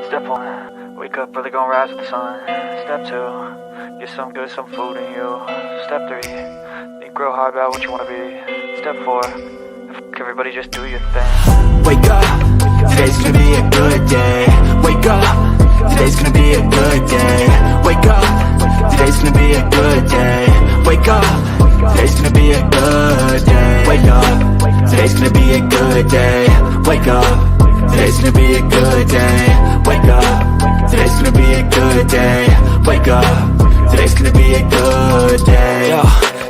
Step 1, wake up early, gonna rise with the sun. Step 2, get some good, some food in you. Step 3, think real hard about what you wanna be. Step 4, everybody just do your thing. Wake up, today's gonna be a good day. Wake up, today's gonna be a good day. Wake up, today's gonna be a good day. Wake up, today's gonna be a good day. Wake up, today's gonna be a good day. Wake up, today's gonna be a good day. Wake up, today's gonna be a good day. Wake up, today's gonna be a good day. Yo,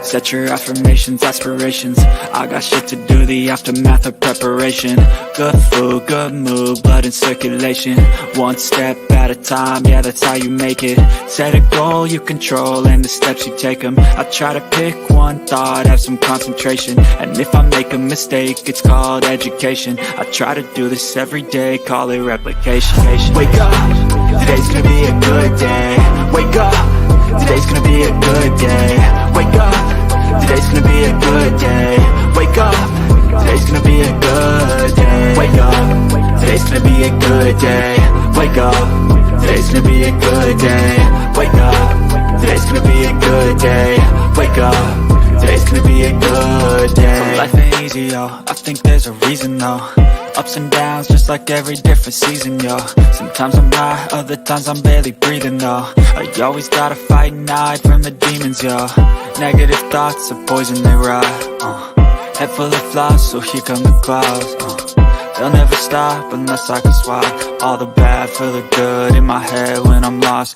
set your affirmations, aspirations. I got shit to do, the aftermath of preparation. Good food, good mood, blood in circulation. One step at a time, yeah, that's how you make it. Set a goal you control and the steps you take them. I try to pick one thought, have some concentration. And if I make a mistake, it's called education. I try to do this every day, call it replication. Wake up, today's gonna be a good day. Wake up, today's gonna be a good day. Wake up, today's gonna be a good day. Wake up, today's gonna be a good day. Wake up, today's gonna be a good day. Wake up, today's gonna be a good day. Wake up, today's gonna be a good day. Wake up, today's gonna be a good day. So life ain't easy, yo, I think there's a reason though. Ups and downs, just like every different season, yo. Sometimes I'm high, other times I'm barely breathing, though. I always gotta fight and hide from the demons, yo. Negative thoughts are poison, they rot. Head full of flaws, so here come the clouds. They'll never stop unless I can swap all the bad for the good in my head when I'm lost.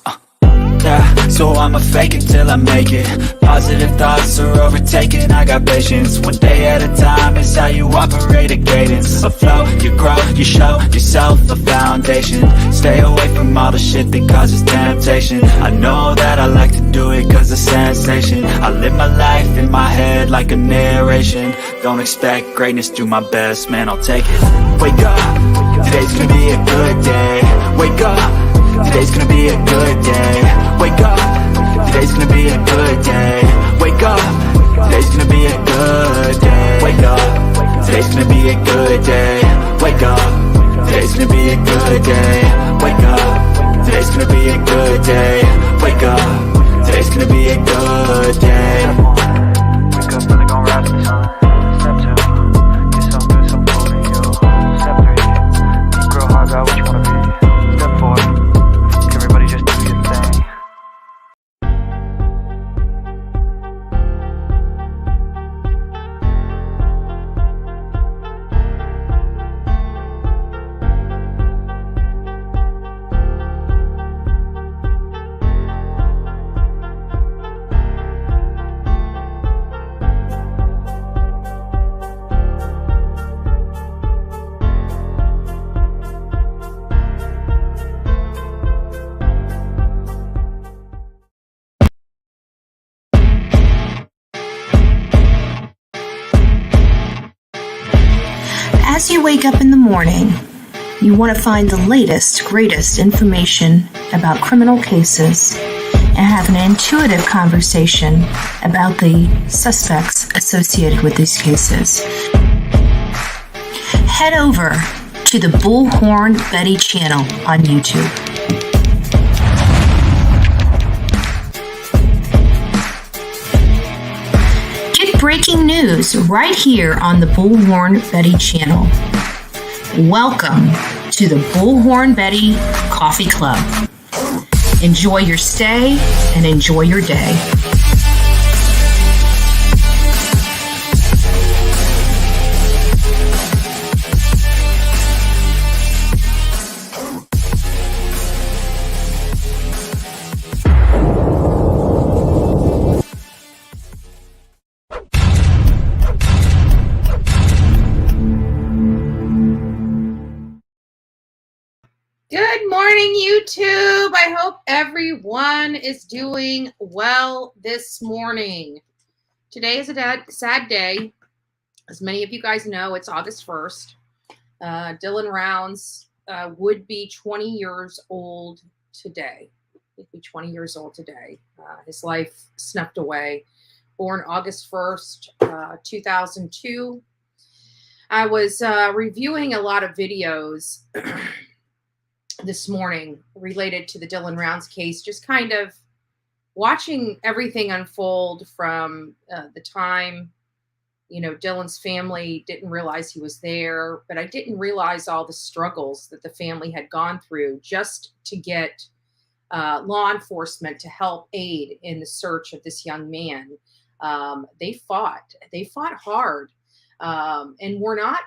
Yeah, so I'ma fake it till I make it. Positive thoughts are overtaken, I got patience. One day at a time is how you operate a cadence. A flow, you grow, you show yourself a foundation. Stay away from all the shit that causes temptation. I know that I like to do it cause of sensation. I live my life in my head like a narration. Don't expect greatness, do my best, man, I'll take it. Wake up, today's gonna be a good day. Wake up, today's gonna be a good day. Wake up, today's gonna be a good day. Wake up, today's gonna be a good day. Wake up, today's gonna be a good day. Wake up, today's gonna be a good day. Wake up, today's gonna be a good day. Wake up, today's gonna be a good day. Wake up early, gonna rise with the sun. Step 2, get some good, some food in you. Step 3, think real hard about what you wanna be. Step 4, everybody just do your thing. As you wake up in the morning, you want to find the latest, greatest information about criminal cases and have an intuitive conversation about the suspects associated with these cases. Head over to the Bullhorn Betty channel on YouTube. Breaking news right here on the Bullhorn Betty channel. Welcome to the Bullhorn Betty Coffee Club. Enjoy your stay and enjoy your day. Good morning, YouTube. I hope everyone is doing well this morning. Today is a sad day. As many of you guys know, it's August 1st. Dylan Rounds would be 20 years old today. He'd be 20 years old today. His life snuffed away. Born August 1st, 2002. I was reviewing a lot of videos this morning related to the Dylan Rounds case, just kind of watching everything unfold from the time, Dylan's family didn't realize he was there, but I didn't realize all the struggles that the family had gone through just to get law enforcement to help aid in the search of this young man. They fought hard, and were not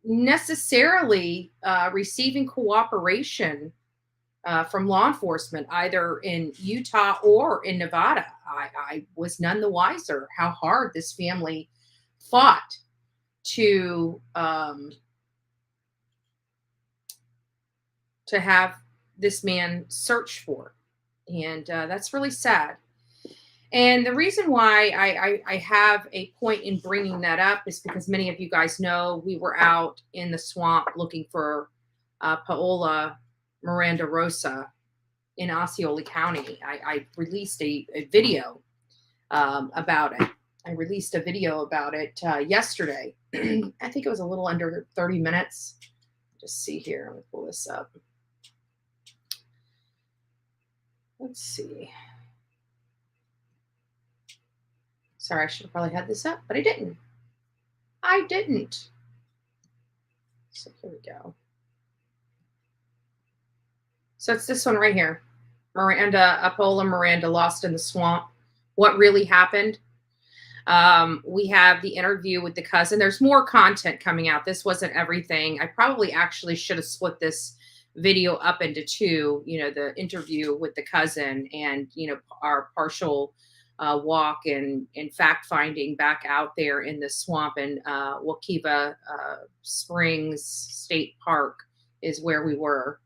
necessarily receiving cooperation from law enforcement, either in Utah or in Nevada. I was none the wiser how hard this family fought to have this man searched for. And that's really sad. And the reason why I have a point in bringing that up is because many of you guys know we were out in the swamp looking for Paola Miranda Rosa in Osceola County. I released a video about it. I released a video about it yesterday. I think it was a little under 30 minutes. Just see here. Let me pull this up. Let's see. Sorry, I should have probably had this up, but I didn't. So here we go. So it's this one right here. Paola Miranda lost in the swamp. What really happened? We have the interview with the cousin. There's more content coming out. This wasn't everything. I probably actually should have split this video up into two, the interview with the cousin and, our partial walk and fact finding back out there in the swamp in Waukeva Springs State Park is where we were.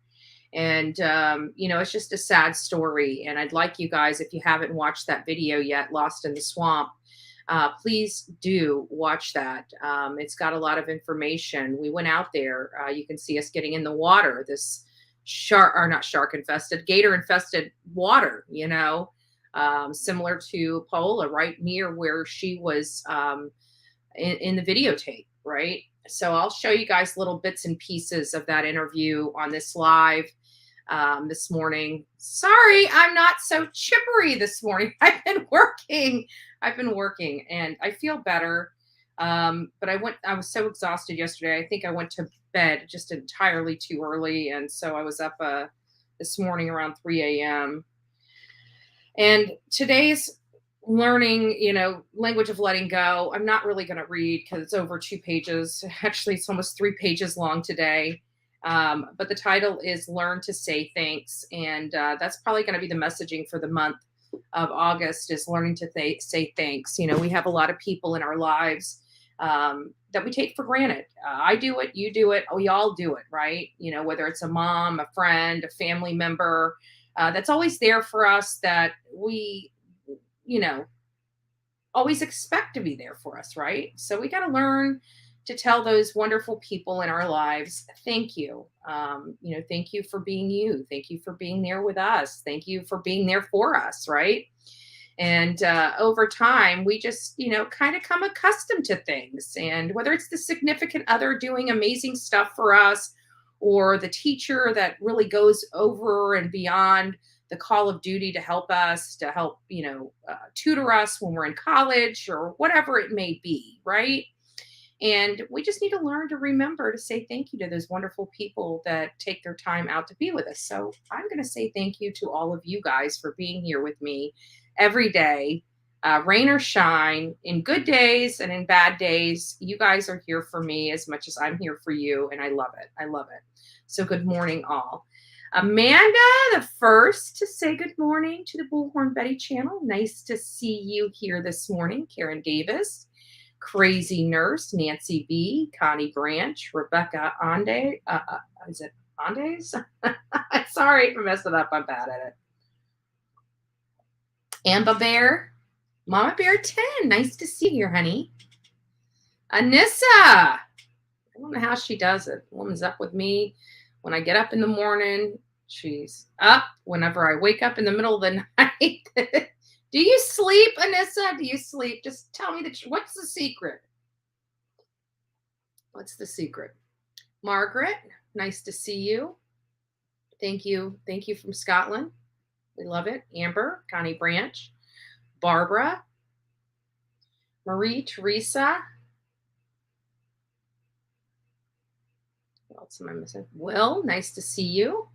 And, it's just a sad story. And I'd like you guys, if you haven't watched that video yet, Lost in the Swamp, please do watch that. It's got a lot of information. We went out there. You can see us getting in the water, this gator infested water, similar to Paola, right near where she was in the videotape, right? So I'll show you guys little bits and pieces of that interview on this live this morning. Sorry, I'm not so chippery this morning. I've been working and I feel better. But I was so exhausted yesterday. I think I went to bed just entirely too early. And so I was up this morning around 3 a.m. And today's learning, language of letting go. I'm not really going to read because it's over 2 pages. Actually, it's almost 3 pages long today. But the title is Learn to Say Thanks. And that's probably going to be the messaging for the month of August, is learning to say thanks. We have a lot of people in our lives that we take for granted. I do it, you do it, we all do it, right? Whether it's a mom, a friend, a family member, that's always there for us, that we, always expect to be there for us, right? So we got to learn to tell those wonderful people in our lives, thank you. Thank you for being you. Thank you for being there with us. Thank you for being there for us, right? And over time, we just, kind of come accustomed to things. And whether it's the significant other doing amazing stuff for us, or the teacher that really goes over and beyond the call of duty to help us, tutor us when we're in college, or whatever it may be, right? And we just need to learn to remember to say thank you to those wonderful people that take their time out to be with us. So I'm going to say thank you to all of you guys for being here with me every day, rain or shine, in good days and in bad days. You guys are here for me as much as I'm here for you. And I love it. I love it. So good morning, all. Amanda, the first to say good morning to the Bullhorn Betty channel. Nice to see you here this morning. Karen Davis, Crazy Nurse, Nancy B, Connie Branch, Rebecca Ande. Is it Andes? Sorry if I messed it up. I'm bad at it. Amba Bear, Mama Bear 10. Nice to see you here, honey. Anissa. I don't know how she does it. The woman's up with me when I get up in the morning. She's up whenever I wake up in the middle of the night. Do you sleep, Anissa? Do you sleep? Just tell me what's the secret? What's the secret? Margaret, nice to see you. Thank you. Thank you from Scotland. We love it. Amber, Connie Branch, Barbara, Marie Teresa. What else am I missing? Will, nice to see you.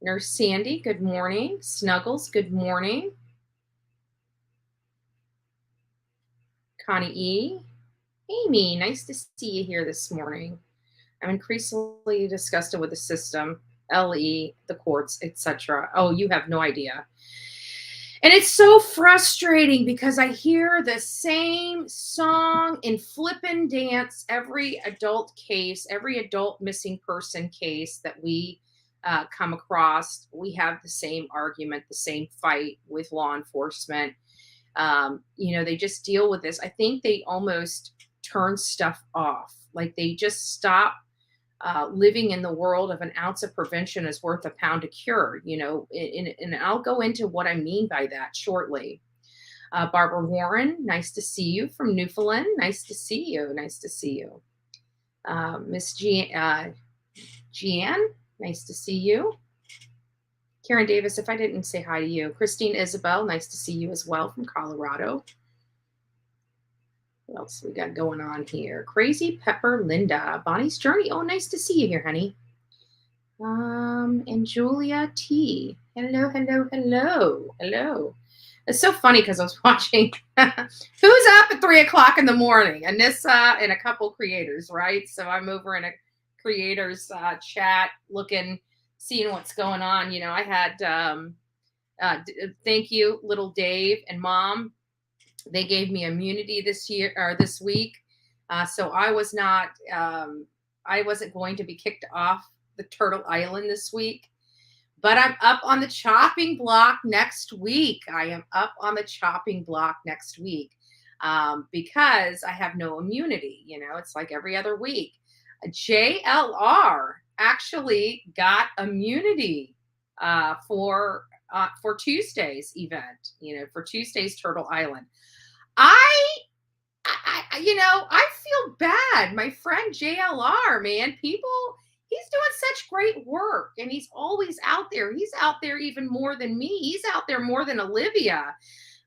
Nurse Sandy, good morning. Snuggles, good morning. Connie E. Amy, nice to see you here this morning. I'm increasingly disgusted with the system, LE, the courts, etc. Oh, you have no idea. And it's so frustrating because I hear the same song in flippin' dance every adult case, every adult missing person case that we come across. We have the same argument, the same fight with law enforcement. They just deal with this. I think they almost turn stuff off. Like they just stop living in the world of an ounce of prevention is worth a pound of cure, and I'll go into what I mean by that shortly. Barbara Warren, nice to see you from Newfoundland. Nice to see you. Nice to see you. Miss Jeanne, nice to see you. Karen Davis, if I didn't say hi to you. Christine Isabel, nice to see you as well from Colorado. What else we got going on here? Crazy Pepper Linda, Bonnie's Journey. Oh, nice to see you here, honey. And Julia T. Hello, hello, hello, hello. It's so funny because I was watching Who's Up at 3 o'clock in the morning, Anissa and a couple creators, right? So I'm over in a creators chat seeing what's going on. I had thank you, little Dave and Mom. They gave me immunity this week. So I wasn't going to be kicked off the Turtle Island this week, but I'm up on the chopping block next week. I am up on the chopping block next week because I have no immunity. It's like every other week. JLR actually got immunity for Tuesday's event, for Tuesday's Turtle Island. I feel bad. My friend JLR, man, he's doing such great work and he's always out there. He's out there even more than me. He's out there more than Olivia.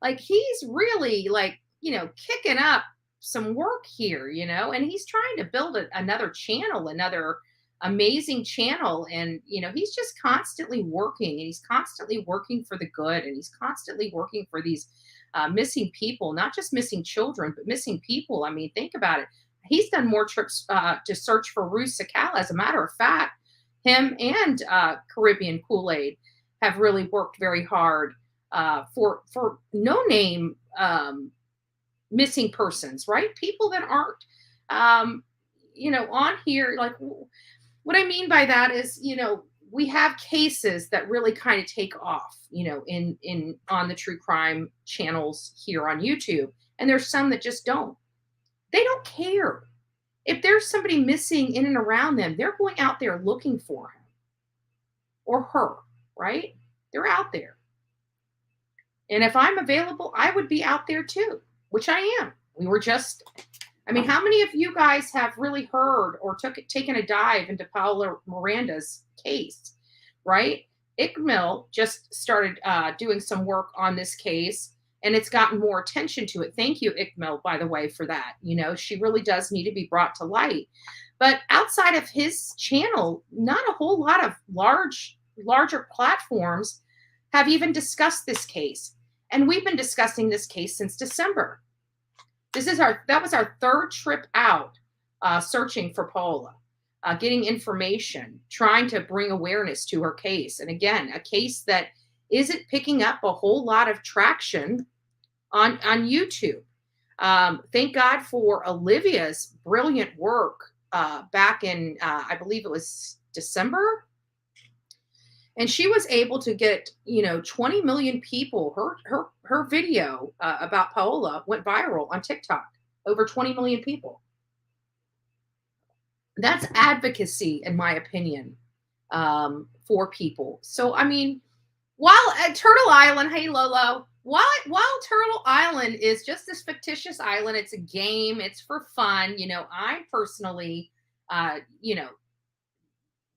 Like he's really kicking up some work here, and he's trying to build another channel, another amazing channel. And, he's just constantly working and he's constantly working for the good. And he's constantly working for these missing people, not just missing children, but missing people. I mean, think about it. He's done more trips to search for Ruth Cecala. As a matter of fact, him and Caribbean Kool-Aid have really worked very hard for no-name missing persons, right? People that aren't, on here. Like, what I mean by that is, we have cases that really kind of take off, on the true crime channels here on YouTube. And there's some that just don't. They don't care. If there's somebody missing in and around them, they're going out there looking for him or her, right? They're out there. And if I'm available, I would be out there too, which I am. How many of you guys have really heard or taken a dive into Paola Miranda's case, right? ICML just started doing some work on this case, and it's gotten more attention to it. Thank you, ICML, by the way, for that. She really does need to be brought to light. But outside of his channel, not a whole lot of larger platforms have even discussed this case. And we've been discussing this case since December. That was our third trip out searching for Paola, getting information, trying to bring awareness to her case. And again, a case that isn't picking up a whole lot of traction on YouTube. Thank God for Olivia's brilliant work back in, I believe it was December. And she was able to get, 20 million people. Her video about Paola went viral on TikTok. Over 20 million people. That's advocacy, in my opinion, for people. So, while at Turtle Island, hey Lolo, while Turtle Island is just this fictitious island, it's a game, it's for fun. I personally,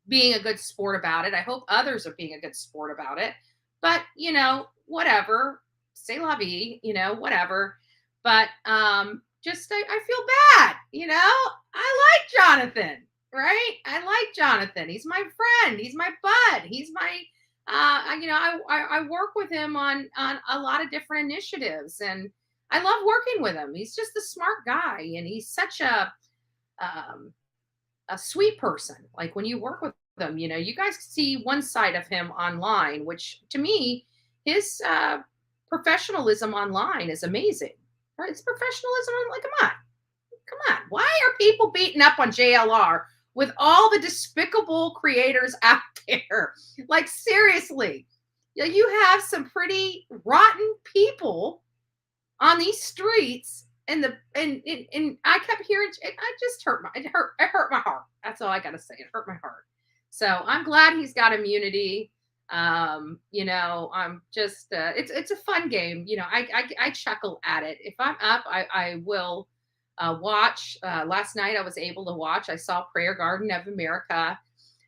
being a good sport about it. I hope others are being a good sport about it. But, whatever. C'est la vie, whatever. But just I feel bad, I like Jonathan, right? I like Jonathan. He's my friend. He's my bud. He's my I work with him on a lot of different initiatives, and I love working with him. He's just a smart guy, and he's such a sweet person. Like when you work with them, you guys see one side of him online, which to me, his professionalism online is amazing. Right? It's professionalism. Like, come on. Why are people beating up on JLR with all the despicable creators out there? Like, seriously, you have some pretty rotten people on these streets, and I kept hearing, it just hurt my heart. That's all I gotta say. It hurt my heart. So I'm glad he's got immunity. I'm just it's a fun game. I chuckle at it. If I'm up, I will watch. Last night I was able to watch. I saw Prayer Garden of America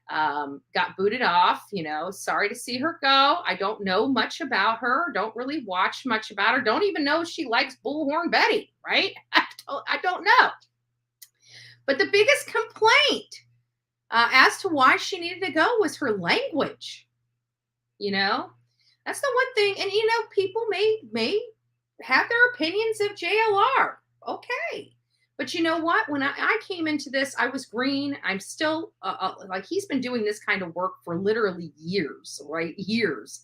got booted off. Sorry to see her go. I don't know much about her. Don't really watch much about her. Don't even know if she likes Bullhorn Betty, right? I don't know. But the biggest complaint as to why she needed to go was her language. That's the one thing. And, people may have their opinions of JLR. Okay. But you know what? When I came into this, I was green. I'm still like, he's been doing this kind of work for literally years, right? Years.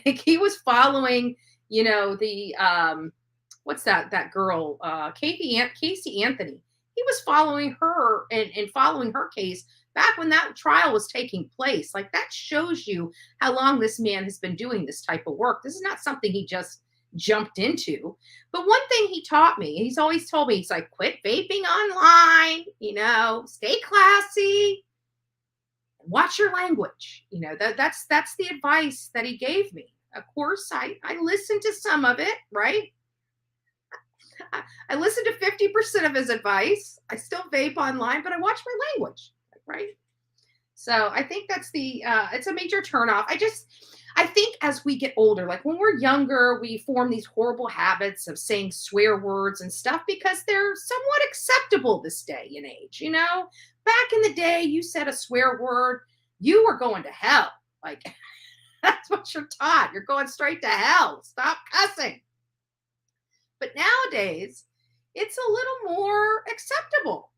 He was following, the, what's that girl, Casey Anthony. He was following her and following her case back when that trial was taking place. Like, that shows you how long this man has been doing this type of work. This is not something he just jumped into. But one thing he taught me, he's always told me, he's like, quit vaping online, stay classy, watch your language. That's the advice that he gave me. Of course, I listened to some of it, right? I listened to 50% of his advice. I still vape online, but I watch my language, right? So I think that's it's a major turnoff. I think as we get older, like when we're younger, we form these horrible habits of saying swear words and stuff because they're somewhat acceptable this day and age. Back in the day, you said a swear word, you were going to hell. Like, that's what you're taught. You're going straight to hell. Stop cussing. But nowadays, it's a little more acceptable,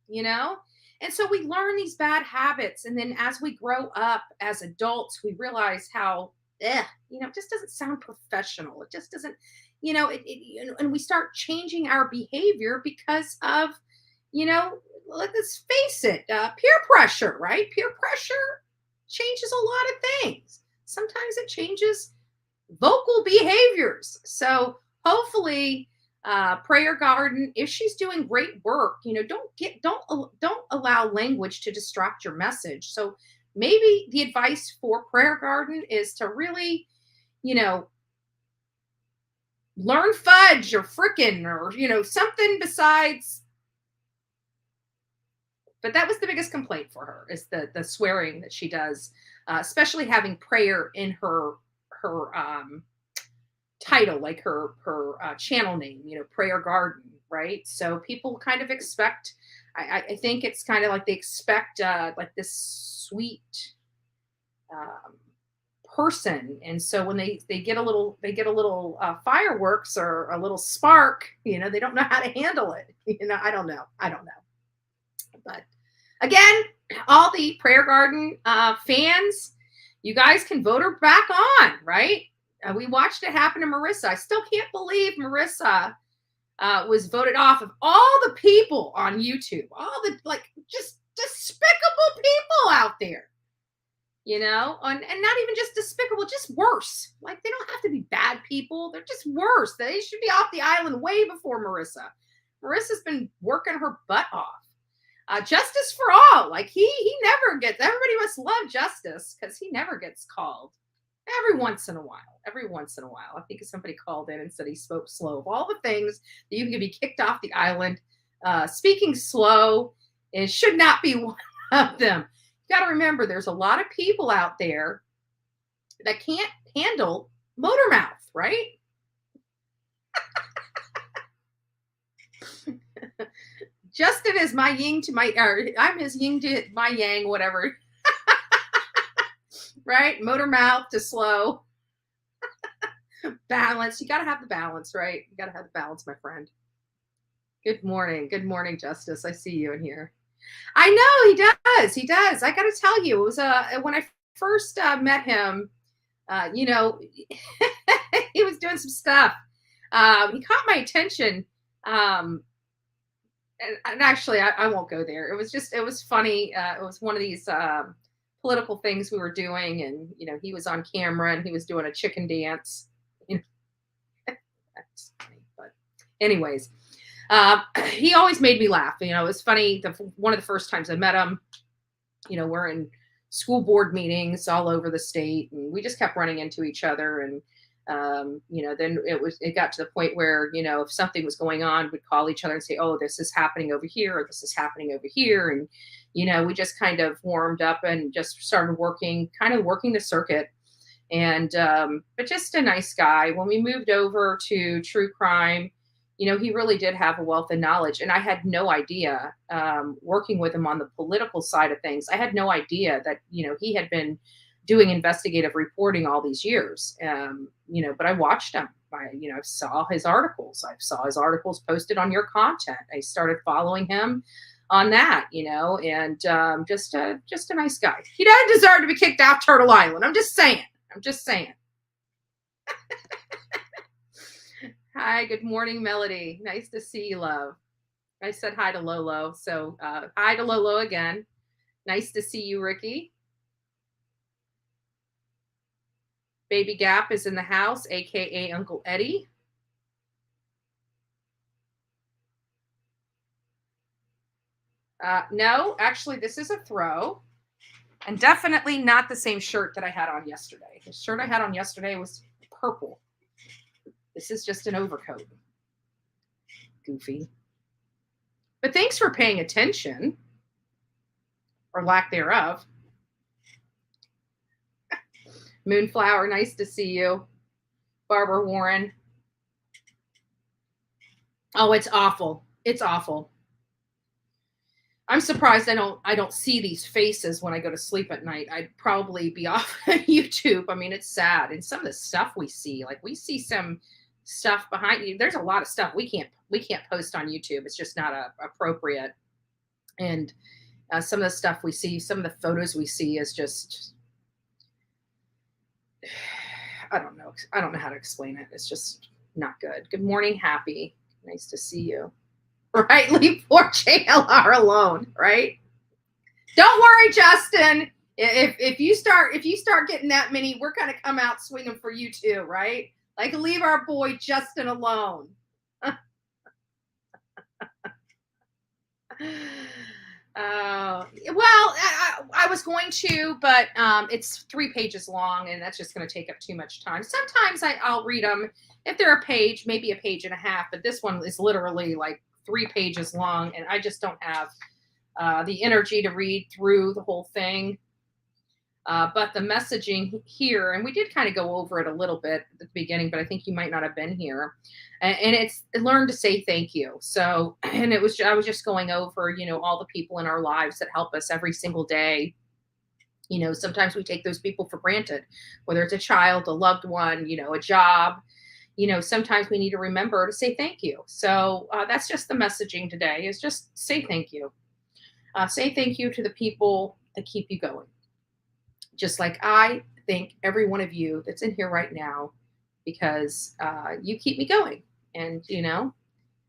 And so we learn these bad habits. And then as we grow up as adults, we realize how, it just doesn't sound professional. It just doesn't, and we start changing our behavior because of, let's face it, peer pressure, right? Peer pressure changes a lot of things. Sometimes it changes vocal behaviors. So hopefully, Prayer Garden, if she's doing great work, don't allow language to distract your message. So maybe the advice for Prayer Garden is to really, learn fudge or frickin' or, something besides. But that was the biggest complaint for her, is the swearing that she does, especially having prayer in her title, like her channel name, Prayer Garden, right? So people kind of expect, I think it's kind of like they expect like this sweet person, and so when they get a little fireworks or a little spark, they don't know how to handle it. I don't know. But again, all the Prayer Garden fans, you guys can vote her back on, right? We watched it happen to Marissa. I still can't believe Marissa was voted off of all the people on YouTube, all the just despicable people out there, and not even just despicable, just worse. Like, they don't have to be bad people. They're just worse. They should be off the island way before Marissa. Marissa's been working her butt off. Justice for all. Like, he never gets, everybody must love Justice because he never gets called. Every once in a while. I think somebody called in and said he spoke slow. Of all the things that you can be kicked off the island, speaking slow, it should not be one of them. You got to remember, there's a lot of people out there that can't handle motor mouth, right? Justin is my yin to my, or I'm his yin to my yang, whatever. Right? Motor mouth to slow. Balance. You got to have the balance, right? You got to have the balance, my friend. Good morning. Good morning, Justice. I see you in here. I know he does. He does. I got to tell you, it was when I first met him, you know, he was doing some stuff. He caught my attention. And actually, I won't go there. It was funny. It was one of these political things we were doing, and you know, he was on camera and he was doing a chicken dance. You know, that's funny, but anyways, he always made me laugh. You know, it was funny. One of the first times I met him, you know, we're in school board meetings all over the state, and we just kept running into each other. And you know, then it got to the point where, you know, if something was going on, we'd call each other and say, oh, this is happening over here, or this is happening over here. And, you know, we just kind of warmed up and just started working the circuit. And, but just a nice guy. When we moved over to true crime, you know, he really did have a wealth of knowledge. And I had no idea, working with him on the political side of things, I had no idea that, you know, he had been doing investigative reporting all these years. You know, but I watched him. You know, I saw his articles. I saw his articles posted on your content. I started following him on that, you know, and just a nice guy. He doesn't deserve to be kicked off Turtle Island. I'm just saying. Hi, good morning, Melody. Nice to see you, love. I said hi to Lolo, so hi to Lolo again. Nice to see you, Ricky. Baby Gap is in the house, aka Uncle Eddie. No, actually, this is a throw. And definitely not the same shirt that I had on yesterday. The shirt I had on yesterday was purple. This is just an overcoat. Goofy. But thanks for paying attention. Or lack thereof. Moonflower, nice to see you. Barbara Warren. Oh, it's awful. It's awful. I'm surprised I don't see these faces when I go to sleep at night. I'd probably be off YouTube. I mean, it's sad. And some of the stuff we see, like we see some stuff behind you. There's a lot of stuff we can't post on YouTube. It's just not appropriate. And some of the stuff we see, some of the photos we see is just, I don't know how to explain it. It's just not good. Good morning, Happy. Nice to see you. Right? Leave poor JLR alone, right? Don't worry, Justin. If you start getting that many, we're gonna come out swinging for you too, right? Like, leave our boy Justin alone. Well, I was going to, but it's 3 pages long, and that's just going to take up too much time. Sometimes I'll read them if they're a page, maybe a page and a half, but this one is literally like 3 pages long, and I just don't have the energy to read through the whole thing. But the messaging here, and we did kind of go over it a little bit at the beginning, but I think you might not have been here. And it's learn to say thank you. So, and I was just going over, you know, all the people in our lives that help us every single day. You know, sometimes we take those people for granted, whether it's a child, a loved one, you know, a job. You know, sometimes we need to remember to say thank you. So that's just the messaging today, is just say thank you. Say thank you to the people that keep you going. Just like I thank every one of you that's in here right now, because you keep me going. And, you know,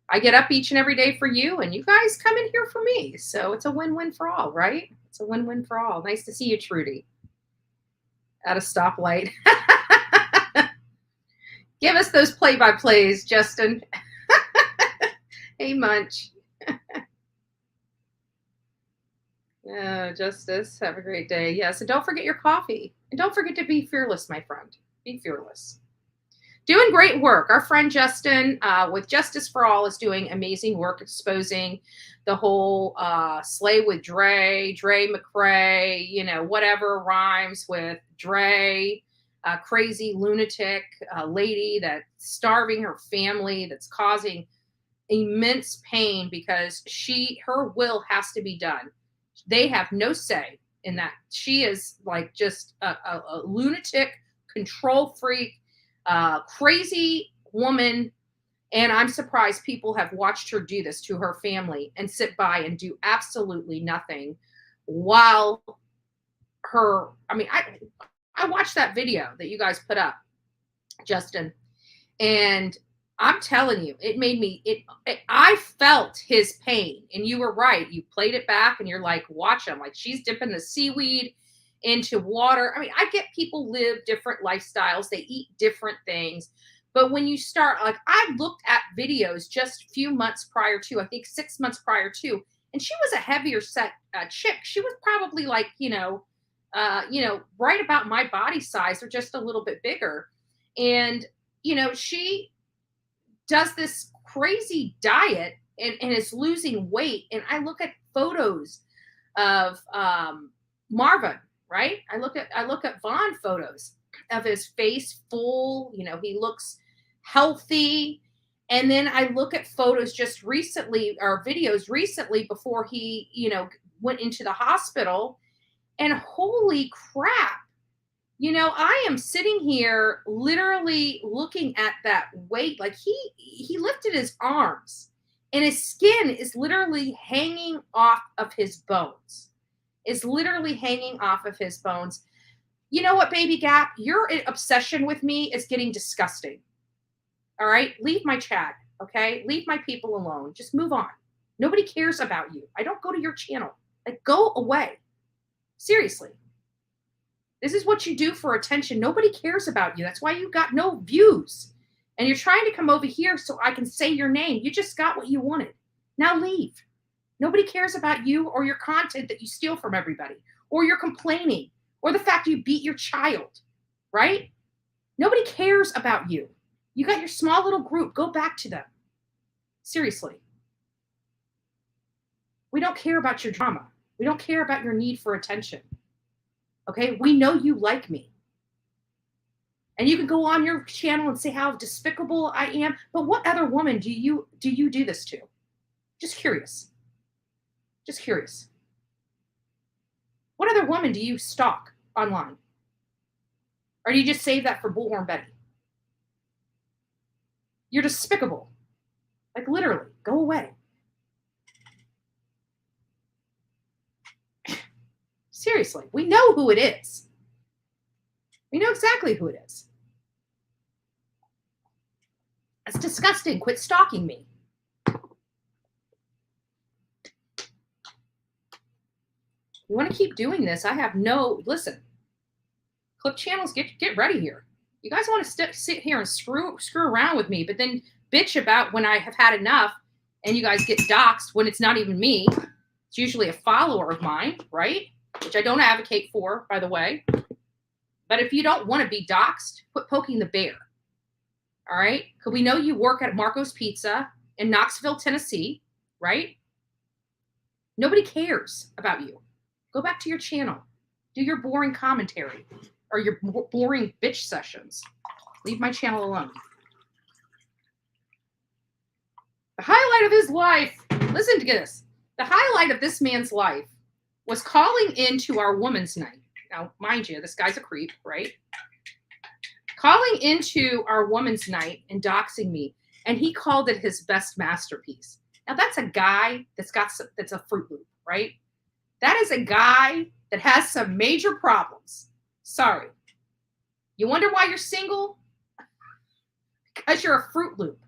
I get up each and every day for you, and you guys come in here for me. So it's a win-win for all, right? It's a win-win for all. Nice to see you, Trudy. At a stoplight. Give us those play-by-plays, Justin. Hey, Munch. Justice, have a great day. Yes, and don't forget your coffee. And don't forget to be fearless, my friend. Be fearless. doing great work. Our friend Justin with Justice for All is doing amazing work exposing the whole Slay with Dre McCrae, you know, whatever rhymes with Dre, crazy lunatic lady that's starving her family, that's causing immense pain because her will has to be done. They have no say in that. She is like just a lunatic, control freak, crazy woman. And I'm surprised people have watched her do this to her family and sit by and do absolutely nothing while her, I mean, I watched that video that you guys put up, Justin, and I'm telling you, it made me, I felt his pain. And you were right. You played it back and you're like, watch him. Like, she's dipping the seaweed into water. I mean, I get people live different lifestyles. They eat different things. But when you start, like, I looked at videos just a few months prior to, I think 6 months prior to, and she was a heavier set chick. She was probably like, right about my body size or just a little bit bigger. And, she does this crazy diet and is losing weight. And I look at photos of Marvin, right? I look at Vaughn photos of his face full, he looks healthy. And then I look at photos just recently or videos recently before he, went into the hospital, and holy crap. I am sitting here literally looking at that weight. Like he lifted his arms and his skin is literally hanging off of his bones. Is literally hanging off of his bones. You know what, baby Gap? Your obsession with me is getting disgusting. All right? Leave my chat, okay? Leave my people alone. Just move on. Nobody cares about you. I don't go to your channel. Like, go away. Seriously. This is what you do for attention. Nobody cares about you. That's why you got no views. And you're trying to come over here so I can say your name. You just got what you wanted. Now leave. Nobody cares about you or your content that you steal from everybody, or you're complaining, or the fact you beat your child, right? Nobody cares about you. You got your small little group. Go back to them. Seriously. We don't care about your drama. We don't care about your need for attention. Okay? We know you like me. And you can go on your channel and say how despicable I am, but what other woman do you do this to? Just curious. Just curious. What other woman do you stalk online? Or do you just save that for Bullhorn Betty? You're despicable. Like, literally, go away. Seriously, we know who it is. We know exactly who it is. That's disgusting. Quit stalking me. You want to keep doing this? I have listen. Clip channels, get ready here. You guys want to sit here and screw around with me, but then bitch about when I have had enough and you guys get doxxed when it's not even me. It's usually a follower of mine, right? Which I don't advocate for, by the way. But if you don't want to be doxxed, quit poking the bear. All right? Because we know you work at Marco's Pizza in Knoxville, Tennessee, right? Nobody cares about you. Go back to your channel. Do your boring commentary or your boring bitch sessions. Leave my channel alone. The highlight of his life, listen to this. The highlight of this man's life was calling into our woman's night. Now, mind you, this guy's a creep, right? Calling into our woman's night and doxing me, and he called it his best masterpiece. Now, that's a guy that's a Fruit Loop, right? That is a guy that has some major problems. Sorry. You wonder why you're single? Because you're a Fruit Loop.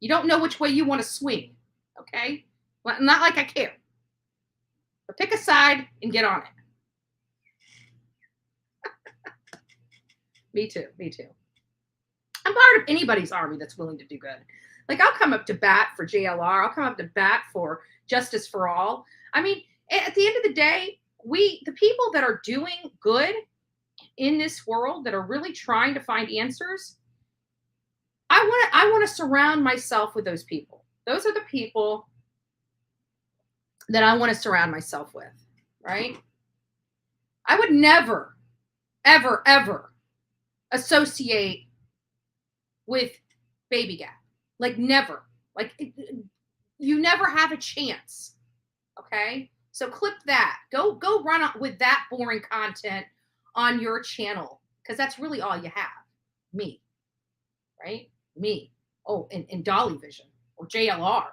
You don't know which way you want to swing, okay? Well, not like I care. But pick a side and get on it. Me too. I'm part of anybody's army that's willing to do good. Like, I'll come up to bat for JLR. I'll come up to bat for Justice for All. I mean, at the end of the day, the people that are doing good in this world, that are really trying to find answers, I want to surround myself with those people. Those are the people that I want to surround myself with, right? I would never, ever, ever associate with Baby Gap. Like never. Like you never have a chance. Okay? So clip that. Go run with that boring content on your channel, because that's really all you have. Me. Right? Me. Oh, and Dolly Vision or JLR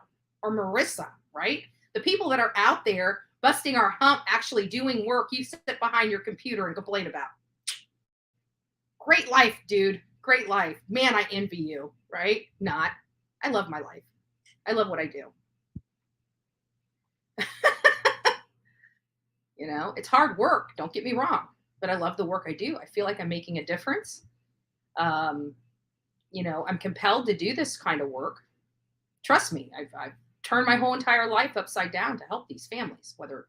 or Marissa, right? The people that are out there busting our hump, actually doing work you sit behind your computer and complain about. Great life, dude. Great life. Man, I envy you, right? Not. I love my life. I love what I do. You know, it's hard work. Don't get me wrong, but I love the work I do. I feel like I'm making a difference. You know, I'm compelled to do this kind of work. Trust me, I've turned my whole entire life upside down to help these families, whether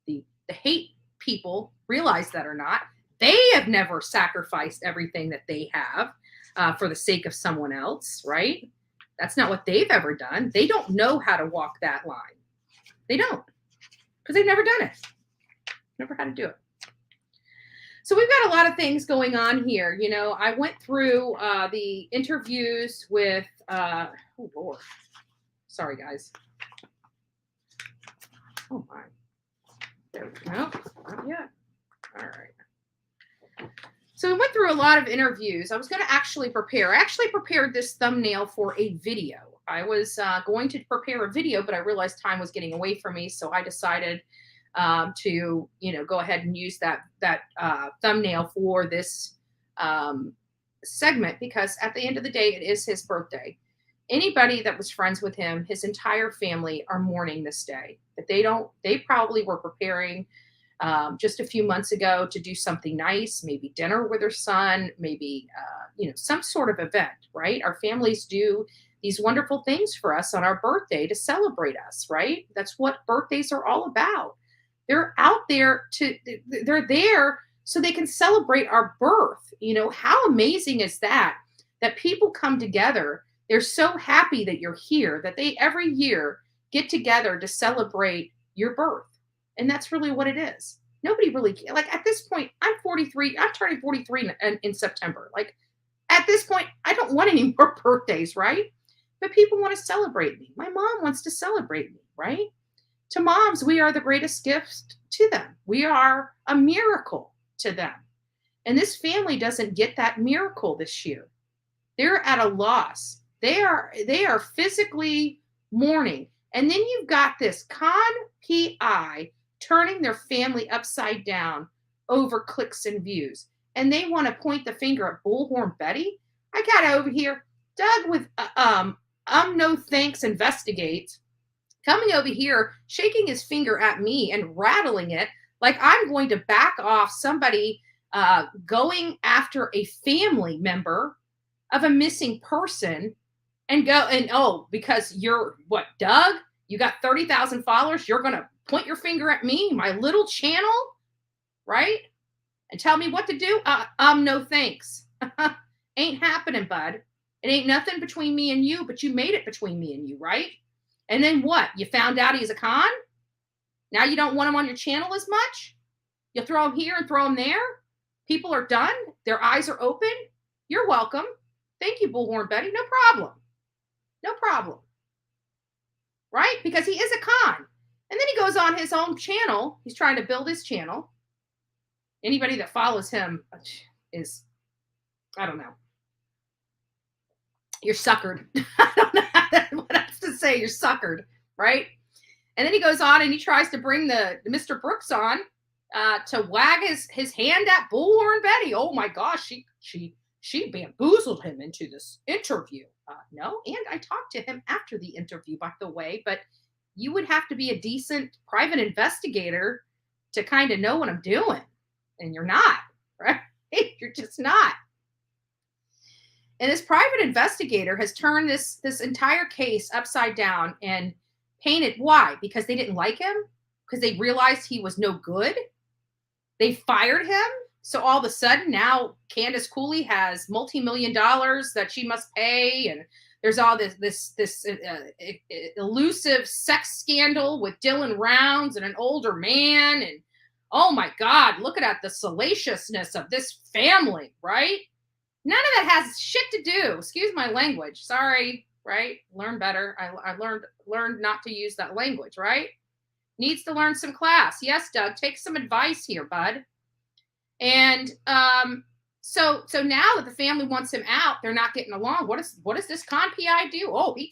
the hate people realize that or not. They have never sacrificed everything that they have for the sake of someone else, right? That's not what they've ever done. They don't know how to walk that line. They don't, because they've never done it. Never had to do it. So we've got a lot of things going on here. You know, I went through the interviews with, oh Lord, sorry guys. Oh my, there we go. Not yet. All right. So we went through a lot of interviews. I was going to actually prepare. I actually prepared this thumbnail for a video. I was going to prepare a video, but I realized time was getting away from me, so I decided to, you know, go ahead and use that thumbnail for this segment, because at the end of the day, it is his birthday. Anybody that was friends with him, his entire family are mourning this day. That they probably were preparing just a few months ago to do something nice, maybe dinner with their son, maybe, you know, some sort of event, right? Our families do these wonderful things for us on our birthday to celebrate us, right? That's what birthdays are all about. They're out there they're there so they can celebrate our birth. You know, how amazing is that people come together. They're so happy that you're here, that they every year get together to celebrate your birth. And that's really what it is. Nobody really, like at this point, I'm 43. I'm turning 43 in September. Like at this point, I don't want any more birthdays, right? But people want to celebrate me. My mom wants to celebrate me, right? To moms, we are the greatest gift to them. We are a miracle to them. And this family doesn't get that miracle this year. They're at a loss. They are physically mourning. And then you've got this PI turning their family upside down over clicks and views. And they want to point the finger at Bullhorn Betty. I got over here, Doug with no thanks investigates, coming over here, shaking his finger at me and rattling it like I'm going to back off somebody going after a family member of a missing person and go and, oh, because you're what, Doug? You got 30,000 followers. You're going to point your finger at me, my little channel, right? And tell me what to do? No thanks. Ain't happening, bud. It ain't nothing between me and you, but you made it between me and you, right? And then what? You found out he's a con? Now you don't want him on your channel as much? You throw him here and throw him there? People are done. Their eyes are open. You're welcome. Thank you, Bullhorn Betty. No problem. No problem. Right? Because he is a con. And then he goes on his own channel. He's trying to build his channel. Anybody that follows him is, I don't know. You're suckered. I don't know what else to say. You're suckered, right? And then he goes on and he tries to bring the Mr. Brooks on to wag his hand at Bullhorn Betty. Oh my gosh, she bamboozled him into this interview. No, and I talked to him after the interview, by the way, but you would have to be a decent private investigator to kind of know what I'm doing. And you're not, right? You're just not. And this private investigator has turned this entire case upside down and painted. Why? Because they didn't like him? Because they realized he was no good? They fired him? So all of a sudden now Candace Cooley has multi-million-dollars that she must pay, and there's all this elusive sex scandal with Dylan Rounds and an older man, and oh my God, look at the salaciousness of this family, right? None of that has shit to do. Excuse my language. Sorry, right? Learn better. I learned not to use that language, right? Needs to learn some class. Yes, Doug, take some advice here, bud. And so now that the family wants him out, they're not getting along. What does this con PI do? Oh, he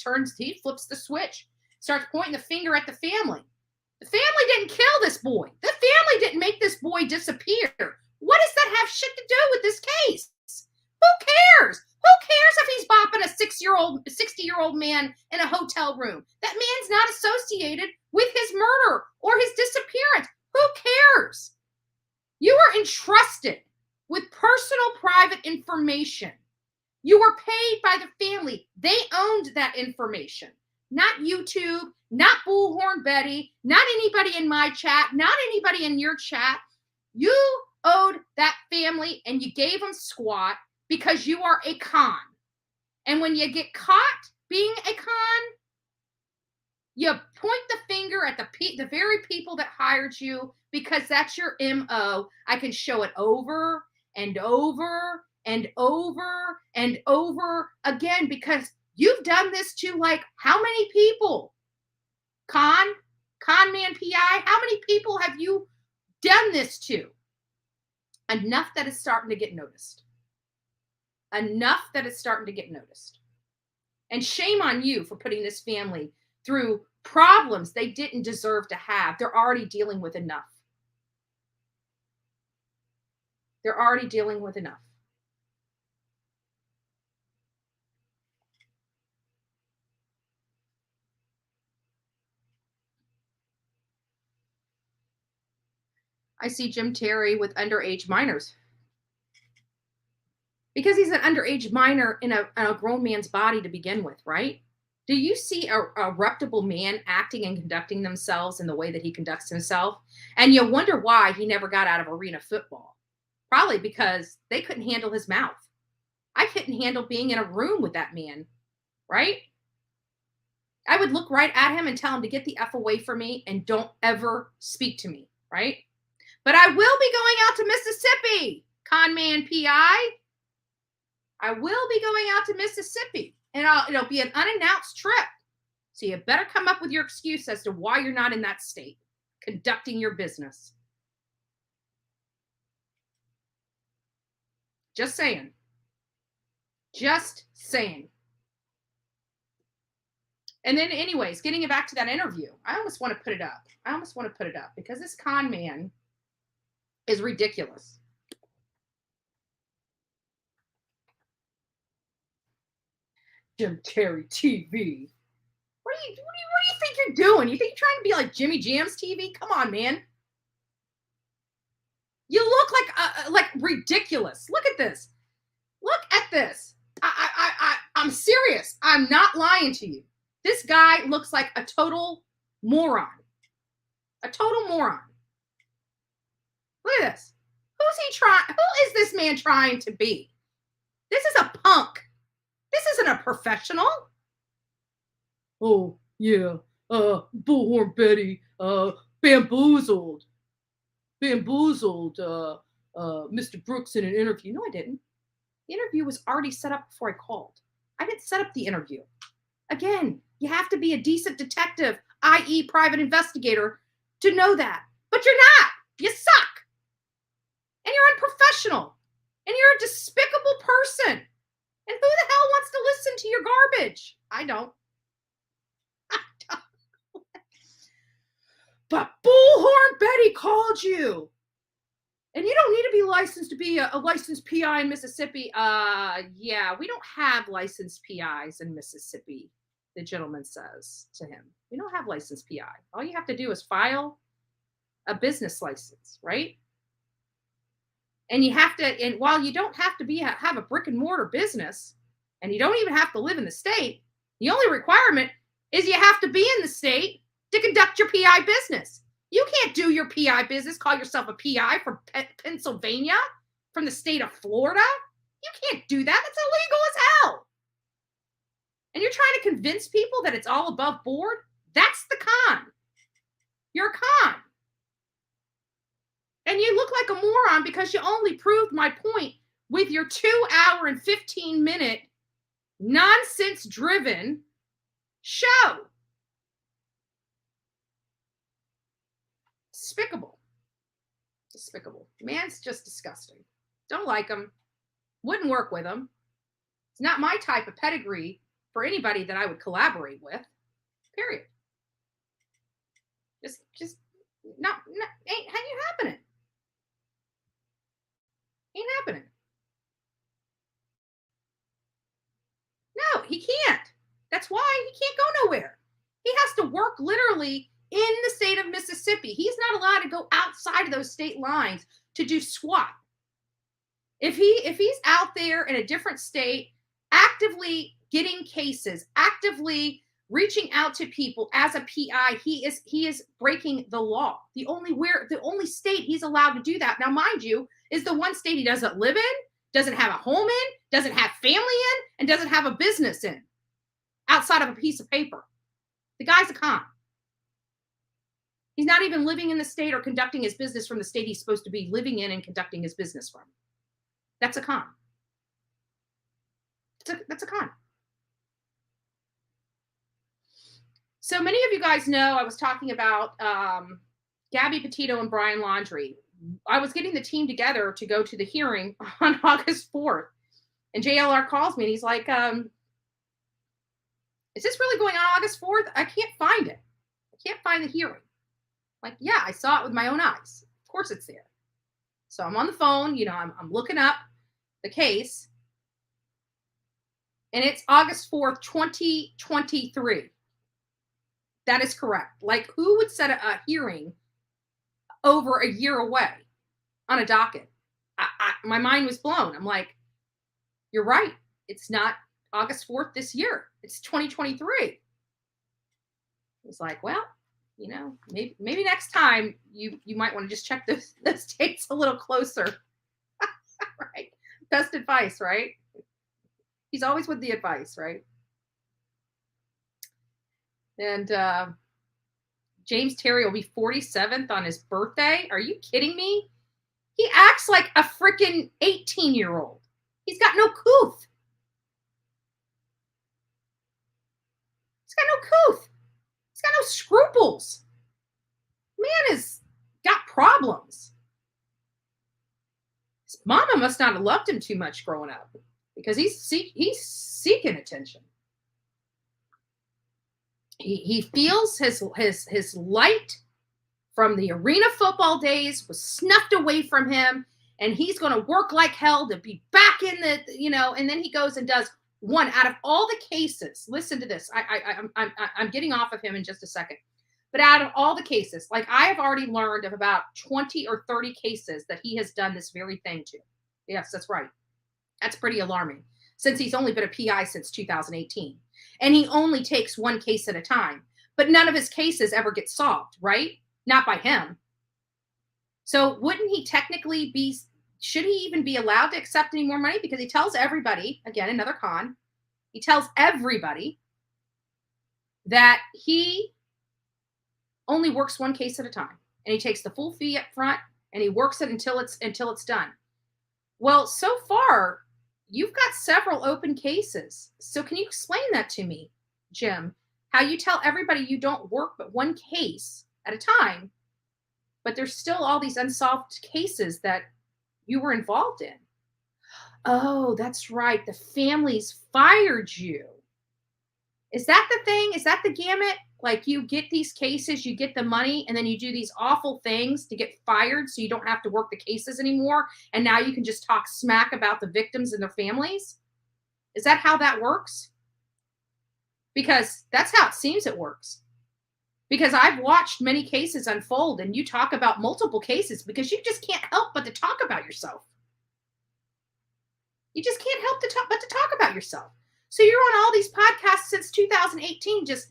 flips the switch, starts pointing the finger at the family. The family didn't kill this boy. The family didn't make this boy disappear. What does that have shit to do with this case? Who cares? Who cares if he's bopping a 60-year-old man in a hotel room? That man's not associated with his murder or his disappearance. Who cares? You were entrusted with personal private information. You were paid by the family. They owned that information. Not YouTube, not Bullhorn Betty, not anybody in my chat, not anybody in your chat. You owed that family and you gave them squat because you are a con. And when you get caught being a con, you point the finger at the very people that hired you because that's your MO. I can show it over and over and over and over again because you've done this to like how many people? Con man PI, how many people have you done this to? Enough that it's starting to get noticed. Enough that it's starting to get noticed. And shame on you for putting this family through problems they didn't deserve to have. They're already dealing with enough. They're already dealing with enough. I see Jim Terry with underage minors. Because he's an underage minor in a grown man's body to begin with, right? Do you see a reputable man acting and conducting themselves in the way that he conducts himself? And you wonder why he never got out of arena football. Probably because they couldn't handle his mouth. I couldn't handle being in a room with that man, right? I would look right at him and tell him to get the F away from me and don't ever speak to me, right? But I will be going out to Mississippi, con man PI. I will be going out to Mississippi, and it'll be an unannounced trip. So you better come up with your excuse as to why you're not in that state, conducting your business. Just saying. Just saying. And then anyways, getting it back to that interview, I almost want to put it up. Because this con man is ridiculous. Jim Terry TV. What do you think you're doing? You think you're trying to be like Jimmy Jam's TV? Come on, man. You look like ridiculous. Look at this. Look at this. I'm serious. I'm not lying to you. This guy looks like a total moron. A total moron. Look at this. Who is this man trying to be? This is a punk. This isn't a professional. Oh, yeah. Bullhorn Betty, bamboozled Mr. Brooks in an interview. No, I didn't. The interview was already set up before I called. I didn't set up the interview. Again, you have to be a decent detective, i.e. private investigator, to know that. But you're not. You suck. And you're unprofessional. And you're a despicable person. And who the hell wants to listen to your garbage? I don't. But Bullhorn Betty called you. And you don't need to be licensed to be a licensed PI in Mississippi. Yeah, we don't have licensed PIs in Mississippi, the gentleman says to him. We don't have licensed PI. All you have to do is file a business license, right? And you have to, and while you don't have to have a brick and mortar business, and you don't even have to live in the state, the only requirement is you have to be in the state to conduct your PI business. You can't do your PI business, call yourself a PI from Pennsylvania. from the state of Florida? You can't do that. That's illegal as hell. And you're trying to convince people that it's all above board? That's the con. You're a con. And you look like a moron because you only proved my point with your 2 hour and 15-minute nonsense-driven show. Despicable. Despicable. Man's just disgusting. Don't like him. Wouldn't work with him. It's not my type of pedigree for anybody that I would collaborate with. Period. Just not ain't happening. Ain't happening. No, he can't. That's why he can't go nowhere. He has to work literally in the state of Mississippi. He's not allowed to go outside of those state lines to do SWAT. If he's out there in a different state, actively getting cases, actively reaching out to people as a PI, he is breaking the law. The only state he's allowed to do that, now mind you, is the one state he doesn't live in, doesn't have a home in, doesn't have family in, and doesn't have a business in, outside of a piece of paper. The guy's a con. He's not even living in the state or conducting his business from the state he's supposed to be living in and conducting his business from. That's a con. That's a con. So many of you guys know I was talking about Gabby Petito and Brian Laundrie. I was getting the team together to go to the hearing on August 4th. And JLR calls me and he's like, is this really going on August 4th? I can't find it. I can't find the hearing. Like, yeah, I saw it with my own eyes. Of course it's there. So I'm on the phone, I'm looking up the case. And it's August 4th, 2023. That is correct. Like, who would set a hearing over a year away on a docket? My mind was blown. I'm like, you're right. It's not August 4th this year. It's 2023. It's like, well, maybe next time you might want to just check those dates a little closer. Right? Best advice, right? He's always with the advice, right? And James Terry will be 47th on his birthday. Are you kidding me? He acts like a freaking 18-year-old. He's got no couth. He's got no couth. He's got no scruples. Man has got problems. His mama must not have loved him too much growing up because he's seeking attention. He feels his light from the arena football days was snuffed away from him, and he's going to work like hell to be back in the, and then he goes and does one out of all the cases. Listen to this. I'm getting off of him in just a second. But out of all the cases, like I have already learned of about 20 or 30 cases that he has done this very thing to. Yes, that's right. That's pretty alarming since he's only been a PI since 2018. And he only takes one case at a time. But none of his cases ever get solved, right? Not by him. So wouldn't he technically should he even be allowed to accept any more money? Because he tells everybody, again, another con, he tells everybody that he only works one case at a time. And he takes the full fee up front and he works it until it's done. Well, so far, you've got several open cases. So can you explain that to me, Jim? How you tell everybody you don't work but one case at a time, but there's still all these unsolved cases that you were involved in. Oh, that's right. The families fired you. Is that the thing? Is that the gamut? Like you get these cases, you get the money, and then you do these awful things to get fired so you don't have to work the cases anymore. And now you can just talk smack about the victims and their families. Is that how that works? Because that's how it seems it works. Because I've watched many cases unfold and you talk about multiple cases because you just can't help but to talk about yourself. You just can't help but to talk about yourself. So you're on all these podcasts since 2018, just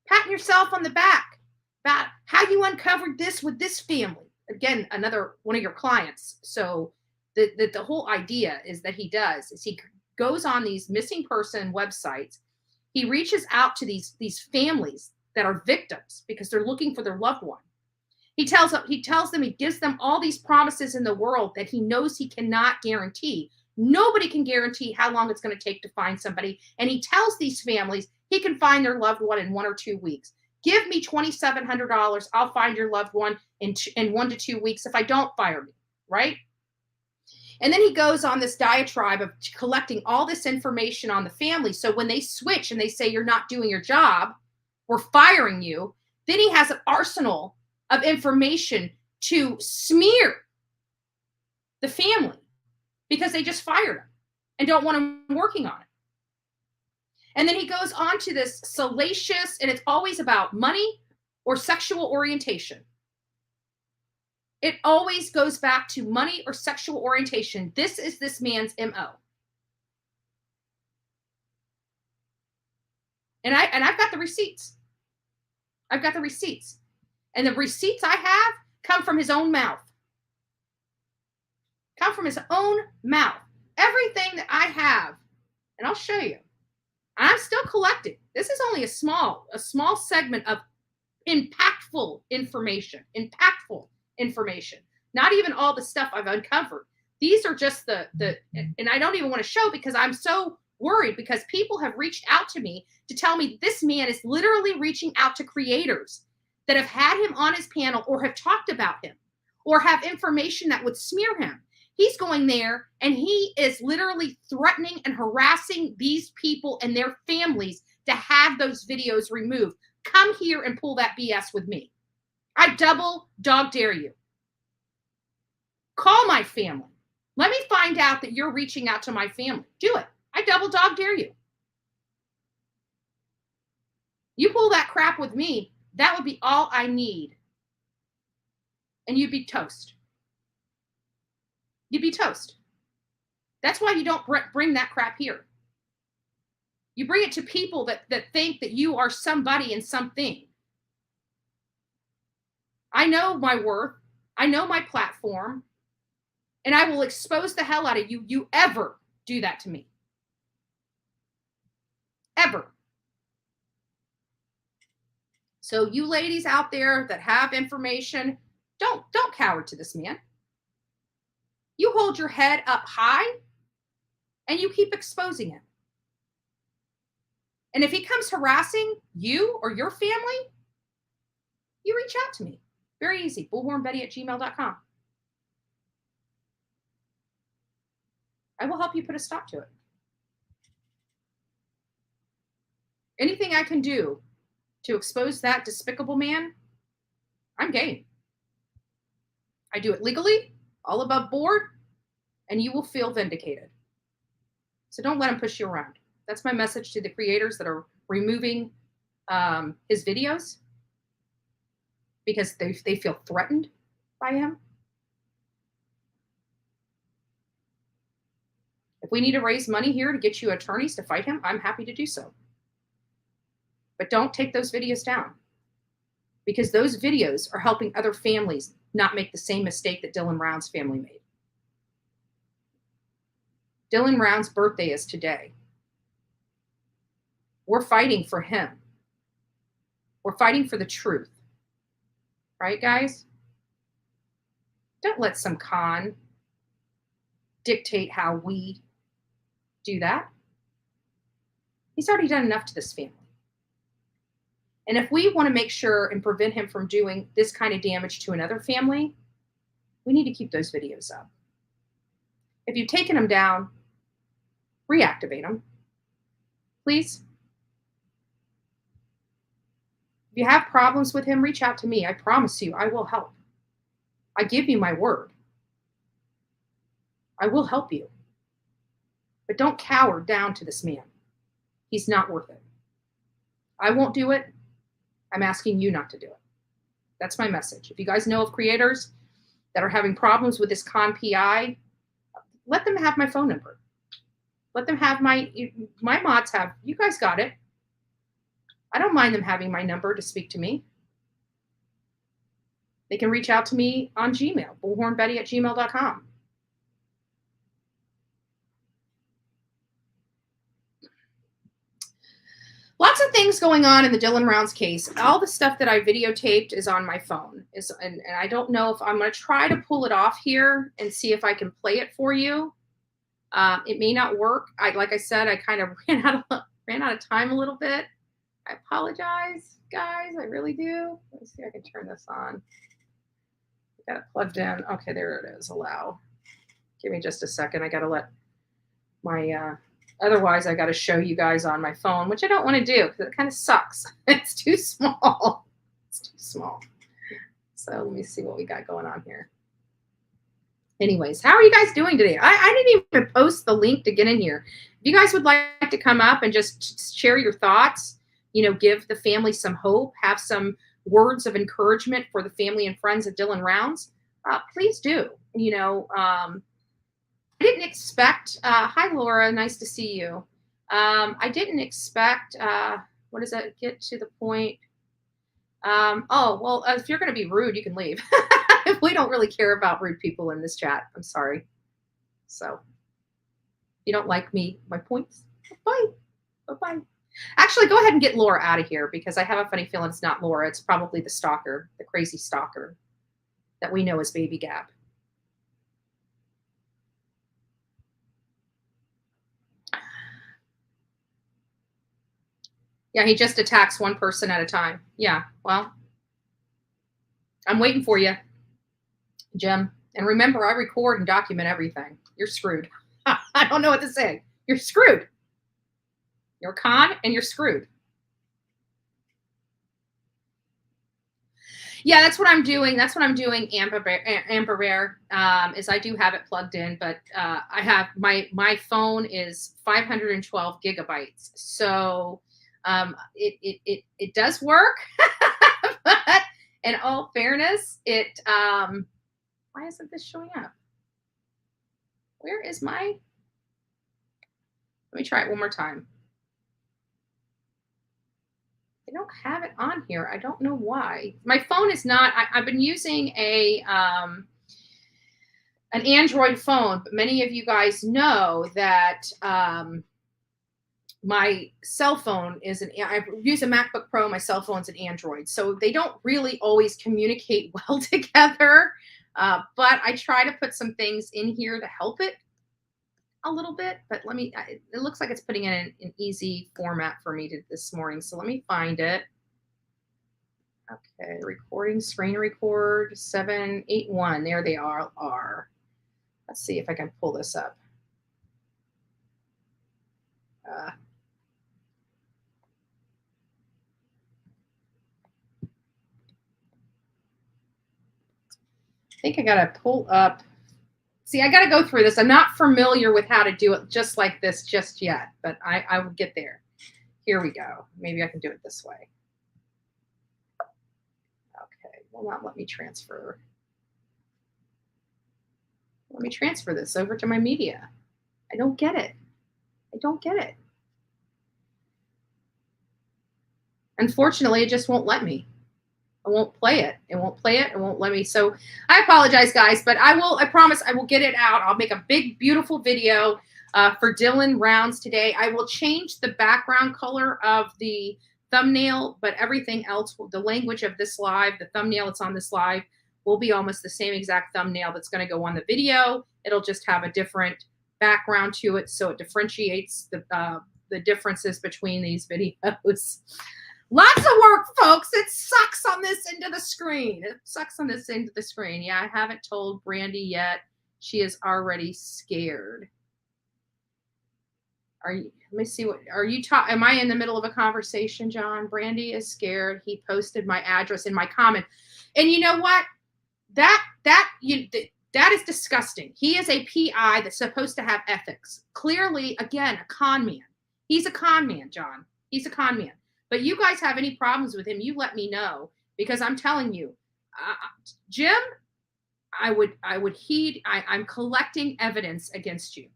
patting yourself on the back about how you uncovered this with this family. Again, another one of your clients. So the whole idea is that he goes on these missing person websites. He reaches out to these families that are victims because they're looking for their loved one. He tells them, he gives them all these promises in the world that he knows he cannot guarantee. Nobody can guarantee how long it's going to take to find somebody. And he tells these families he can find their loved one in 1 or 2 weeks. Give me $2,700. I'll find your loved one in 1 to 2 weeks if I don't fire me, right? And then he goes on this diatribe of collecting all this information on the family. So when they switch and they say, you're not doing your job, we're firing you, then he has an arsenal of information to smear the family because they just fired him and don't want him working on it. And then he goes on to this salacious, and it's always about money or sexual orientation. It always goes back to money or sexual orientation. This is this man's MO. And I've got the receipts. I've got the receipts. And the receipts I have come from his own mouth. Come from his own mouth. Everything that I have, and I'll show you. I'm still collecting. This is only a small segment of impactful information. Not even all the stuff I've uncovered. These are just and I don't even want to show because I'm so worried because people have reached out to me to tell me this man is literally reaching out to creators that have had him on his panel or have talked about him or have information that would smear him. He's going there and he is literally threatening and harassing these people and their families to have those videos removed. Come here and pull that BS with me. I double dog dare you. Call my family. Let me find out that you're reaching out to my family. Do it. I double dog dare you. You pull that crap with me, that would be all I need. And you'd be toast. You'd be toast. That's why you don't bring that crap here. You bring it to people that think that you are somebody and something. I know my worth. I know my platform. And I will expose the hell out of you. You ever do that to me. Ever. So you ladies out there that have information, don't cower to this man. You hold your head up high and you keep exposing him. And if he comes harassing you or your family, you reach out to me. Very easy. bullhornbetty@gmail.com. I will help you put a stop to it. Anything I can do to expose that despicable man, I'm game. I do it legally, all above board, and you will feel vindicated. So don't let him push you around. That's my message to the creators that are removing his videos because they feel threatened by him. If we need to raise money here to get you attorneys to fight him, I'm happy to do so. But don't take those videos down because those videos are helping other families not make the same mistake that Dylan Round's family made. Dylan Round's birthday is today. We're fighting for him. We're fighting for the truth. Right, guys? Don't let some con dictate how we do that. He's already done enough to this family. And if we want to make sure and prevent him from doing this kind of damage to another family, we need to keep those videos up. If you've taken them down, reactivate them, please. If you have problems with him, reach out to me. I promise you, I will help. I give you my word. I will help you. But don't cower down to this man. He's not worth it. I won't do it. I'm asking you not to do it. That's my message. If you guys know of creators that are having problems with this con PI, let them have my phone number. Let them have my mods have. You guys got it. I don't mind them having my number to speak to me. They can reach out to me on Gmail, bullhornbetty@gmail.com. Lots of things going on in the Dylan Rounds case. All the stuff that I videotaped is on my phone. And I don't know if I'm going to try to pull it off here and see if I can play it for you. It may not work. Like I said, I kind of ran out of time a little bit. I apologize, guys. I really do. Let me see if I can turn this on. I got it plugged in. Okay, there it is. Allow. Give me just a second. I got to let my... Otherwise, I got to show you guys on my phone, which I don't want to do because it kind of sucks. It's too small. It's too small. So let me see what we got going on here. Anyways, how are you guys doing today? I didn't even post the link to get in here. If you guys would like to come up and just share your thoughts, give the family some hope, have some words of encouragement for the family and friends of Dylan Rounds, please do. I didn't expect, hi, Laura, nice to see you. I didn't expect, what does that get to the point? If you're going to be rude, you can leave. We don't really care about rude people in this chat. I'm sorry. So, if you don't like my points, bye. Bye-bye. Actually, go ahead and get Laura out of here because I have a funny feeling it's not Laura. It's probably the stalker, the crazy stalker that we know as Baby Gap. Yeah, he just attacks one person at a time. Yeah, well, I'm waiting for you, Jim. And remember, I record and document everything. You're screwed. I don't know what to say. You're screwed. You're a con and you're screwed. Yeah, that's what I'm doing. Amber Bear, is I do have it plugged in, but I have my phone is 512 gigabytes. So it does work, but in all fairness, why isn't this showing up? Where is let me try it one more time. I don't have it on here. I don't know why. My phone is not, I've been using an Android phone, but many of you guys know that, my cell phone I use a MacBook Pro. My cell phone's an Android. So they don't really always communicate well together. But I try to put some things in here to help it a little bit. But it looks like it's putting in an easy format for me this morning. So let me find it. Okay, recording, screen record, 781. There they are. Let's see if I can pull this up. I think I got to pull up. See, I got to go through this. I'm not familiar with how to do it just like this just yet, but I will get there. Here we go. Maybe I can do it this way. Okay, will not let me transfer. Let me transfer this over to my media. I don't get it. Unfortunately, it just won't let me. I won't play it. It won't let me. So I apologize, guys, but I promise I will get it out. I'll make a big, beautiful video for Dylan Rounds today. I will change the background color of the thumbnail, but everything else, the language of this live, the thumbnail that's on this live will be almost the same exact thumbnail that's going to go on the video. It'll just have a different background to it, so it differentiates the differences between these videos. Lots of work, folks. It sucks on this end of the screen. Yeah, I haven't told Brandy yet. She is already scared. Let me see am I in the middle of a conversation, John? Brandy is scared. He posted my address in my comment. And you know what? That is disgusting. He is a PI that's supposed to have ethics. Clearly, again, a con man. He's a con man, John. He's a con man. But you guys have any problems with him, you let me know, because I'm telling you, Jim, I'm collecting evidence against you.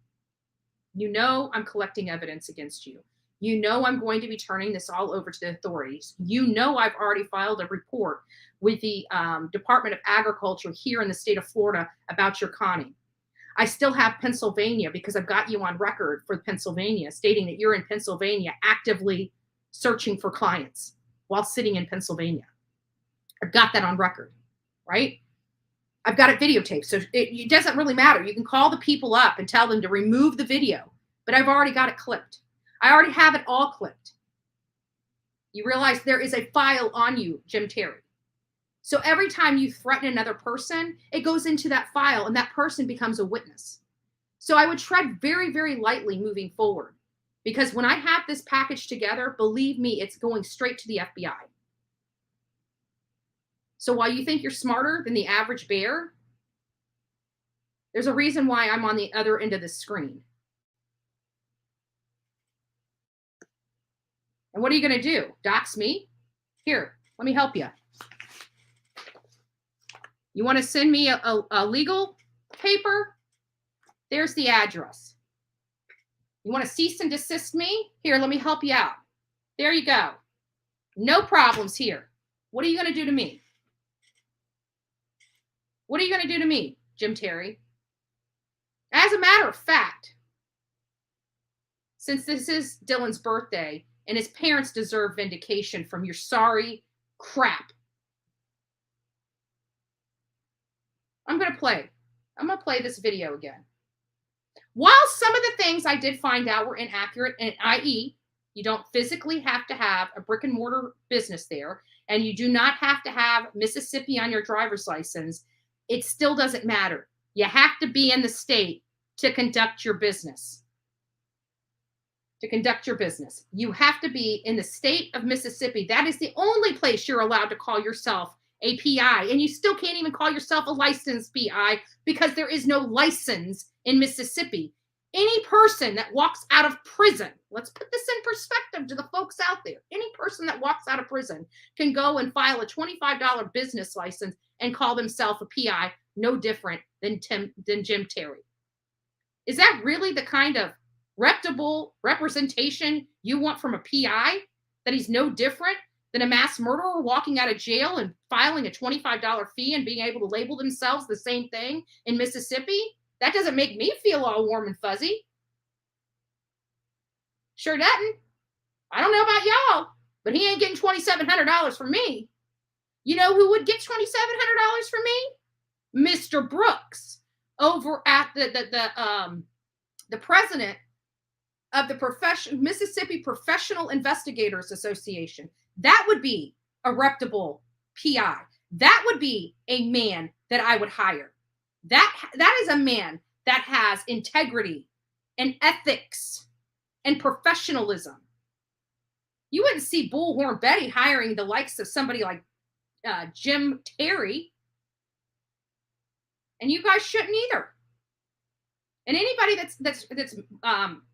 You know I'm collecting evidence against you. You know I'm going to be turning this all over to the authorities. You know I've already filed a report with the Department of Agriculture here in the state of Florida about your conning. I still have Pennsylvania because I've got you on record for Pennsylvania stating that you're in Pennsylvania actively searching for clients while sitting in Pennsylvania. I've got that on record, right? I've got it videotaped. So it doesn't really matter. You can call the people up and tell them to remove the video, but I've already got it clipped. I already have it all clipped. You realize there is a file on you, Jim Terry. So every time you threaten another person, it goes into that file and that person becomes a witness. So I would tread very, very lightly moving forward, because when I have this package together, believe me, it's going straight to the FBI. So while you think you're smarter than the average bear, there's a reason why I'm on the other end of the screen. And what are you going to do? Dox me? Here, let me help you. You want to send me a legal paper? There's the address. You want to cease and desist me? Here, let me help you out. There you go. No problems here. What are you going to do to me? What are you going to do to me, Jim Terry? As a matter of fact, since this is Dylan's birthday and his parents deserve vindication from your sorry crap, I'm going to play this video again. While some of the things I did find out were inaccurate, and i.e., you don't physically have to have a brick and mortar business there, and you do not have to have Mississippi on your driver's license, it still doesn't matter. You have to be in the state to conduct your business. To conduct your business. You have to be in the state of Mississippi. That is the only place you're allowed to call yourself a PI. And you still can't even call yourself a licensed PI because there is no license in Mississippi. Any person that walks out of prison, let's put this in perspective to the folks out there. Any person that walks out of prison can go and file a $25 business license and call themselves a PI, no different than Jim Terry. Is that really the kind of reputable representation you want from a PI? That he's no different than a mass murderer walking out of jail and filing a $25 fee and being able to label themselves the same thing in Mississippi? That doesn't make me feel all warm and fuzzy. Sure doesn't. I don't know about y'all, but he ain't getting $2,700 from me. You know who would get $2,700 from me? Mr. Brooks, over at the president of the Mississippi Professional Investigators Association. That would be a reputable PI. That would be a man that I would hire. That is a man that has integrity and ethics and professionalism. You wouldn't see Bullhorn Betty hiring the likes of somebody like Jim Terry. And you guys shouldn't either. And anybody that's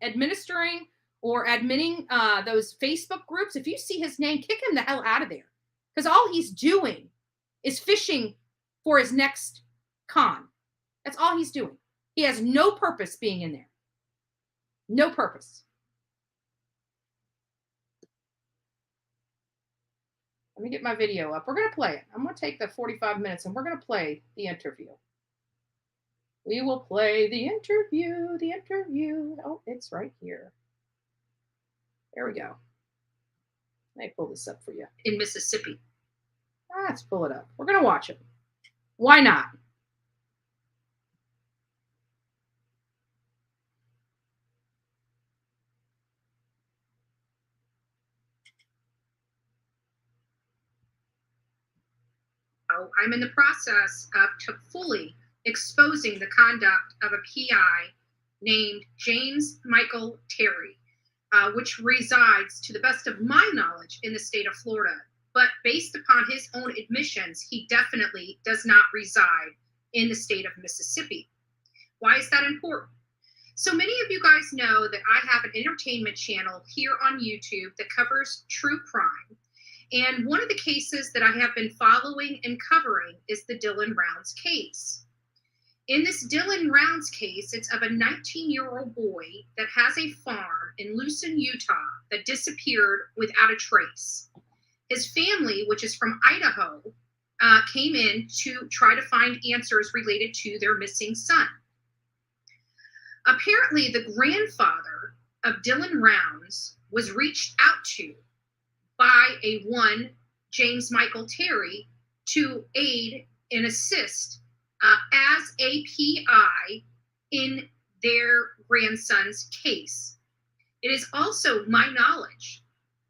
administering or admitting those Facebook groups, if you see his name, kick him the hell out of there. Because all he's doing is fishing for his next con. That's all he's doing. He has no purpose being in there. No purpose. Let me get my video up. We're going to play it. I'm going to take the 45 minutes and we're going to play the interview. We will play the interview. Oh, it's right here. There we go. Let me pull this up for you. In Mississippi. Let's pull it up. We're going to watch it. Why not? I'm in the process of fully exposing the conduct of a PI named James Michael Terry, which resides, to the best of my knowledge, in the state of Florida. But based upon his own admissions, he definitely does not reside in the state of Mississippi. Why is that important? So many of you guys know that I have an entertainment channel here on YouTube that covers true crime. And one of the cases that I have been following and covering is the Dylan Rounds case. In this Dylan Rounds case, it's of a 19-year-old boy that has a farm in Lucin, Utah, that disappeared without a trace. His family, which is from Idaho, came in to try to find answers related to their missing son. Apparently, the grandfather of Dylan Rounds was reached out to by a one James Michael Terry to aid and assist as a PI in their grandson's case. It is also my knowledge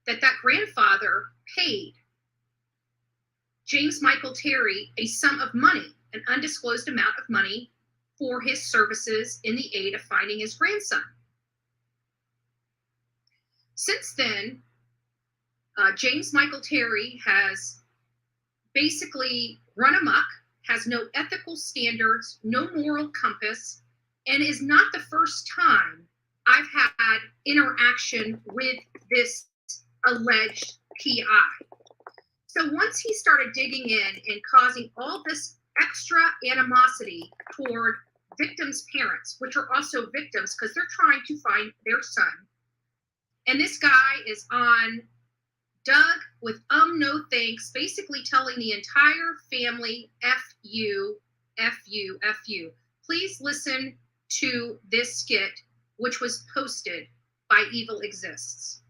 that that grandfather paid James Michael Terry a sum of money, an undisclosed amount of money, for his services in the aid of finding his grandson. Since then, James Michael Terry has basically run amok, has no ethical standards, no moral compass, and is not the first time I've had interaction with this alleged PI. So once he started digging in and causing all this extra animosity toward victims' parents, which are also victims because they're trying to find their son, and this guy is on Doug with no thanks, basically telling the entire family, F you, F you, F you. Please listen to this skit, which was posted by Evil Exists.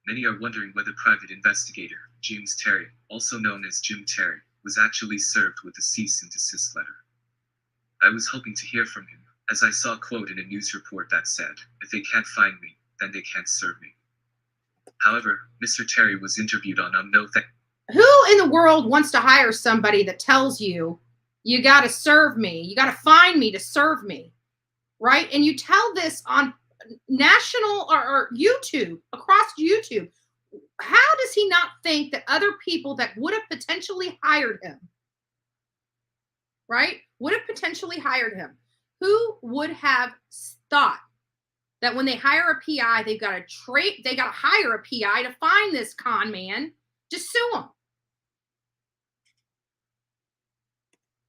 Many are wondering whether private investigator James Terry, also known as Jim Terry, was actually served with a cease and desist letter. I was hoping to hear from him, as I saw a quote in a news report that said, "If they can't find me, then they can't serve me." However, Mr. Terry was interviewed on Who in the world wants to hire somebody that tells you, you got to serve me, you got to find me to serve me, right? And you tell this on national or YouTube, across YouTube. How does he not think that other people that would have potentially hired him, right, would have potentially hired him? Who would have thought that when they hire a PI, they got to hire a PI to find this con man, just sue him?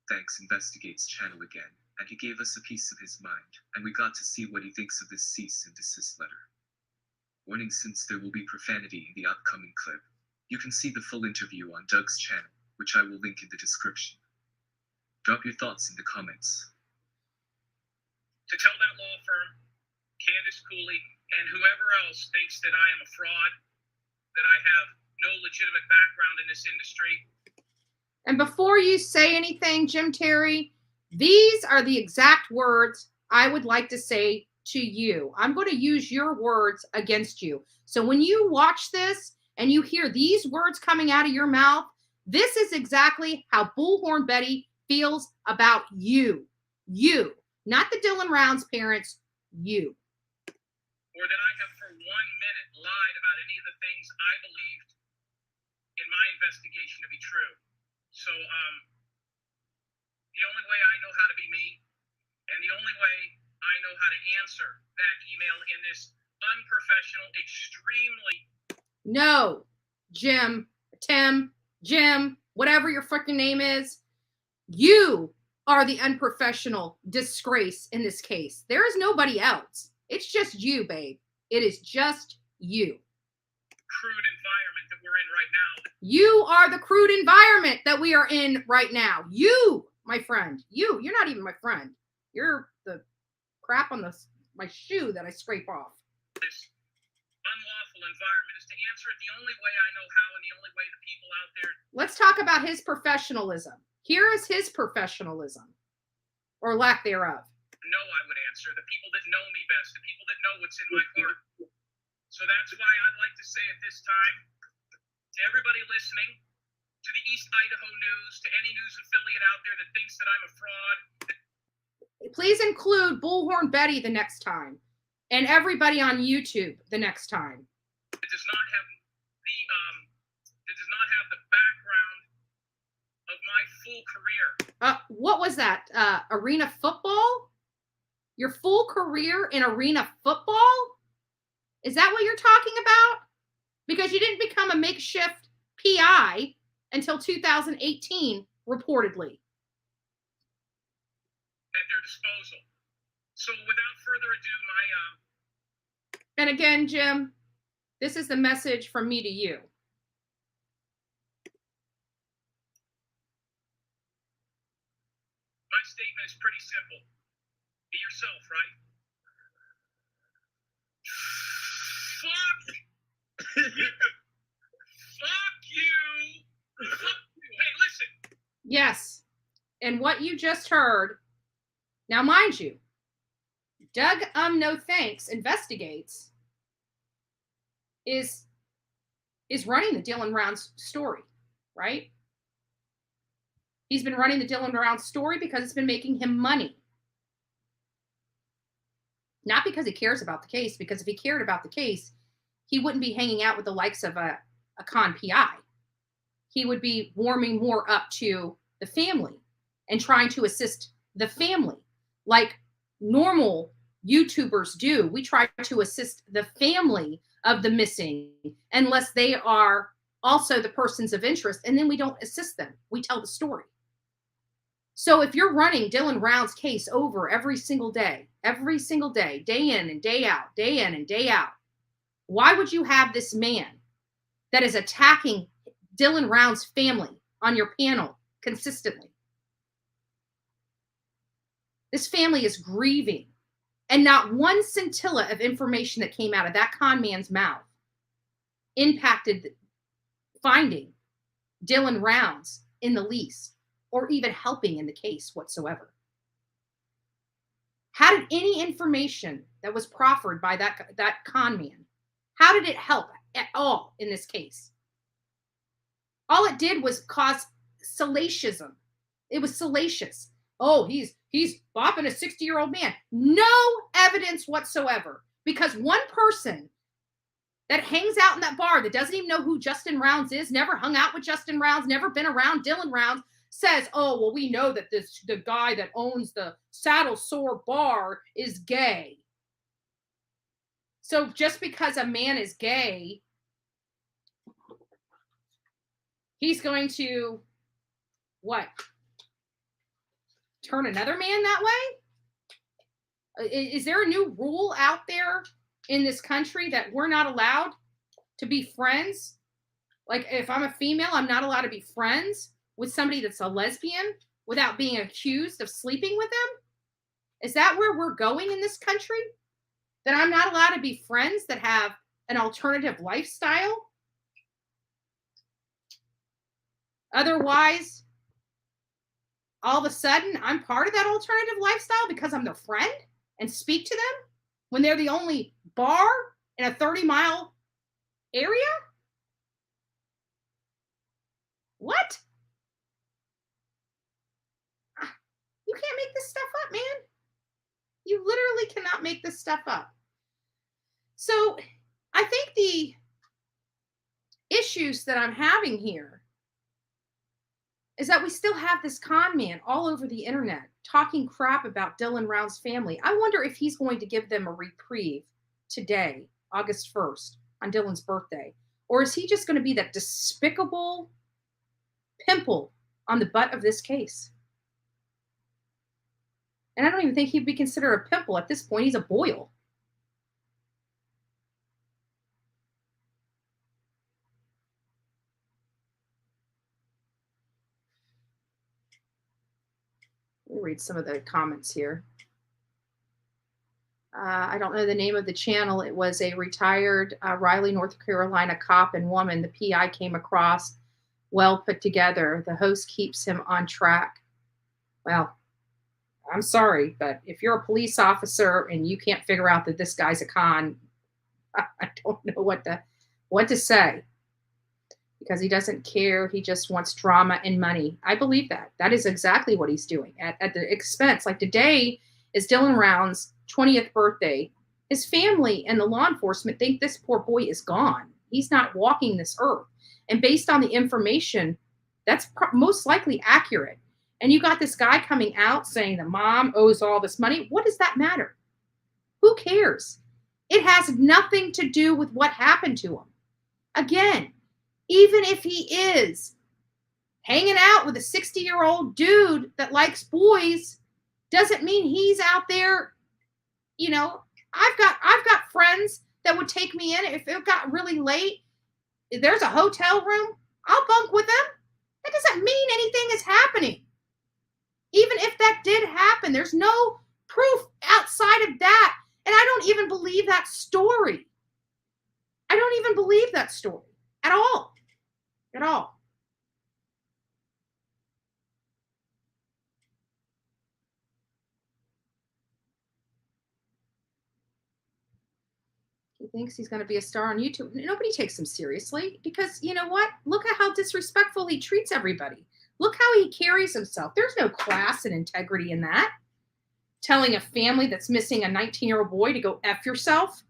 Thanks Investigates channel again, and he gave us a piece of his mind, and we got to see what he thinks of this cease and desist letter. Warning, since there will be profanity in the upcoming clip. You can see the full interview on Doug's channel, which I will link in the description. Drop your thoughts in the comments. To tell that law firm, Candace Cooley, and whoever else thinks that I am a fraud, that I have no legitimate background in this industry. And before you say anything, Jim Terry, these are the exact words I would like to say to you. I'm going to use your words against you. So when you watch this and you hear these words coming out of your mouth, this is exactly how Bullhorn Betty feels about you. You, not the Dylan Rounds parents, you. Or that I have for 1 minute lied about any of the things I believed in my investigation to be true. So, the only way I know how to be me, and the only way I know how to answer that email in this unprofessional, extremely... No, Jim, Tim, Jim, whatever your freaking name is, you are the unprofessional disgrace in this case. There is nobody else. It's just you, babe. It is just you. Crude environment that we're in right now. You are the crude environment that we are in right now. You, my friend, you're not even my friend. You're the crap on my shoe that I scrape off. This unlawful environment is to answer it the only way I know how, and the only way the people out there... Let's talk about his professionalism. Here is his professionalism, or lack thereof. No, I would answer. The people that know me best, the people that know what's in my heart. So that's why I'd like to say at this time, to everybody listening, to the East Idaho News, to any news affiliate out there that thinks that I'm a fraud. Please include Bullhorn Betty the next time, and everybody on YouTube the next time. It does not have the background of my full career. What was that? Arena football? Your full career in arena football? Is that what you're talking about? Because you didn't become a makeshift PI until 2018, reportedly. At their disposal. So without further ado, And again, Jim, this is the message from me to you. My statement is pretty simple. Be yourself, right? Fuck! Yes. And what you just heard, now mind you, Doug No Thanks Investigates is running the Dylan Rounds story, right? He's been running the Dylan Rounds story because it's been making him money. Not because he cares about the case, because if he cared about the case, he wouldn't be hanging out with the likes of a con PI. He would be warming more up to the family and trying to assist the family like normal YouTubers do. We try to assist the family of the missing unless they are also the persons of interest, and then we don't assist them. We tell the story. So if you're running Dylan Rounds' case over every single day, day in and day out, why would you have this man that is attacking Dylan Rounds' family on your panel consistently? This family is grieving, and not one scintilla of information that came out of that con man's mouth impacted finding Dylan Rounds in the lease or even helping in the case whatsoever. How did any information that was proffered by that con man, how did it help at all in this case? All it did was cause salacious. It was salacious. Oh, he's bopping a 60-year-old man. No evidence whatsoever, because one person that hangs out in that bar that doesn't even know who Justin Rounds is, never hung out with Justin Rounds, never been around Dylan Rounds, says, oh, well, we know that the guy that owns the Saddle Sore bar is gay. So just because a man is gay, he's going to, what? Turn another man that way? Is there a new rule out there in this country that we're not allowed to be friends? Like if I'm a female, I'm not allowed to be friends with somebody that's a lesbian without being accused of sleeping with them? Is that where we're going in this country? That I'm not allowed to be friends that have an alternative lifestyle? Otherwise, all of a sudden, I'm part of that alternative lifestyle because I'm their friend and speak to them when they're the only bar in a 30-mile area? What? You can't make this stuff up, man. You literally cannot make this stuff up. So I think the issues that I'm having here is that we still have this con man all over the internet talking crap about Dylan Rounds' family. I wonder if he's going to give them a reprieve today, August 1st, on Dylan's birthday. Or is he just going to be that despicable pimple on the butt of this case? And I don't even think he'd be considered a pimple at this point. He's a boil. Let me read some of the comments here. I don't know the name of the channel. It was a retired Raleigh, North Carolina cop and woman. The PI came across, well put together. The host keeps him on track. Well, I'm sorry, but if you're a police officer and you can't figure out that this guy's a con, I don't know what to say. Because he doesn't care. He just wants drama and money. I believe that. That is exactly what he's doing at the expense. Like today is Dylan Rounds' 20th birthday. His family and the law enforcement think this poor boy is gone. He's not walking this earth. And based on the information, that's most likely accurate. And you got this guy coming out saying the mom owes all this money. What does that matter? Who cares? It has nothing to do with what happened to him. Again, even if he is hanging out with a 60-year-old dude that likes boys, doesn't mean he's out there. You know, I've got friends that would take me in if it got really late. If there's a hotel room, I'll bunk with them. That doesn't mean anything is happening. Even if that did happen, there's no proof outside of that. And I don't even believe that story. I don't even believe that story at all. At all. thinks he's going to be a star on YouTube. Nobody takes him seriously because you know what? Look at how disrespectful he treats everybody. Look how he carries himself. There's no class and integrity in that. Telling a family that's missing a 19-year-old boy to go F yourself.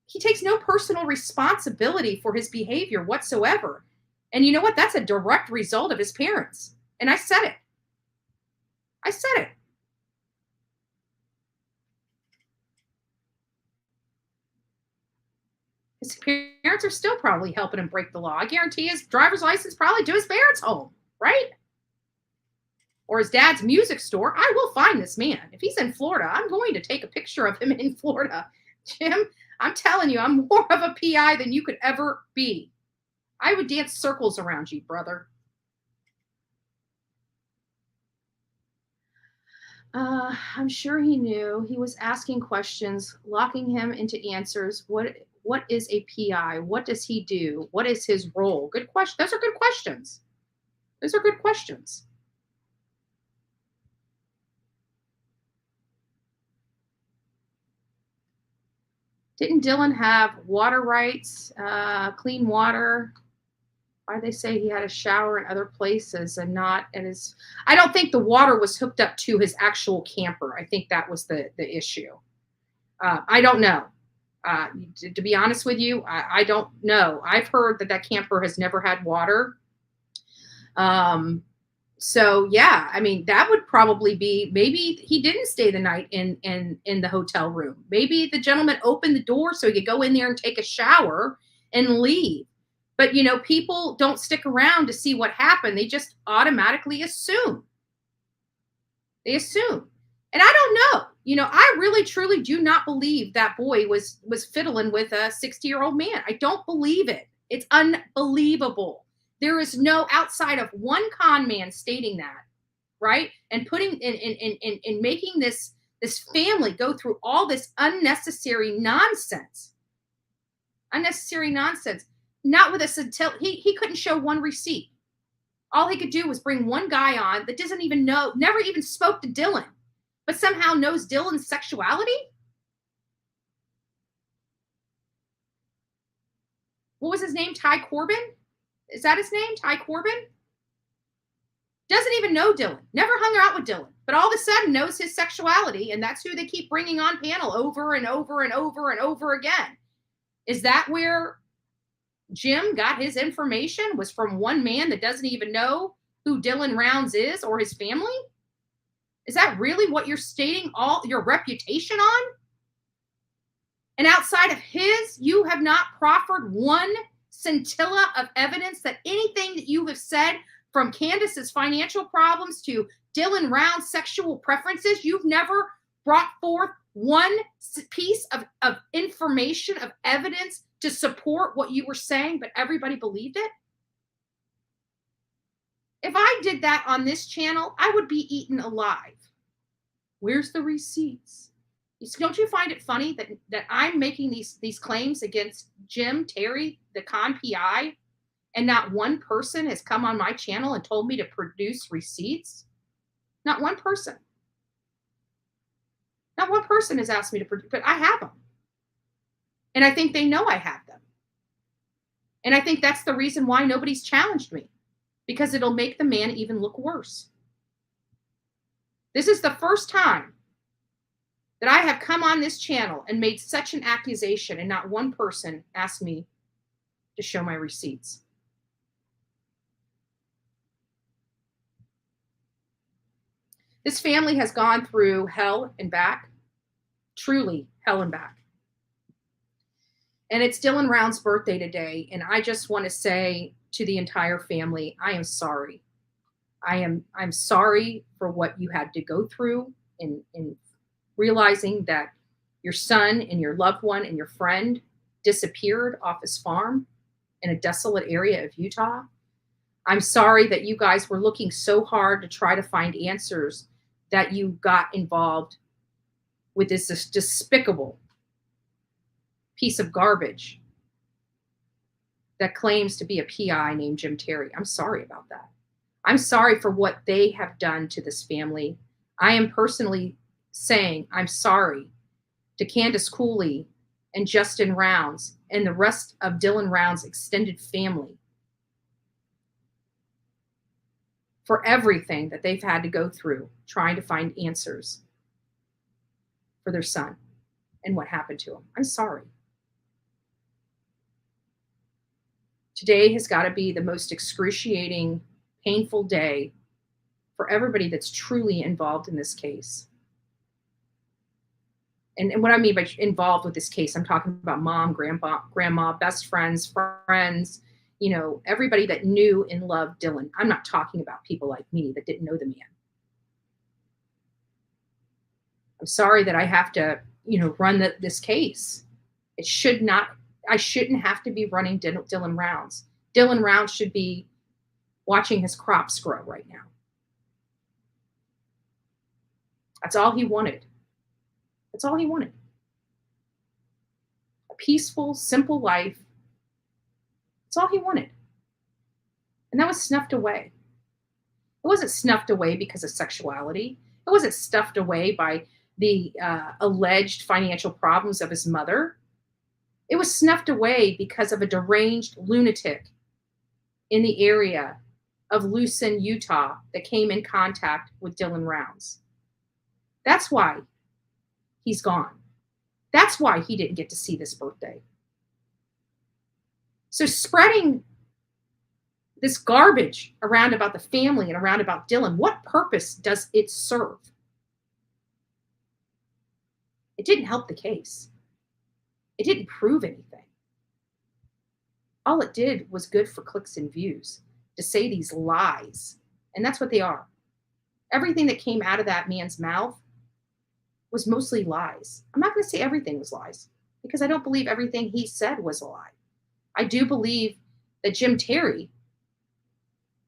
He takes no personal responsibility for his behavior whatsoever. And you know what? That's a direct result of his parents. And I said it. I said it. His parents are still probably helping him break the law. I guarantee his driver's license probably to his parents' home, right? Or his dad's music store. I will find this man. If he's in Florida, I'm going to take a picture of him in Florida. Jim, I'm telling you, I'm more of a PI than you could ever be. I would dance circles around you, brother. I'm sure he knew. He was asking questions, locking him into answers. What is a PI? What does he do? What is his role? Good question. Those are good questions. Those are good questions. Didn't Dylan have water rights, clean water? Why they say he had a shower in other places and not at his... I don't think the water was hooked up to his actual camper. I think that was the issue. I don't know. To be honest with you, I don't know. I've heard that camper has never had water. So yeah, I mean, that would probably be, maybe he didn't stay the night in the hotel room. Maybe the gentleman opened the door so he could go in there and take a shower and leave. But you know, people don't stick around to see what happened. They just automatically assume. They assume. And I don't know. You know, I really, truly do not believe that boy was fiddling with a 60-year-old man. I don't believe it. It's unbelievable. There is no, outside of one con man stating that, right? And putting in making this family go through all this unnecessary nonsense. Unnecessary nonsense. Not with us until he couldn't show one receipt. All he could do was bring one guy on that doesn't even know, never even spoke to Dylan, but somehow knows Dylan's sexuality? What was his name? Ty Corbin? Is that his name? Ty Corbin? Doesn't even know Dylan. Never hung out with Dylan. But all of a sudden knows his sexuality, and that's who they keep bringing on panel over and over and over and over again. Is that where Jim got his information? Was from one man that doesn't even know who Dylan Rounds is or his family? Is that really what you're stating all your reputation on? And outside of his, you have not proffered one scintilla of evidence that anything that you have said, from Candace's financial problems to Dylan Round's sexual preferences, you've never brought forth one piece of information, of evidence to support what you were saying, but everybody believed it? If I did that on this channel, I would be eaten alive. Where's the receipts? Don't you find it funny that I'm making these claims against Jim Terry, the con PI, and not one person has come on my channel and told me to produce receipts? Not one person. Not one person has asked me to produce, but I have them. And I think they know I have them. And I think that's the reason why nobody's challenged me, because it'll make the man even look worse. This is the first time that I have come on this channel and made such an accusation, and not one person asked me to show my receipts. This family has gone through hell and back, truly hell and back. And it's Dylan Round's birthday today, and I just want to say to the entire family, I am sorry. I'm sorry for what you had to go through in realizing that your son and your loved one and your friend disappeared off his farm in a desolate area of Utah. I'm sorry that you guys were looking so hard to try to find answers that you got involved with this despicable piece of garbage that claims to be a PI named Jim Terry. I'm sorry about that. I'm sorry for what they have done to this family. I am personally saying I'm sorry to Candace Cooley and Justin Rounds and the rest of Dylan Rounds' extended family for everything that they've had to go through trying to find answers for their son and what happened to him. I'm sorry. Today has got to be the most excruciating, painful day for everybody that's truly involved in this case. And what I mean by involved with this case, I'm talking about mom, grandma, best friends, everybody that knew and loved Dylan. I'm not talking about people like me that didn't know the man. I'm sorry that I have to, run this case. I shouldn't have to be running Dylan Rounds. Dylan Rounds should be watching his crops grow right now. That's all he wanted. That's all he wanted. A peaceful, simple life. That's all he wanted. And that was snuffed away. It wasn't snuffed away because of sexuality. It wasn't stuffed away by the alleged financial problems of his mother. It was snuffed away because of a deranged lunatic in the area of Lucin, Utah, that came in contact with Dylan Rounds. That's why he's gone. That's why he didn't get to see this birthday. So spreading this garbage around about the family and around about Dylan, what purpose does it serve? It didn't help the case. It didn't prove anything. All it did was good for clicks and views to say these lies. And that's what they are. Everything that came out of that man's mouth was mostly lies. I'm not going to say everything was lies because I don't believe everything he said was a lie. I do believe that Jim Terry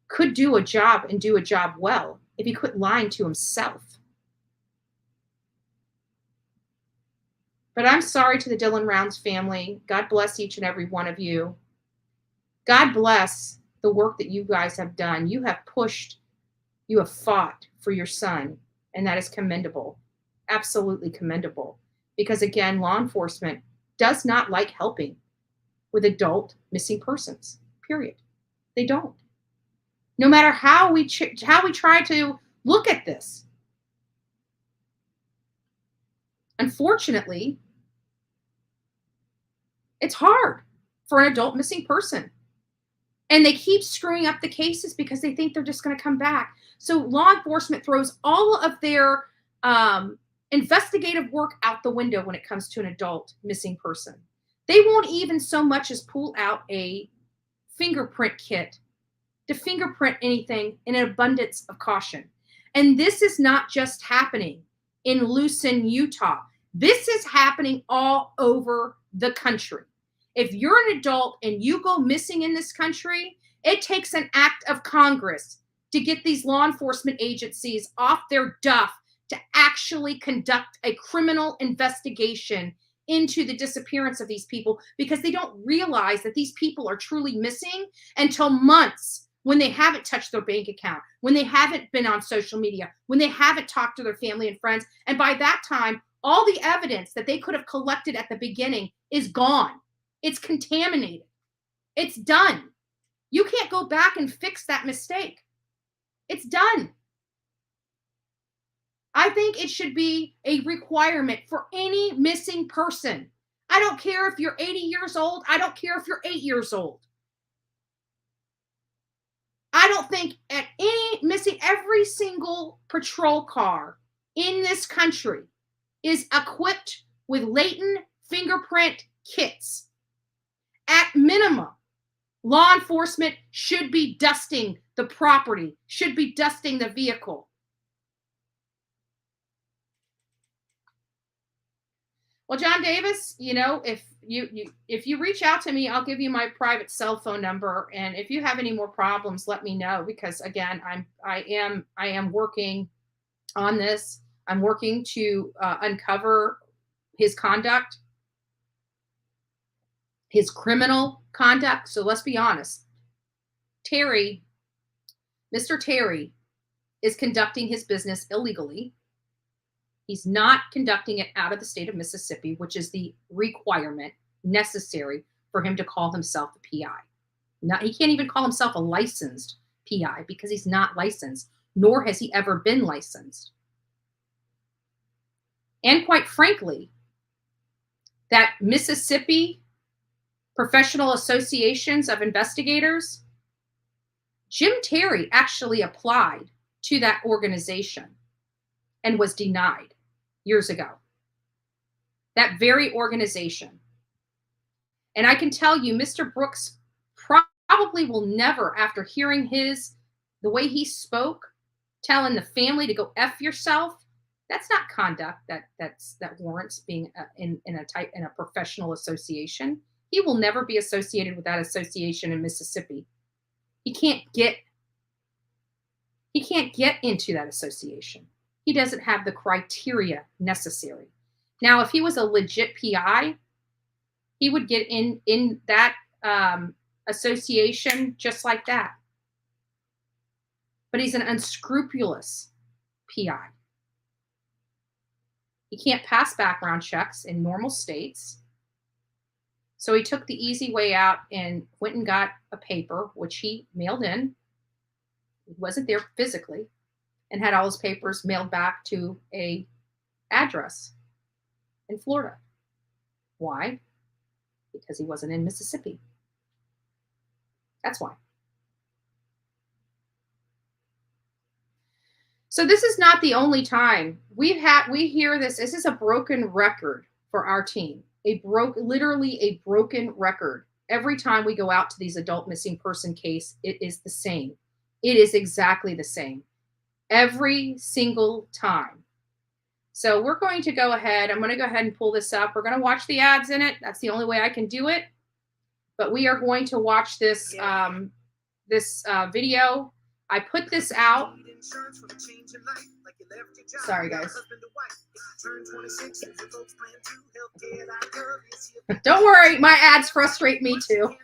could do a job and do a job well if he quit lying to himself. But I'm sorry to the Dylan Rounds family. God bless each and every one of you. God bless the work that you guys have done. You have pushed, you have fought for your son, and that is commendable. Absolutely commendable. Because again, law enforcement does not like helping with adult missing persons, period. They don't. No matter how we try to look at this. Unfortunately, it's hard for an adult missing person. And they keep screwing up the cases because they think they're just going to come back. So law enforcement throws all of their investigative work out the window when it comes to an adult missing person. They won't even so much as pull out a fingerprint kit to fingerprint anything in an abundance of caution. And this is not just happening in Lucin, Utah. This is happening all over the country. If you're an adult and you go missing in this country, it takes an act of Congress to get these law enforcement agencies off their duff to actually conduct a criminal investigation into the disappearance of these people, because they don't realize that these people are truly missing until months, when they haven't touched their bank account, when they haven't been on social media, when they haven't talked to their family and friends. And by that time, all the evidence that they could have collected at the beginning is gone. It's contaminated. It's done. You can't go back and fix that mistake. It's done. I think it should be a requirement for any missing person. I don't care if you're 80 years old. I don't care if you're 8 years old. I don't think every single patrol car in this country is equipped with latent fingerprint kits. At minimum, law enforcement should be dusting the property, should be dusting the vehicle. Well, John Davis, if you reach out to me, I'll give you my private cell phone number. And if you have any more problems, let me know, because again, I am working on this. I'm working to uncover his conduct, his criminal conduct. So let's be honest. Mr. Terry is conducting his business illegally. He's not conducting it out of the state of Mississippi, which is the requirement necessary for him to call himself a PI. He can't even call himself a licensed PI because he's not licensed, nor has he ever been licensed. And quite frankly, that Mississippi Professional Associations of Investigators, Jim Terry actually applied to that organization and was denied years ago. That very organization. And I can tell you, Mr. Brooks probably will never, after hearing the way he spoke, telling the family to go F yourself, that's not conduct that warrants being in a professional association. He will never be associated with that association in Mississippi. He can't get into that association. He doesn't have the criteria necessary. Now, if he was a legit PI, he would get in that association just like that. But he's an unscrupulous PI. He can't pass background checks in normal states. So he took the easy way out and went and got a paper, which he mailed in. He wasn't there physically, and had all his papers mailed back to a address in Florida. Why? Because he wasn't in Mississippi. That's why. So this is not the only time we hear this. This is a broken record for our team. Literally a broken record. Every time we go out to these adult missing person case, it is the same. It is exactly the same. Every single time. So we're going to go ahead. I'm going to go ahead and pull this up. We're going to watch the ads in it. That's the only way I can do it. But we are going to watch this video. I put this out. Sorry, guys. Don't worry, my ads frustrate me too.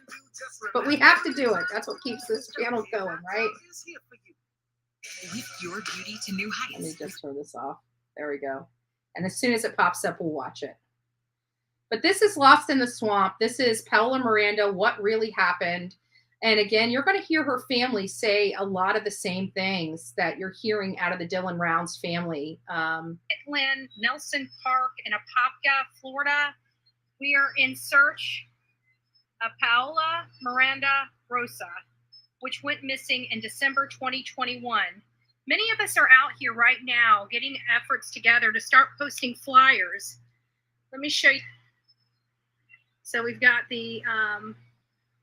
But we have to do it. That's what keeps this channel going, right? Lift your beauty to new heights. Let me just turn this off. There we go. And as soon as it pops up, we'll watch it. But this is Lost in the Swamp. This is Paola Miranda, What Really Happened. And again, you're going to hear her family say a lot of the same things that you're hearing out of the Dylan Rounds family. Lynn, Nelson Park in Apopka, Florida. We are in search of Paola Miranda Rosa, which went missing in December 2021. Many of us are out here right now getting efforts together to start posting flyers. Let me show you. So we've got the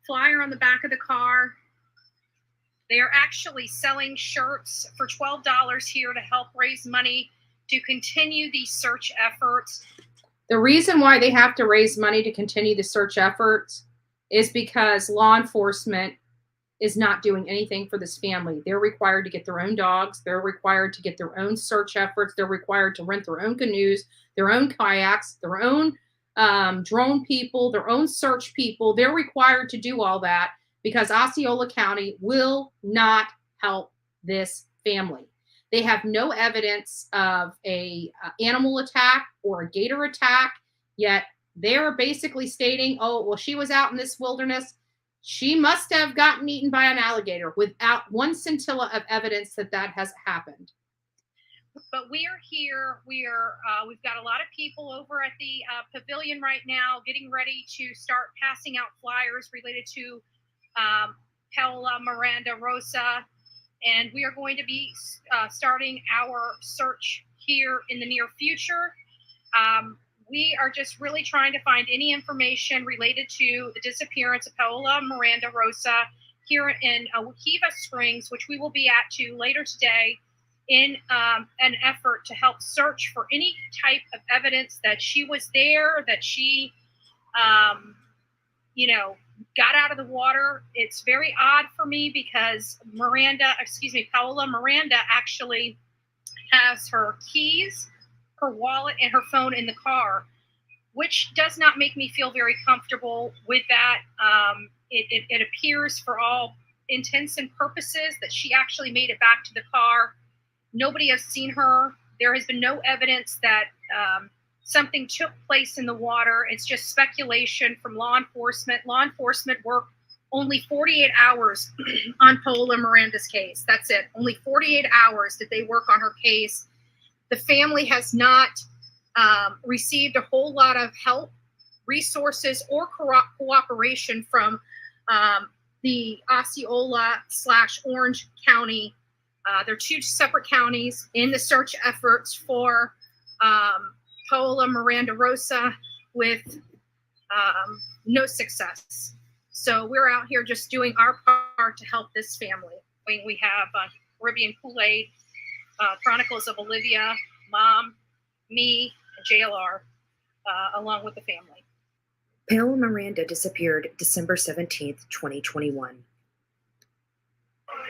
flyer on the back of the car. They are actually selling shirts for $12 here to help raise money to continue these search efforts. The reason why they have to raise money to continue the search efforts is because law enforcement is not doing anything for this family. They're required to get their own dogs. They're required to get their own search efforts. They're required to rent their own canoes, their own kayaks, their own drone people, their own search people. They're required to do all that because Osceola County will not help this family. They have no evidence of a animal attack or a gator attack, yet they're basically stating, oh, well, she was out in this wilderness. She must have gotten eaten by an alligator without one scintilla of evidence that that has happened. But we are here. We've got a lot of people over at the pavilion right now getting ready to start passing out flyers related to Paola Miranda Rosa. And we are going to be starting our search here in the near future. We are just really trying to find any information related to the disappearance of Paola Miranda Rosa here in Wekiva Springs, which we will be at later today in an effort to help search for any type of evidence that she was there, that she, got out of the water. It's very odd for me because Paola Miranda actually has her keys, her wallet, and her phone in the car, which does not make me feel very comfortable with that. It appears for all intents and purposes that she actually made it back to the car. Nobody has seen her There has been no evidence that something took place in the water. It's just speculation from law enforcement. Law enforcement worked only 48 hours on Paola Miranda's case. That's it. Only 48 hours did they work on her case. The family has not received a whole lot of help, resources, or cooperation from the Osceola/Orange County. They're two separate counties in the search efforts for Paola Miranda Rosa with no success. So we're out here just doing our part to help this family. We have Caribbean Kool-Aid, Chronicles of Olivia, Mom, me, and JLR, along with the family. Paola Miranda disappeared December 17th, 2021.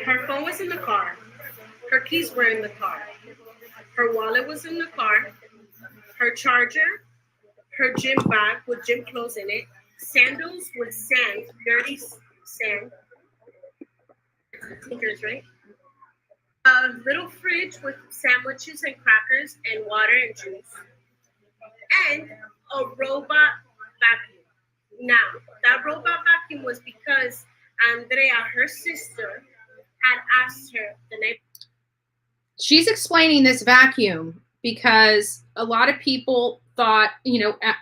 Her phone was in the car. Her keys were in the car. Her wallet was in the car. Her charger, her gym bag with gym clothes in it, sandals with sand, dirty sand, sneakers, right? A little fridge with sandwiches and crackers and water and juice, and a robot vacuum. Now, that robot vacuum was because Andrea, her sister, had asked her the night. She's explaining this vacuum because a lot of people thought,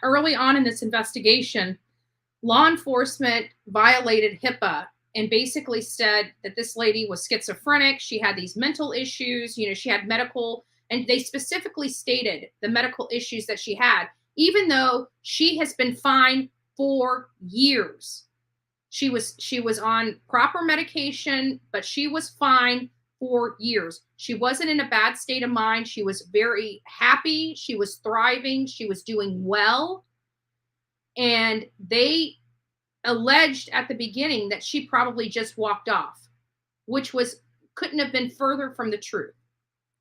early on in this investigation, law enforcement violated HIPAA and basically said that this lady was schizophrenic. She had these mental issues, she had medical, and they specifically stated the medical issues that she had, even though she has been fine for years. She was on proper medication, but she was fine for years. She wasn't in a bad state of mind. She was very happy. She was thriving. She was doing well. And they alleged at the beginning that she probably just walked off, which couldn't have been further from the truth.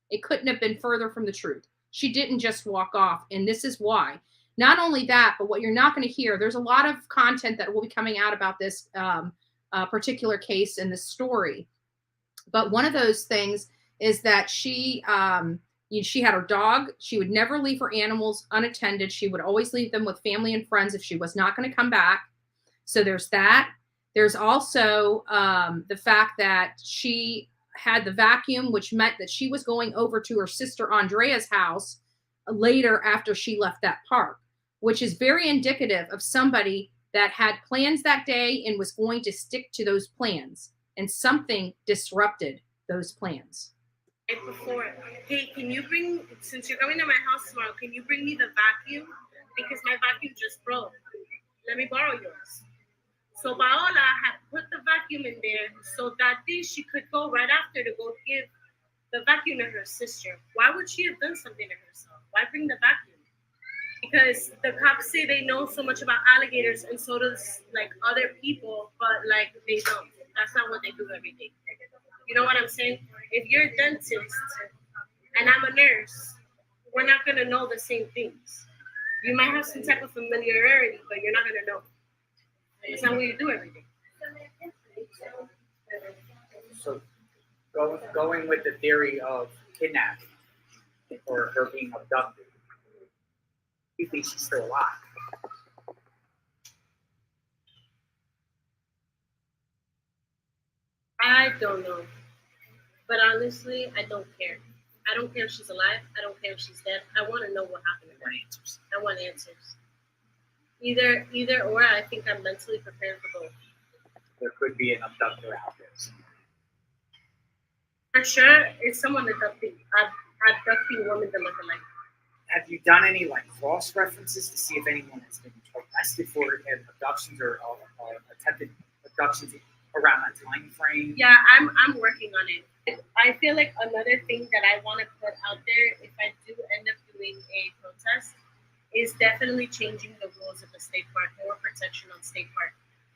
It couldn't have been further from the truth. She didn't just walk off. And this is why. Not only that, but what you're not going to hear, there's a lot of content that will be coming out about this particular case and this story. But one of those things is that she had her dog. She would never leave her animals unattended. She would always leave them with family and friends if she was not going to come back. So there's that. There's also the fact that she had the vacuum, which meant that she was going over to her sister Andrea's house later after she left that park, which is very indicative of somebody that had plans that day and was going to stick to those plans. And something disrupted those plans. Before, hey, can you since you're coming to my house tomorrow, can you bring me the vacuum? Because my vacuum just broke. Let me borrow yours. So Paola had put the vacuum in there so that day she could go right after to go give the vacuum to her sister. Why would she have done something to herself? Why bring the vacuum? Because the cops say they know so much about alligators, and so does other people, but they don't. That's not what they do every day. You know what I'm saying? If you're a dentist and I'm a nurse, we're not going to know the same things. You might have some type of familiarity, but you're not going to know. That's not what you do every day. So going with the theory of kidnapping or her being abducted, you think she's still alive? I don't know. But honestly, I don't care. I don't care if she's alive. I don't care if she's dead. I want to know what happened to her. I want answers. Either or, I think I'm mentally prepared for both. There could be an abductor out there. For sure, it's someone abducting women that look alike. Have you done any cross references to see if anyone has been arrested for abductions or attempted abductions around that time frame? Yeah, I'm working on it. I feel like another thing that I want to put out there, if I do end up doing a protest, is definitely changing the rules of the state park, more protection on state park.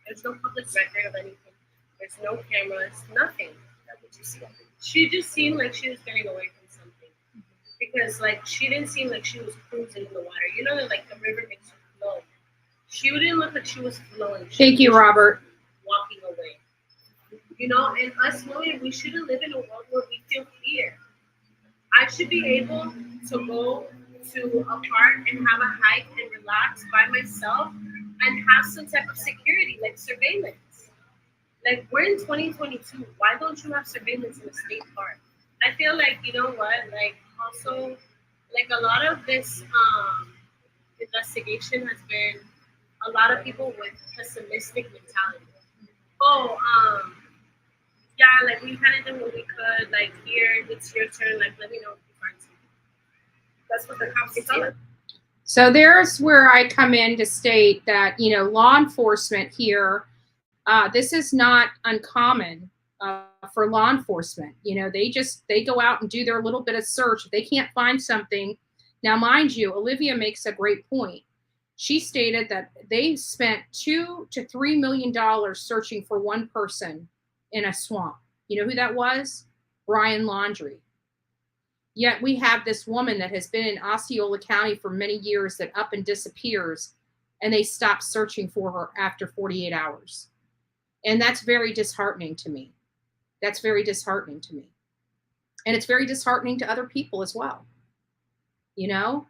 There's no public record of anything. There's no cameras, nothing. She just seemed like she was getting away from something. Because she didn't seem like she was cruising in the water. You know that the river makes you flow. She didn't look like she was flowing. Thank you, Robert. Walking away. And us women, we shouldn't live in a world where we feel fear. I should be able to go to a park and have a hike and relax by myself and have some type of security, like surveillance. Like, we're in 2022. Why don't you have surveillance in a state park? I feel like, you know what, like, also, like, a lot of this investigation has been a lot of people with pessimistic mentality. Oh, yeah, like, we kind of did what we could. Like, here, it's your turn. Like, let me know if you find something. That's what the cops do. So there's where I come in to state that, you know, law enforcement here, this is not uncommon for law enforcement. You know, they go out and do their little bit of search. If they can't find something. Now, mind you, Olivia makes a great point. She stated that they spent $2 to $3 million searching for one person in a swamp. You know who that was? Brian Laundrie. Yet we have this woman that has been in Osceola County for many years that up and disappears, and they stop searching for her after 48 hours. And that's very disheartening to me. That's very disheartening to me. And it's very disheartening to other people as well. You know,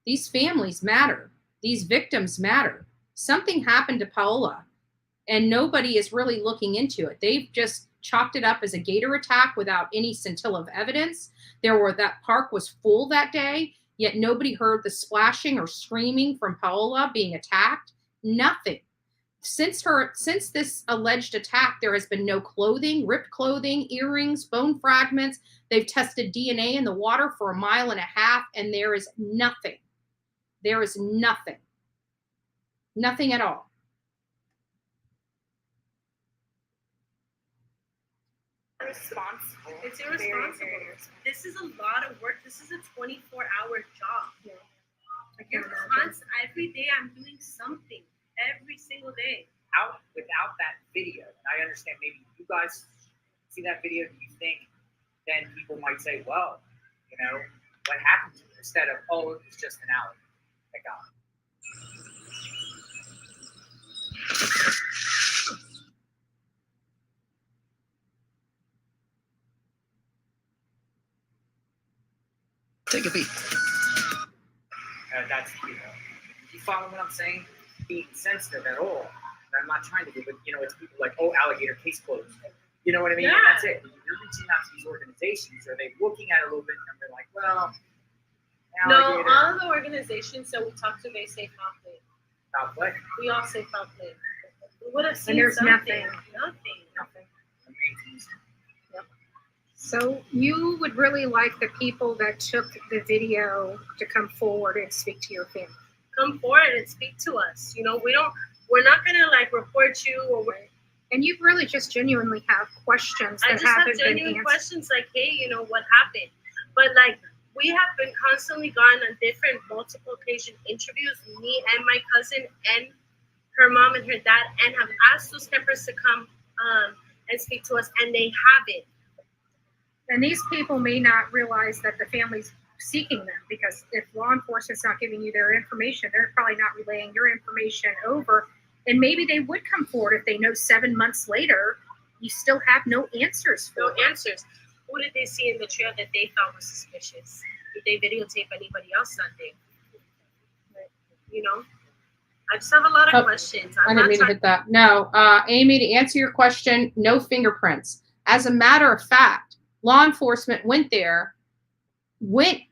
these families matter. These victims matter. Something happened to Paola, and nobody is really looking into it. They've just chalked it up as a gator attack without any scintilla of evidence. That park was full that day, yet nobody heard the splashing or screaming from Paola being attacked. Nothing. Since this alleged attack, there has been no clothing, ripped clothing, earrings, bone fragments. They've tested DNA in the water for 1.5 miles, and there is nothing. There is nothing. Nothing at all. Irresponsible. It's irresponsible. This is a lot of work. This is a 24-hour job. Yeah. Like, you're constant. Every day I'm doing something. Every single day. Without that video, I understand maybe you guys see that video, do you think then people might say, well, you know, what happened to her? Instead of, oh, it was just an alley. I got it. Take a beat. That's, you know, you follow what I'm saying? Being sensitive at all. I'm not trying to do, but, you know, it's people like, oh, alligator, case closed. You know what I mean? Yeah. And that's it. You're reaching out to these organizations. Are they looking at it a little bit and they're like, well, alligator. No, all of the organizations that we talked to, they say foul play. Foul play. We all say foul play. We would have seen there's something. nothing. Amazing. So you would really like the people that took the video to come forward and speak to your family. Come forward and speak to us. You know, we're not gonna like report you or and you really just genuinely have questions that I just have haven't been genuine answered. questions like, hey, you know, what happened? But like, we have been constantly gone on different multiple occasion interviews, me and my cousin and her mom and her dad, and have asked those campers to come and speak to us, and they haven't. And these people may not realize that the family's seeking them, because if law enforcement's not giving you their information, they're probably not relaying your information over. And maybe they would come forward if they know 7 months later you still have no answers for them. Answers. Who did they see in the trail that they thought was suspicious? Did they videotape anybody else that day? You know, I just have a lot of questions. I didn't mean to hit that. No, Amy, to answer your question, no fingerprints. As a matter of fact, law enforcement went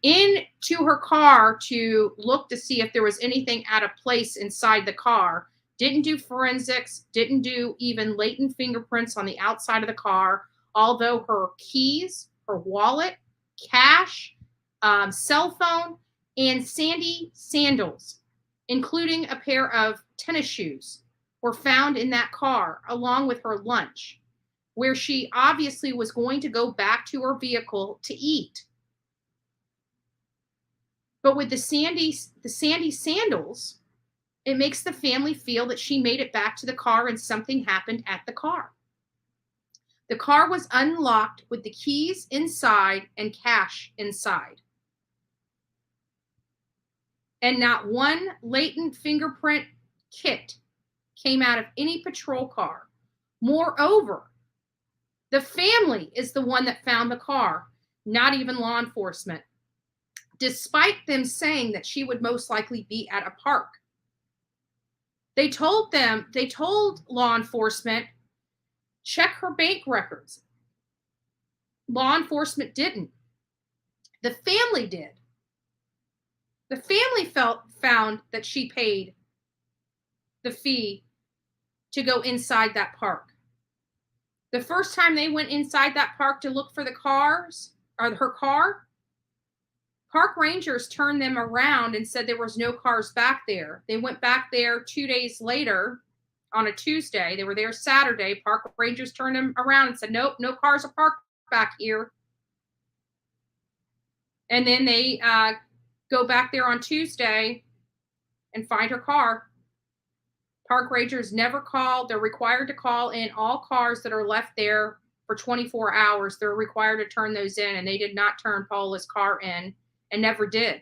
into her car to look to see if there was anything out of place inside the car. Didn't do forensics, didn't do even latent fingerprints on the outside of the car, although her keys, her wallet, cash, cell phone, and Sandy sandals, including a pair of tennis shoes, were found in that car, along with her lunch, where she obviously was going to go back to her vehicle to eat. But with the Sandy sandals, it makes the family feel that she made it back to the car and something happened at the car. The car was unlocked with the keys inside and cash inside. And not one latent fingerprint kit came out of any patrol car. Moreover, the family is the one that found the car. not even law enforcement, despite them saying that she would most likely be at a park. They told law enforcement, check her bank records. Law enforcement didn't. The family did. The family found that she paid the fee to go inside that park. The first time they went inside that park to look for the cars, or her car, park rangers turned them around and said there was no cars back there. They went back there 2 days later on a Tuesday. They were there Saturday. Park rangers turned them around and said, nope, no cars are parked back here. And then they go back there on Tuesday and find her car. Park rangers never called. They're required to call in all cars that are left there for 24 hours. They're required to turn those in, and they did not turn Paola's car in and never did.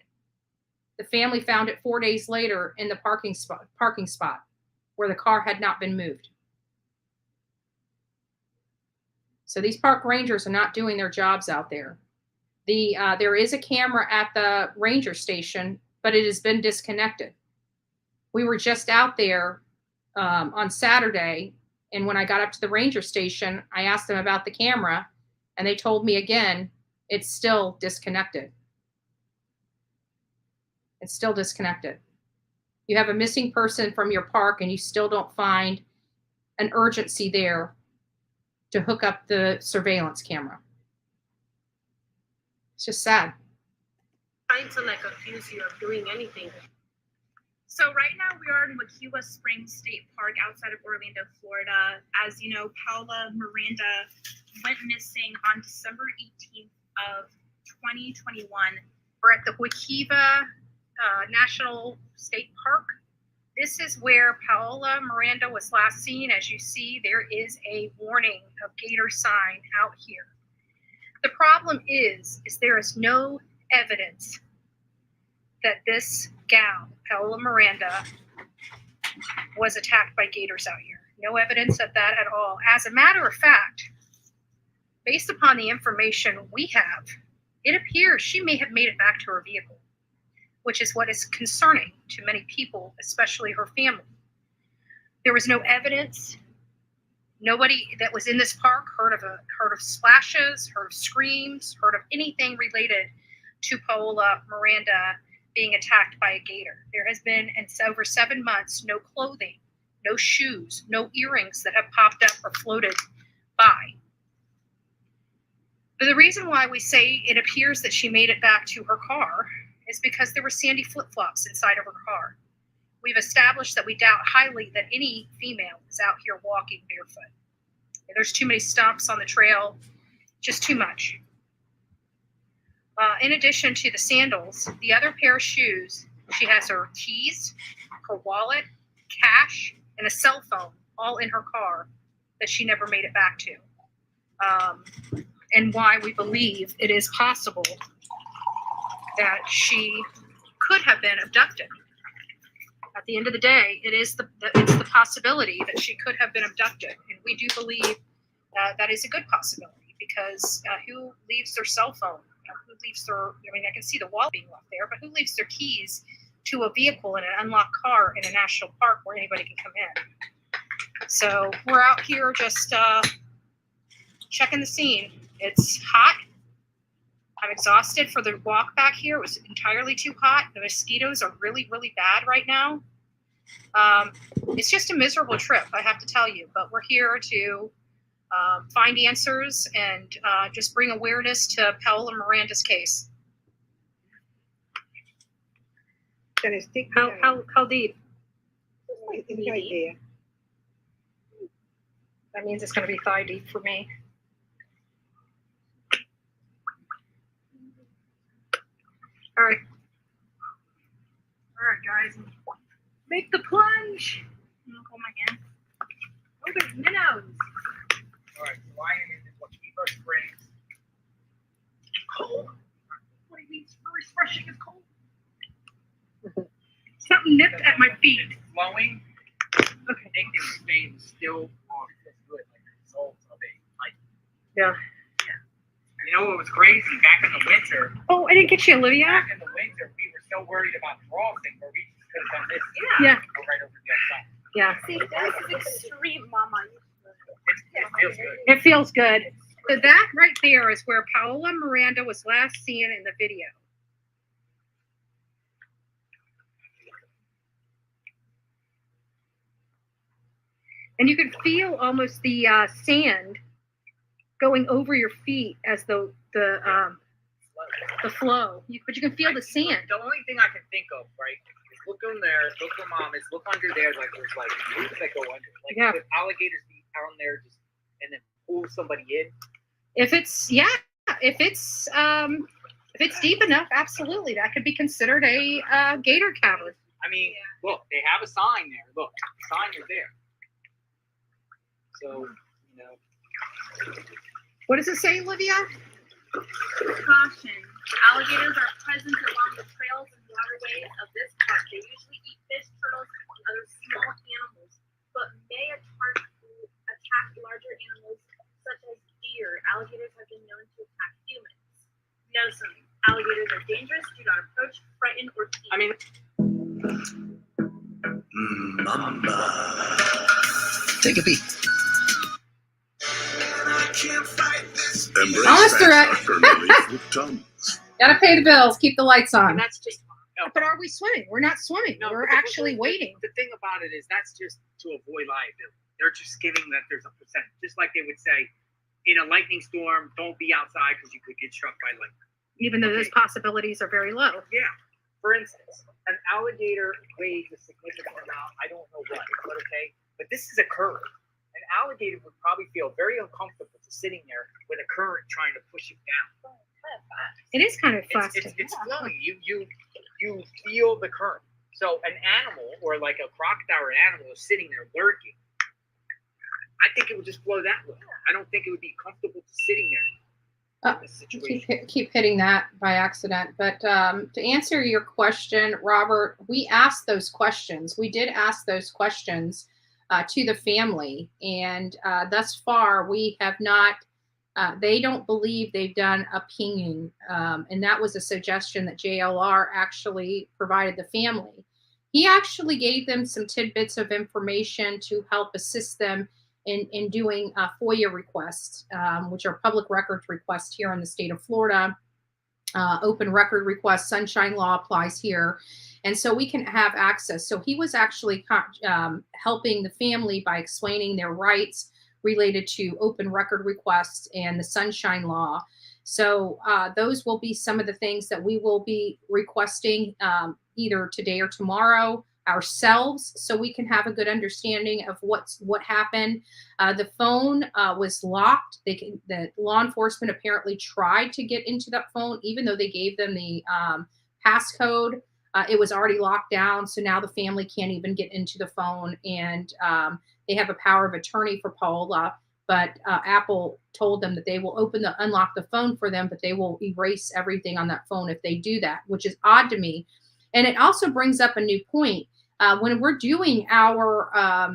The family found it 4 days later in the parking spot where the car had not been moved. So these park rangers are not doing their jobs out there. There is a camera at the ranger station, but it has been disconnected. We were just out there on Saturday, and when I got up to the ranger station, I asked them about the camera, and they told me again, it's still disconnected. It's still disconnected. You have a missing person from your park, and you still don't find an urgency there to hook up the surveillance camera. It's just sad. Trying to accuse you of doing anything. So right now we are in Wekiwa Springs State Park outside of Orlando, Florida. As you know, Paola Miranda went missing on December 18th of 2021. We're at the Wekiwa National State Park. This is where Paola Miranda was last seen. As you see, there is a warning of gator sign out here. The problem is there is no evidence that this gal, Paola Miranda, was attacked by gators out here. No evidence of that at all. As a matter of fact, based upon the information we have, it appears she may have made it back to her vehicle, which is what is concerning to many people, especially her family. There was no evidence. Nobody that was in this park heard of splashes, heard of screams, heard of anything related to Paola Miranda being attacked by a gator. There has been, in over 7 months, no clothing, no shoes, no earrings that have popped up or floated by. But the reason why we say it appears that she made it back to her car is because there were sandy flip-flops inside of her car. We've established that we doubt highly that any female is out here walking barefoot. There's too many stumps on the trail, just too much. In addition to the sandals, the other pair of shoes, she has her keys, her wallet, cash, and a cell phone all in her car that she never made it back to. And why we believe it is possible that she could have been abducted. At the end of the day, it's the possibility that she could have been abducted. And we do believe that is a good possibility, because who leaves their cell phone? Who leaves I can see the wallet being left there, but who leaves their keys to a vehicle in an unlocked car in a national park where anybody can come in? So we're out here just checking the scene. It's hot. I'm exhausted for the walk back here. It was entirely too hot. The mosquitoes are really, really bad right now. It's just a miserable trip, I have to tell you. But we're here to find answers and just bring awareness to Paola Miranda's case. How deep? That means it's going to be thigh deep for me. All right, guys. Make the plunge. I'm gonna hold my hand. Oh, there's minnows. All right, so I am in the Wekiwa Springs. Cold. What do you mean? It's refreshing. It's cold. Something nipped at my feet. It's flowing. Okay. I think they were staying still on this good, like the results of a like. Yeah. Yeah. And You know what was crazy? Back in the winter. Oh, I didn't get you, Olivia. Back in the winter, we were so worried about crossing, where we just could have done this. Yeah. Go right over the other side. Yeah. See, this is extreme, Mama. It feels good. It feels good. So that right there is where Paola Miranda was last seen in the video. And you can feel almost the sand going over your feet as the flow. But you can feel the sand. The only thing I can think of, right, is look on there, look for Mom, is look under there, like there's like roots that go under. Like if alligators be down there just and then pull somebody in. If it's deep enough, absolutely, that could be considered a gator cavern. I mean, look, they have a sign there. Look, the sign is there. So, you know. What does it say, Olivia? Caution. Alligators are present along the trails and waterways of this park. They usually eat fish, turtles, and other small animals, but may attack larger animals such as deer. Alligators have been known to attack humans. Note some alligators are dangerous. Do not approach, frighten, or tease. I mean, Mamba. Take a peek. Almost through it. Gotta pay the bills. Keep the lights on. and that's just. No, But are we swimming? We're not swimming. no, We're but actually waiting. The thing about it is that's just to avoid liability. They're just giving that there's a percent. Just like they would say, in a lightning storm, don't be outside because you could get struck by lightning. Even though those possibilities are very low. Yeah. For instance, an alligator weighs a significant amount. I don't know what, but okay. But this is a current. An alligator would probably feel very uncomfortable just sitting there with a current trying to push it down. It is kind of fast. It's flowing. You feel the current. So an animal, or like a crocodile or an animal, is sitting there lurking. I think it would just flow that way. I don't think it would be comfortable just sitting there. In this situation. Keep hitting that by accident. But to answer your question, Robert, we asked those questions. We did ask those questions to the family. And thus far, we have not, they don't believe they've done a pinging. And that was a suggestion that JLR actually provided the family. He actually gave them some tidbits of information to help assist them in doing FOIA requests, which are public records requests here in the state of Florida. Open record request, sunshine law applies here. And so we can have access. So he was actually helping the family by explaining their rights related to open record requests and the sunshine law. So those will be some of the things that we will be requesting either today or tomorrow ourselves, so we can have a good understanding of what happened. The phone was locked. The law enforcement apparently tried to get into that phone, even though they gave them the passcode. It was already locked down, so now the family can't even get into the phone. And they have a power of attorney for Paola, but Apple told them that they will unlock the phone for them, but they will erase everything on that phone if they do that, which is odd to me. And it also brings up a new point. When we're doing our,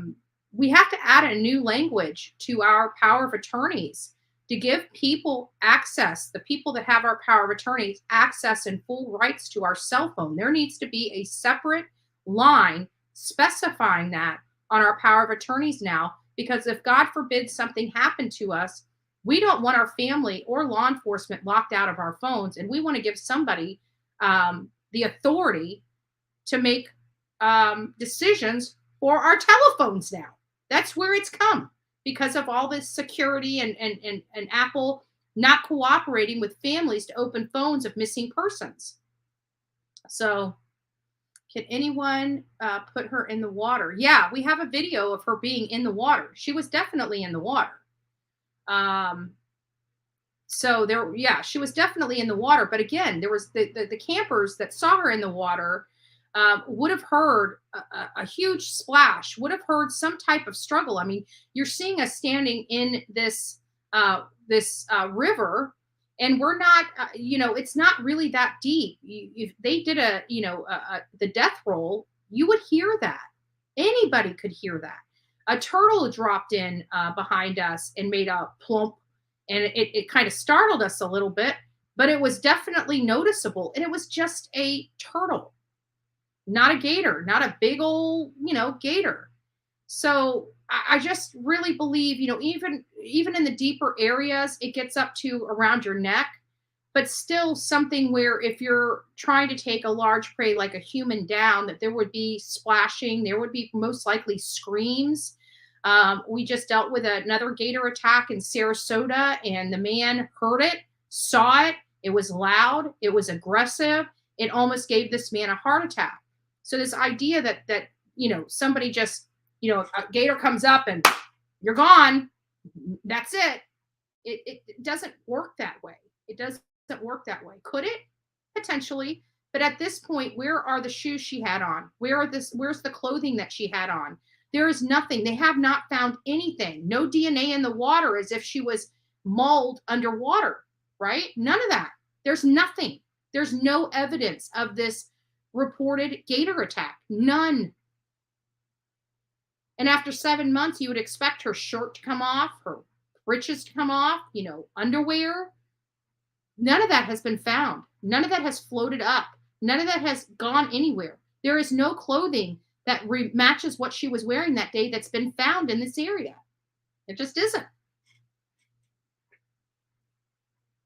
we have to add a new language to our power of attorneys to give people access, the people that have our power of attorneys, access and full rights to our cell phone. There needs to be a separate line specifying that on our power of attorneys now, because if God forbid something happened to us, we don't want our family or law enforcement locked out of our phones. And we want to give somebody the authority to make decisions for our telephones now. That's where it's come because of all this security and Apple not cooperating with families to open phones of missing persons. So can anyone put her in the water? Yeah, we have a video of her being in the water. She was definitely in the water. So there, yeah, she was definitely in the water. But again, there was the campers that saw her in the water would have heard a huge splash, would have heard some type of struggle. I mean, you're seeing us standing in this river, and we're not, it's not really that deep. If they did the death roll, you would hear that. Anybody could hear that. A turtle dropped in behind us and made a plump. And it kind of startled us a little bit, but it was definitely noticeable. And it was just a turtle, not a gator, not a big old, gator. So I just really believe, even in the deeper areas, it gets up to around your neck, but still something where if you're trying to take a large prey like a human down, that there would be splashing, there would be most likely screams. We just dealt with another gator attack in Sarasota, and the man heard it, saw it. It was loud. It was aggressive. It almost gave this man a heart attack. So this idea that somebody just, a gator comes up and you're gone, that's it. It doesn't work that way. It doesn't work that way. Could it? Potentially. But at this point, where are the shoes she had on? Where's the clothing that she had on? There is nothing. They have not found anything. No DNA in the water as if she was mauled underwater, right? None of that. There's nothing. There's no evidence of this reported gator attack. None. And after 7 months, you would expect her shirt to come off, her breeches to come off, underwear. None of that has been found. None of that has floated up. None of that has gone anywhere. There is no clothing that matches what she was wearing that day that's been found in this area. It just isn't.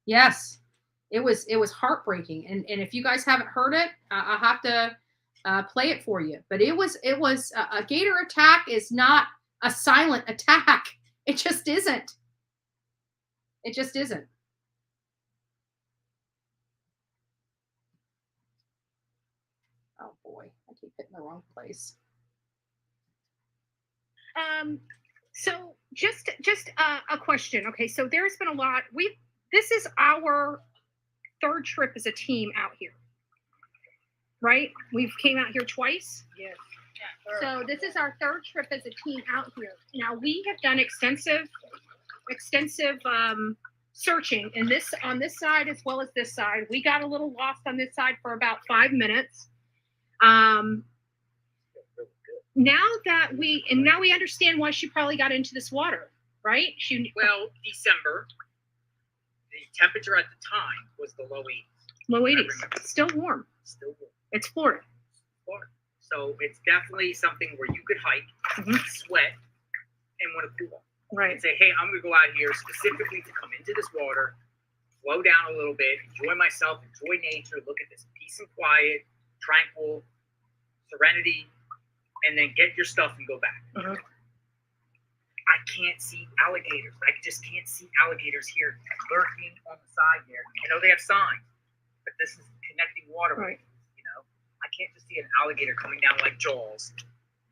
Yes, it was heartbreaking. And if you guys haven't heard it, I'll have to play it for you. But it was a gator attack is not a silent attack. It just isn't. It just isn't. Oh boy, I keep hitting the wrong place. So just a question. Okay, so there's been a lot. This is our third trip as a team out here, right? We've came out here twice. Yes. So this is our third trip as a team out here. Now we have done extensive searching on this side as well as this side. We got a little lost on this side for about 5 minutes. Now we understand why she probably got into this water, right? Well, December, the temperature at the time was the low 80s. Low 80s. Still warm. Still warm. It's Florida. So it's definitely something where you could hike, sweat, and want to cool off. Right. And say, hey, I'm going to go out here specifically to come into this water, slow down a little bit, enjoy myself, enjoy nature, look at this peace and quiet, tranquil, serenity, and then get your stuff and go back. I can't see alligators. I just can't see alligators here lurking on the side there. I know they have signs, but this is connecting waterways. Right. I can't just see an alligator coming down like Jaws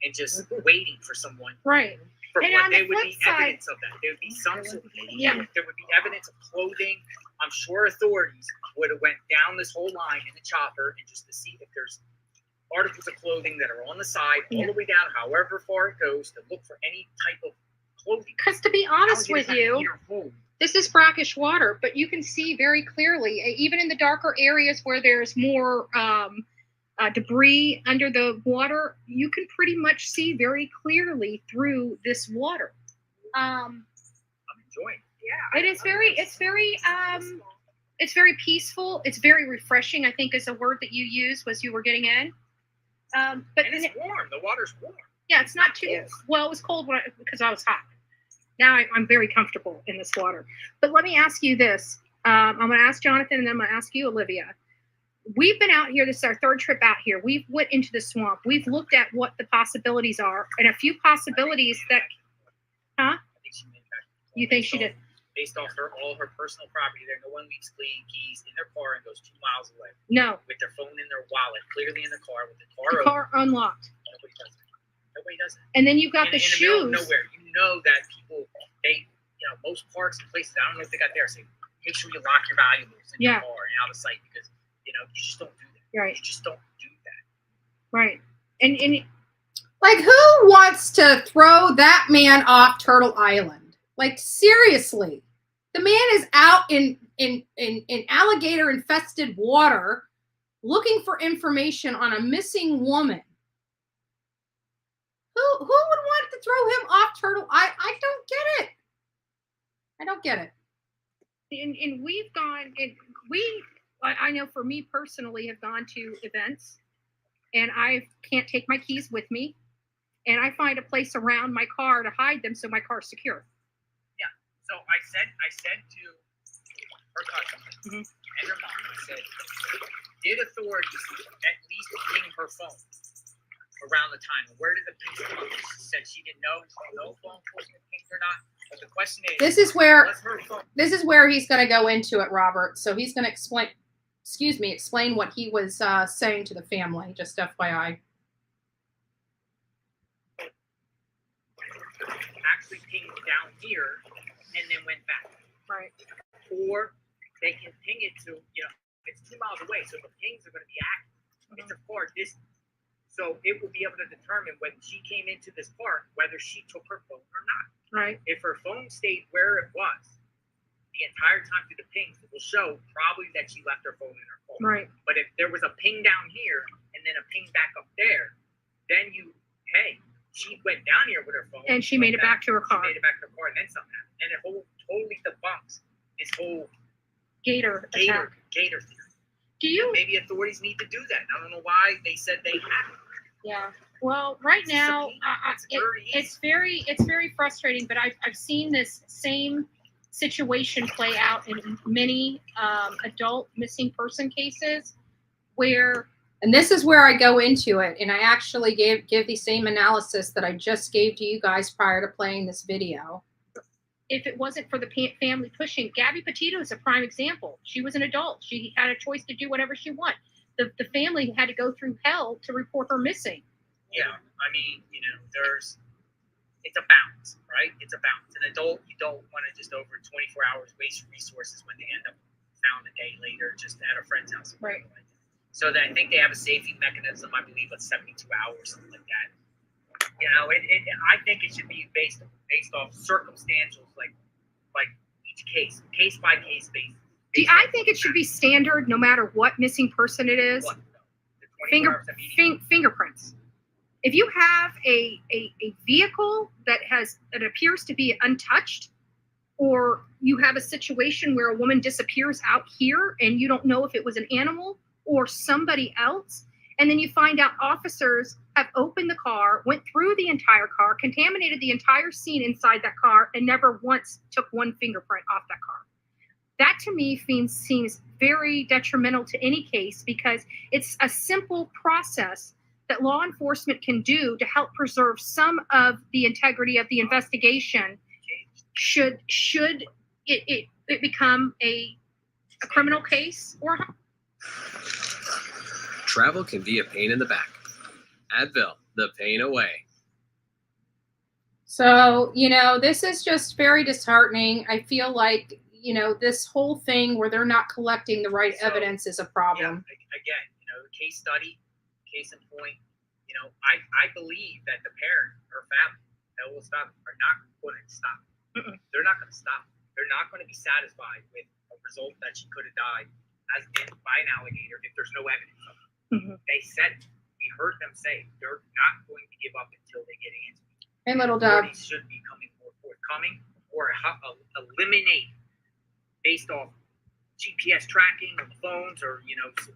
and just waiting for someone. Right. For And what on the there would flip be side, evidence of that. There would be some sort of there would be evidence of clothing. I'm sure authorities would have went down this whole line in the chopper and just to see if there's articles of clothing that are on the side all the way down, however far it goes, to look for any type of clothing. Because to be honest with you, this is brackish water, but you can see very clearly, even in the darker areas where there's more debris under the water, you can pretty much see very clearly through this water. I'm enjoying it. Yeah, it's very peaceful. It's very refreshing, I think is a word that you used was you were getting in. But and it's warm. The water's warm. Yeah, it's not too well. It was cold because I was hot. Now I'm very comfortable in this water. But let me ask you this. I'm going to ask Jonathan, and then I'm going to ask you, Olivia. We've been out here. This is our third trip out here. We've went into the swamp. We've looked at what the possibilities are, and a few possibilities that. Huh? I think she made that. You think she did? Based off all her personal property there, no one leaves keys in their car and goes 2 miles away. No. With their phone in their wallet, clearly in the car, with the car unlocked. Nobody does it. Nobody does it. And then you've got the shoes. In the middle of nowhere, you know that people, most parks and places, I don't know if they got there, say, make sure you lock your valuables in your car and out of sight because, you just don't do that. Right. You just don't do that. Right. And like, who wants to throw that man off Turtle Island? Like, seriously. The man is out in alligator infested water looking for information on a missing woman. Who would want to throw him off Turtle Island? I don't get it. I don't get it. And we've gone, and I know for me personally, have gone to events, and I can't take my keys with me, and I find a place around my car to hide them so my car's secure. Yeah. So I said to her cousin and her mom, I said, did authorities at least ping her phone around the time? Where did the pings come up? She said she didn't know phone enforcement pinged or not. But the question is, This is where he's going to go into it, Robert. So he's going to explain what he was saying to the family, just FYI. Actually pinged down here and then went back. Right. Or they can ping it to, it's 2 miles away, so the pings are going to be active. It's a far distance. So it will be able to determine when she came into this park whether she took her phone or not. Right. If her phone stayed where it was the entire time through the pings, it will show probably that she left her phone in her car. Right. But if there was a ping down here and then a ping back up there, then she went down here with her phone. And she made it back to her car. She made it back to her car, and then something happened. And it totally debunks this whole Gator attack. Gator theory. Do you? Maybe authorities need to do that. I don't know why they said they had it. Yeah. Well, right now, it's very frustrating. But I've seen this same situation play out in many adult missing person cases, where. And this is where I go into it, and I actually give the same analysis that I just gave to you guys prior to playing this video. If it wasn't for the family pushing, Gabby Petito is a prime example. She was an adult. She had a choice to do whatever she wanted. The family had to go through hell to report her missing. Yeah, I mean, it's a balance, right? It's a balance. An adult, you don't want to just over 24 hours waste resources when they end up found a day later just at a friend's house. Right. So that I think they have a safety mechanism, I believe, of 72 hours, something like that. I think it should be based off circumstantials, like each case by case basis. I think it should be standard, no matter what missing person it is. Fingerprints. If you have a vehicle that appears to be untouched, or you have a situation where a woman disappears out here and you don't know if it was an animal or somebody else, and then you find out officers have opened the car, went through the entire car, contaminated the entire scene inside that car, and never once took one fingerprint off that car. That to me seems very detrimental to any case, because it's a simple process that law enforcement can do to help preserve some of the integrity of the investigation. Should it become a criminal case or? Travel can be a pain in the back. Advil, the pain away. So, this is just very disheartening. I feel like, this whole thing where they're not collecting the right evidence is a problem. Yeah, again, the case study, case in point, I believe that the parent or family that will stop are not going to stop. They're not going to stop. They're not going to be satisfied with a result that she could have died by an alligator if there's no evidence of it. They said it. We heard them say they're not going to give up until they get answers. Hey, little dog. Authorities should be coming more forthcoming, or eliminate based off GPS tracking on the phones, or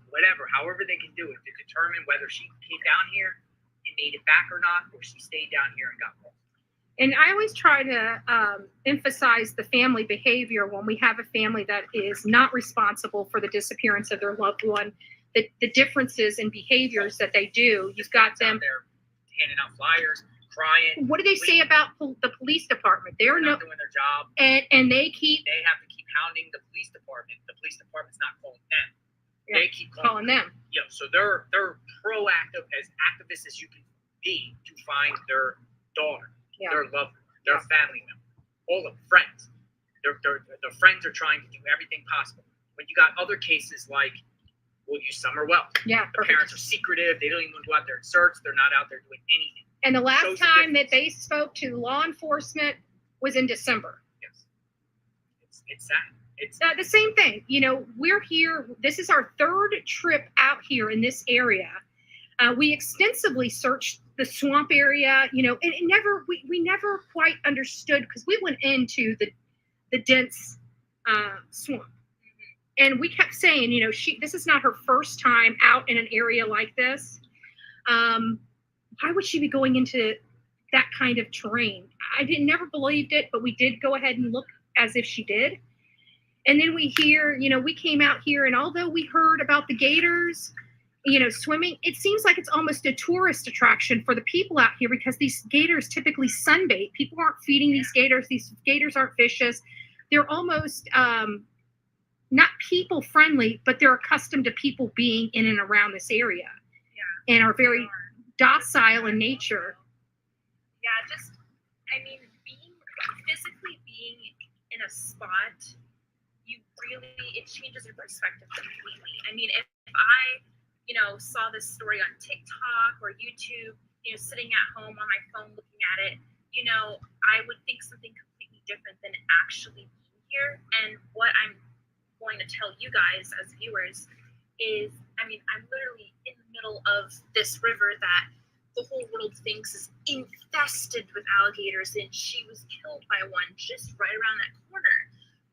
whatever, however they can do it to determine whether she came down here and made it back or not, or she stayed down here and got lost. And I always try to emphasize the family behavior when we have a family that is not responsible for the disappearance of their loved one. The differences in behaviors that they do. You've got them there handing out flyers, crying. What do they say about the police department? They're not doing their job, and they have to keep hounding the police department. The police department's not calling them. Yeah, they keep calling them. So they're proactive, as activists as you can be, to find their daughter, their loved one, their family member, all of them, friends. Their friends are trying to do everything possible. When you got other cases like, we'll use Summer Wells. Yeah, the parents are secretive. They don't even go out there and search. They're not out there doing anything. And the last time that they spoke to law enforcement was in December. Yes. It's sad. It's the same thing. We're here. This is our third trip out here in this area. We extensively searched the swamp area, and we never quite understood, because we went into the dense swamp. And we kept saying, you know, this is not her first time out in an area like this. Why would she be going into that kind of terrain? I never believed it, but we did go ahead and look as if she did. And then we hear, you know, we came out here, and although we heard about the gators, you know, swimming, it seems like it's almost a tourist attraction for the people out here, because these gators typically sunbait. People aren't feeding these gators. These gators aren't vicious. They're almost not people friendly, but they're accustomed to people being in and around this area, and are very docile in nature. Yeah, just, I mean, physically being in a spot, it changes your perspective completely. I mean, if I, you know, saw this story on TikTok or YouTube, you know, sitting at home on my phone looking at it, you know, I would think something completely different than actually being here. And what I'm going to tell you guys as viewers is, I mean, I'm literally in the middle of this river that the whole world thinks is infested with alligators, and she was killed by one just right around that corner.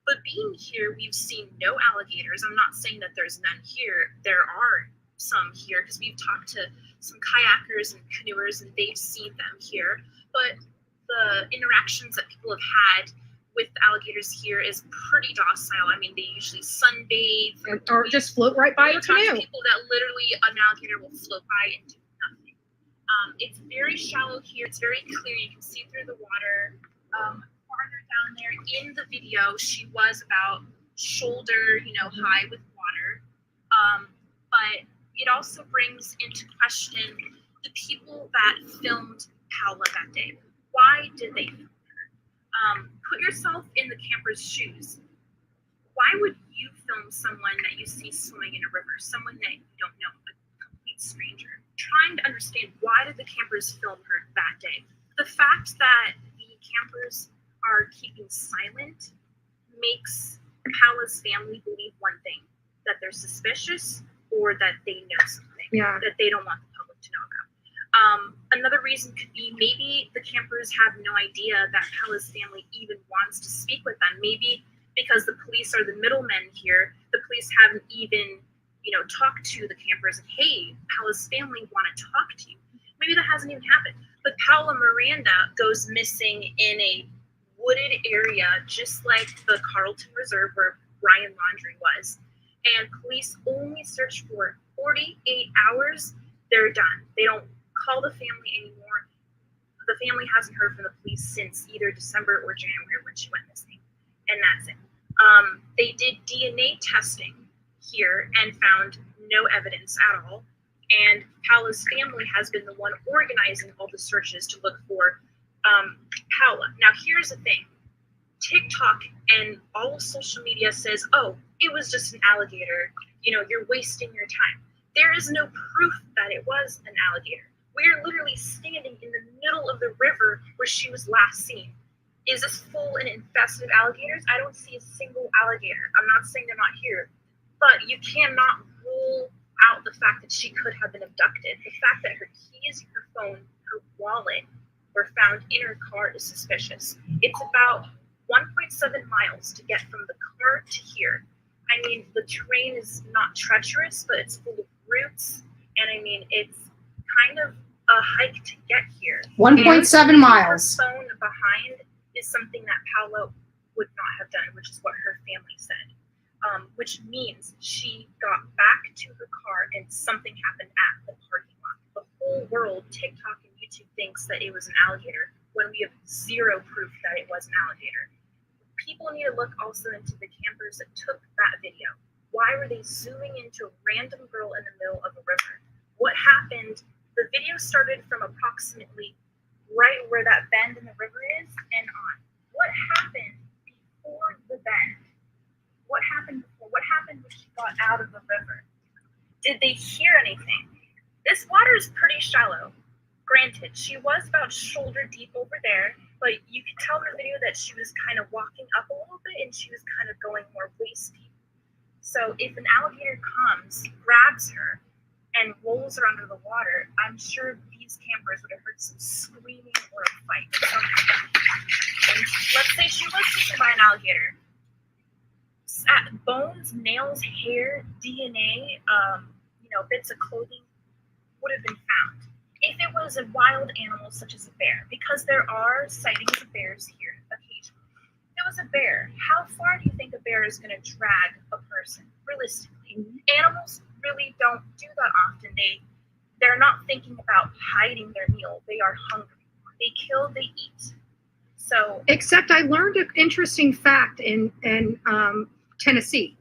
But being here, we've seen no alligators. I'm not saying that there's none here. There are some here, because we've talked to some kayakers and canoers, and they've seen them here. But the interactions that people have had with alligators here is pretty docile. I mean, they usually sunbathe, or just float right by your canoe. People that literally an alligator will float by and do nothing. It's very shallow here. It's very clear. You can see through the water. Farther down there in the video, she was about shoulder, you know, high with water. But it also brings into question the people that filmed Paola that day. Why did they film her? Put yourself in the camper's shoes. Why would you film someone that you see swimming in a river, someone that you don't know, a complete stranger? Trying to understand, why did the campers film her that day? The fact that the campers are keeping silent makes Paola's family believe one thing, that they're suspicious or that they know something that they don't want the public to know about. Another reason could be maybe the campers have no idea that Paola's family even wants to speak with them. Maybe because the police are the middlemen here, the police haven't even, you know, talked to the campers. Hey, Paola's family want to talk to you. Maybe that hasn't even happened. But Paola Miranda goes missing in a wooded area, just like the Carlton Reserve where Brian Laundrie was. And police only search for 48 hours. They're done. They don't call the family anymore. The family hasn't heard from the police since either December or January when she went missing. And that's it. They did DNA testing here and found no evidence at all. And Paola's family has been the one organizing all the searches to look for Paola. Now, here's the thing. TikTok and all of social media says, oh, it was just an alligator. You know, you're wasting your time. There is no proof that it was an alligator. We are literally standing in the middle of the river where she was last seen. Is this full and infested of alligators? I don't see a single alligator. I'm not saying they're not here, but you cannot rule out the fact that she could have been abducted. The fact that her keys, her phone, her wallet were found in her car is suspicious. It's about 1.7 miles to get from the car to here. I mean, the terrain is not treacherous, but it's full of roots, and I mean, it's kind of a hike to get here. 1.7 miles. Her phone behind is something that Paola would not have done, which is what her family said. Which means she got back to her car and something happened at the parking lot. The whole world, TikTok and YouTube, thinks that it was an alligator when we have zero proof that it was an alligator. People need to look also into the campers that took that video. Why were they zooming into a random girl in the middle of a river? What happened? The video started from approximately right where that bend in the river is and on. What happened before the bend? What happened before? What happened when she got out of the river? Did they hear anything? This water is pretty shallow. Granted, she was about shoulder deep over there, but you could tell in the video that she was kind of walking up a little bit and she was kind of going more waist deep. So if an alligator comes, grabs her, and rolls her under the water, I'm sure these campers would have heard some screaming or a fight. And let's say she was taken by an alligator. bones, nails, hair, DNA, bits of clothing would have been found. If it was a wild animal such as a bear, because there are sightings of bears here occasionally. If it was a bear, how far do you think a bear is going to drag a person, realistically? Animals really don't do that often. They're not thinking about hiding their meal. They are hungry. They kill, they eat. So, except I learned an interesting fact in Tennessee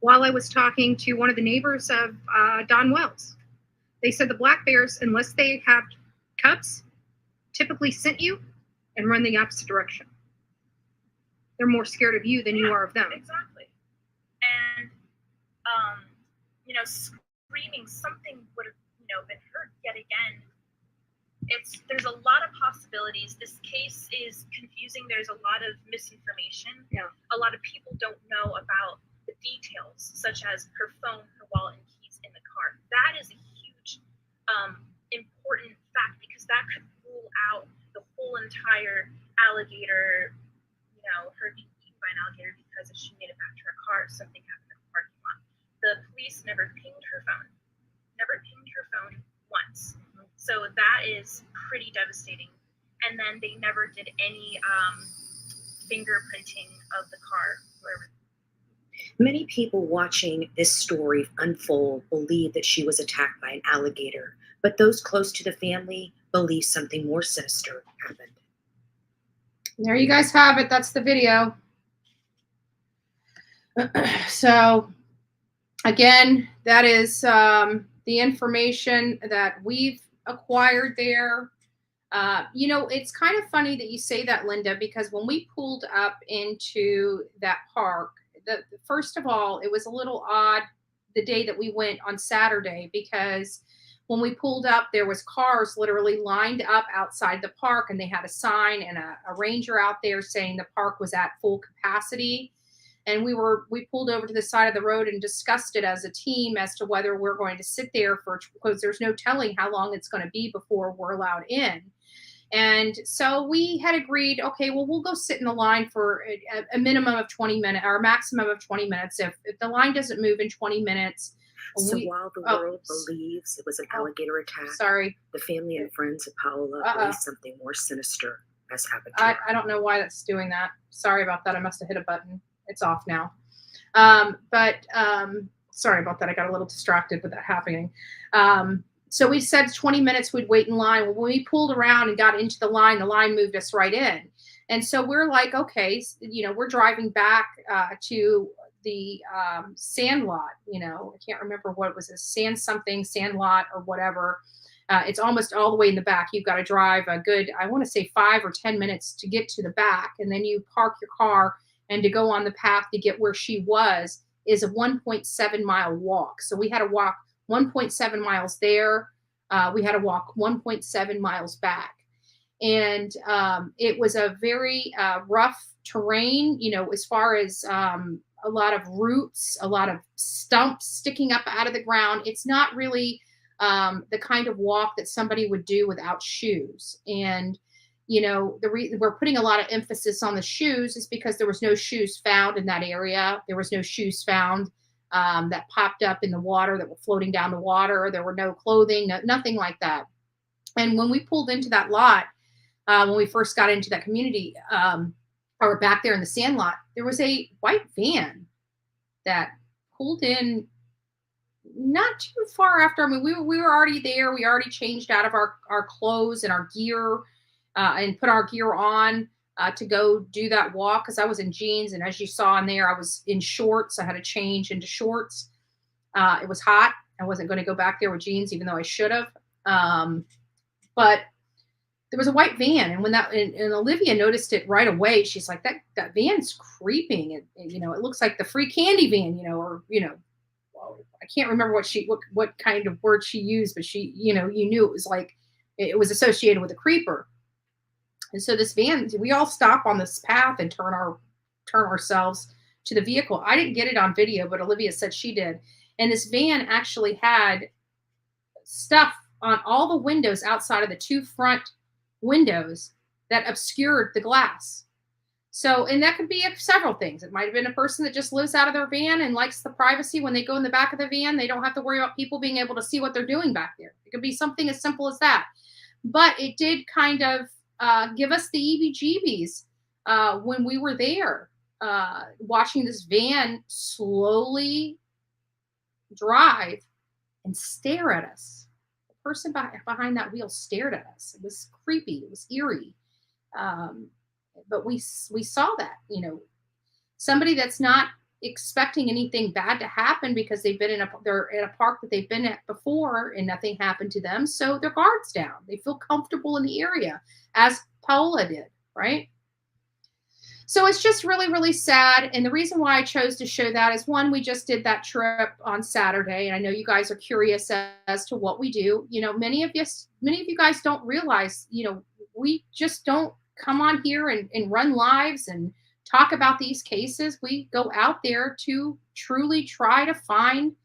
while I was talking to one of the neighbors of Don Wells. They said the black bears, unless they have cubs, typically scent you and run the opposite direction. They're more scared of you than you are of them. Exactly. And, screaming, something would have, been hurt yet again. There's a lot of possibilities. This case is confusing. There's a lot of misinformation. Yeah. A lot of people don't know about the details, such as her phone, her wallet, and keys in the car. That is a huge, important fact, because that could rule out the whole entire alligator, her being eaten by an alligator because she made it back to her car, something happened in the parking lot. The police never pinged her phone once. So that is pretty devastating. And then they never did any fingerprinting of the car. Many people watching this story unfold believe that she was attacked by an alligator, but those close to the family believe something more sinister happened. There you guys have it. That's the video. So, again, that is the information that we've acquired there. It's kind of funny that you say that, Linda, because when we pulled up into that park, first of all, it was a little odd the day that we went on Saturday, because when we pulled up, there was cars literally lined up outside the park, and they had a sign and a ranger out there saying the park was at full capacity. And we pulled over to the side of the road and discussed it as a team as to whether we're going to sit there because there's no telling how long it's going to be before we're allowed in. And so we had agreed, okay, well, we'll go sit in the line for a minimum of 20 minutes or a maximum of 20 minutes. If the line doesn't move in 20 minutes. So while the world believes it was an alligator attack, the family and friends of Paola believe something more sinister has happened to her. I don't know why that's doing that. Sorry about that. I must have hit a button. It's off now. Sorry about that. I got a little distracted with that happening. So we said 20 minutes we'd wait in line. Well, when we pulled around and got into the line moved us right in. And so we're like, okay, we're driving back to the sand lot. I can't remember what it was, a sand lot or whatever. It's almost all the way in the back. You've got to drive a good, I want to say 5 or 10 minutes to get to the back. And then you park your car, and to go on the path to get where she was is a 1.7 mile walk. So we had to walk 1.7 miles there. We had to walk 1.7 miles back. And it was a very rough terrain, as far as a lot of roots, a lot of stumps sticking up out of the ground. It's not really the kind of walk that somebody would do without shoes. And the reason we're putting a lot of emphasis on the shoes is because there was no shoes found in that area. There was no shoes found that popped up in the water, that were floating down the water. There were no clothing, nothing like that. And when we pulled into that lot, when we first got into that community, or back there in the sand lot, there was a white van that pulled in not too far after. I mean, we were already there. We already changed out of our clothes and our gear. And put our gear on to go do that walk, because I was in jeans, and as you saw in there, I was in shorts. I had to change into shorts. It was hot. I wasn't going to go back there with jeans, even though I should have. But there was a white van, and when and Olivia noticed it right away. She's like, that van's creeping. It looks like the free candy van, or I can't remember what kind of word she used, but she, you knew it was like it was associated with a creeper. And so this van, we all stop on this path and turn ourselves to the vehicle. I didn't get it on video, but Olivia said she did. And this van actually had stuff on all the windows outside of the 2 front windows that obscured the glass. So, and that could be several things. It might have been a person that just lives out of their van and likes the privacy. When they go in the back of the van, they don't have to worry about people being able to see what they're doing back there. It could be something as simple as that. But it did kind of give us the EBGBs when we were there, watching this van slowly drive and stare at us. The person behind that wheel stared at us. It was creepy. It was eerie. But we saw that, somebody that's not expecting anything bad to happen because they're in a park that they've been at before and nothing happened to them. So their guard's down. They feel comfortable in the area, as Paola did, right? So it's just really, really sad. And the reason why I chose to show that is, one, we just did that trip on Saturday. And I know you guys are curious as to what we do. Many of you guys don't realize, we just don't come on here and run lives and talk about these cases. We go out there to truly try to find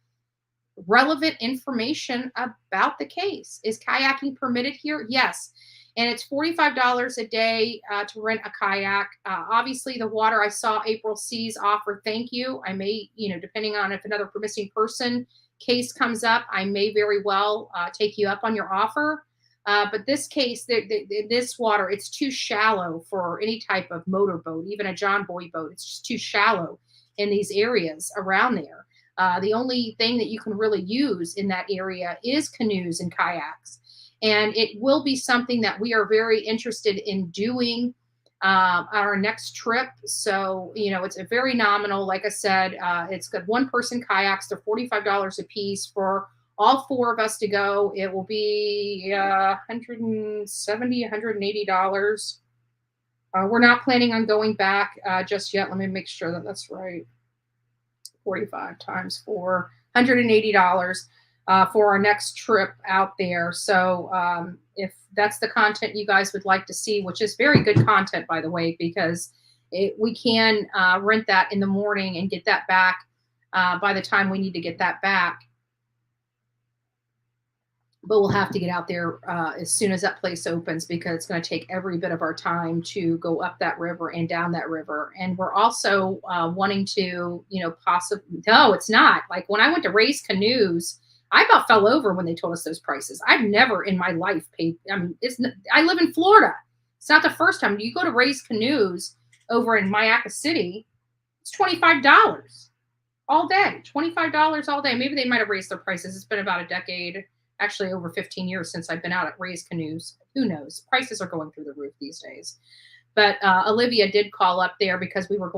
relevant information about the case. Is kayaking permitted here? Yes. And it's $45 a day to rent a kayak. Obviously, the water, I saw April C's offer. Thank you. I may, depending on if another missing person case comes up, I may very well take you up on your offer. But this case, this water, it's too shallow for any type of motorboat, even a John Boy boat. It's just too shallow in these areas around there. The only thing that you can really use in that area is canoes and kayaks. And it will be something that we are very interested in doing our next trip. So, it's a very nominal. Like I said, it's got one person kayaks. They're $45 a piece for all four of us to go. It will be $170, $180. We're not planning on going back just yet. Let me make sure that that's right. 45 times 4, $180 for our next trip out there. So if that's the content you guys would like to see, which is very good content, by the way, because we can rent that in the morning and get that back by the time we need to get that back. But we'll have to get out there as soon as that place opens, because it's going to take every bit of our time to go up that river and down that river. And we're also wanting to, possibly, no, it's not. Like when I went to raise canoes, I about fell over when they told us those prices. I've never in my life paid. I live in Florida. It's not the first time. You go to raise canoes over in Mayaca City, it's $25 all day, $25 all day. Maybe they might have raised their prices. It's been about a decade. Actually, over 15 years since I've been out at raised canoes. Who knows? Prices are going through the roof these days. But Olivia did call up there because we were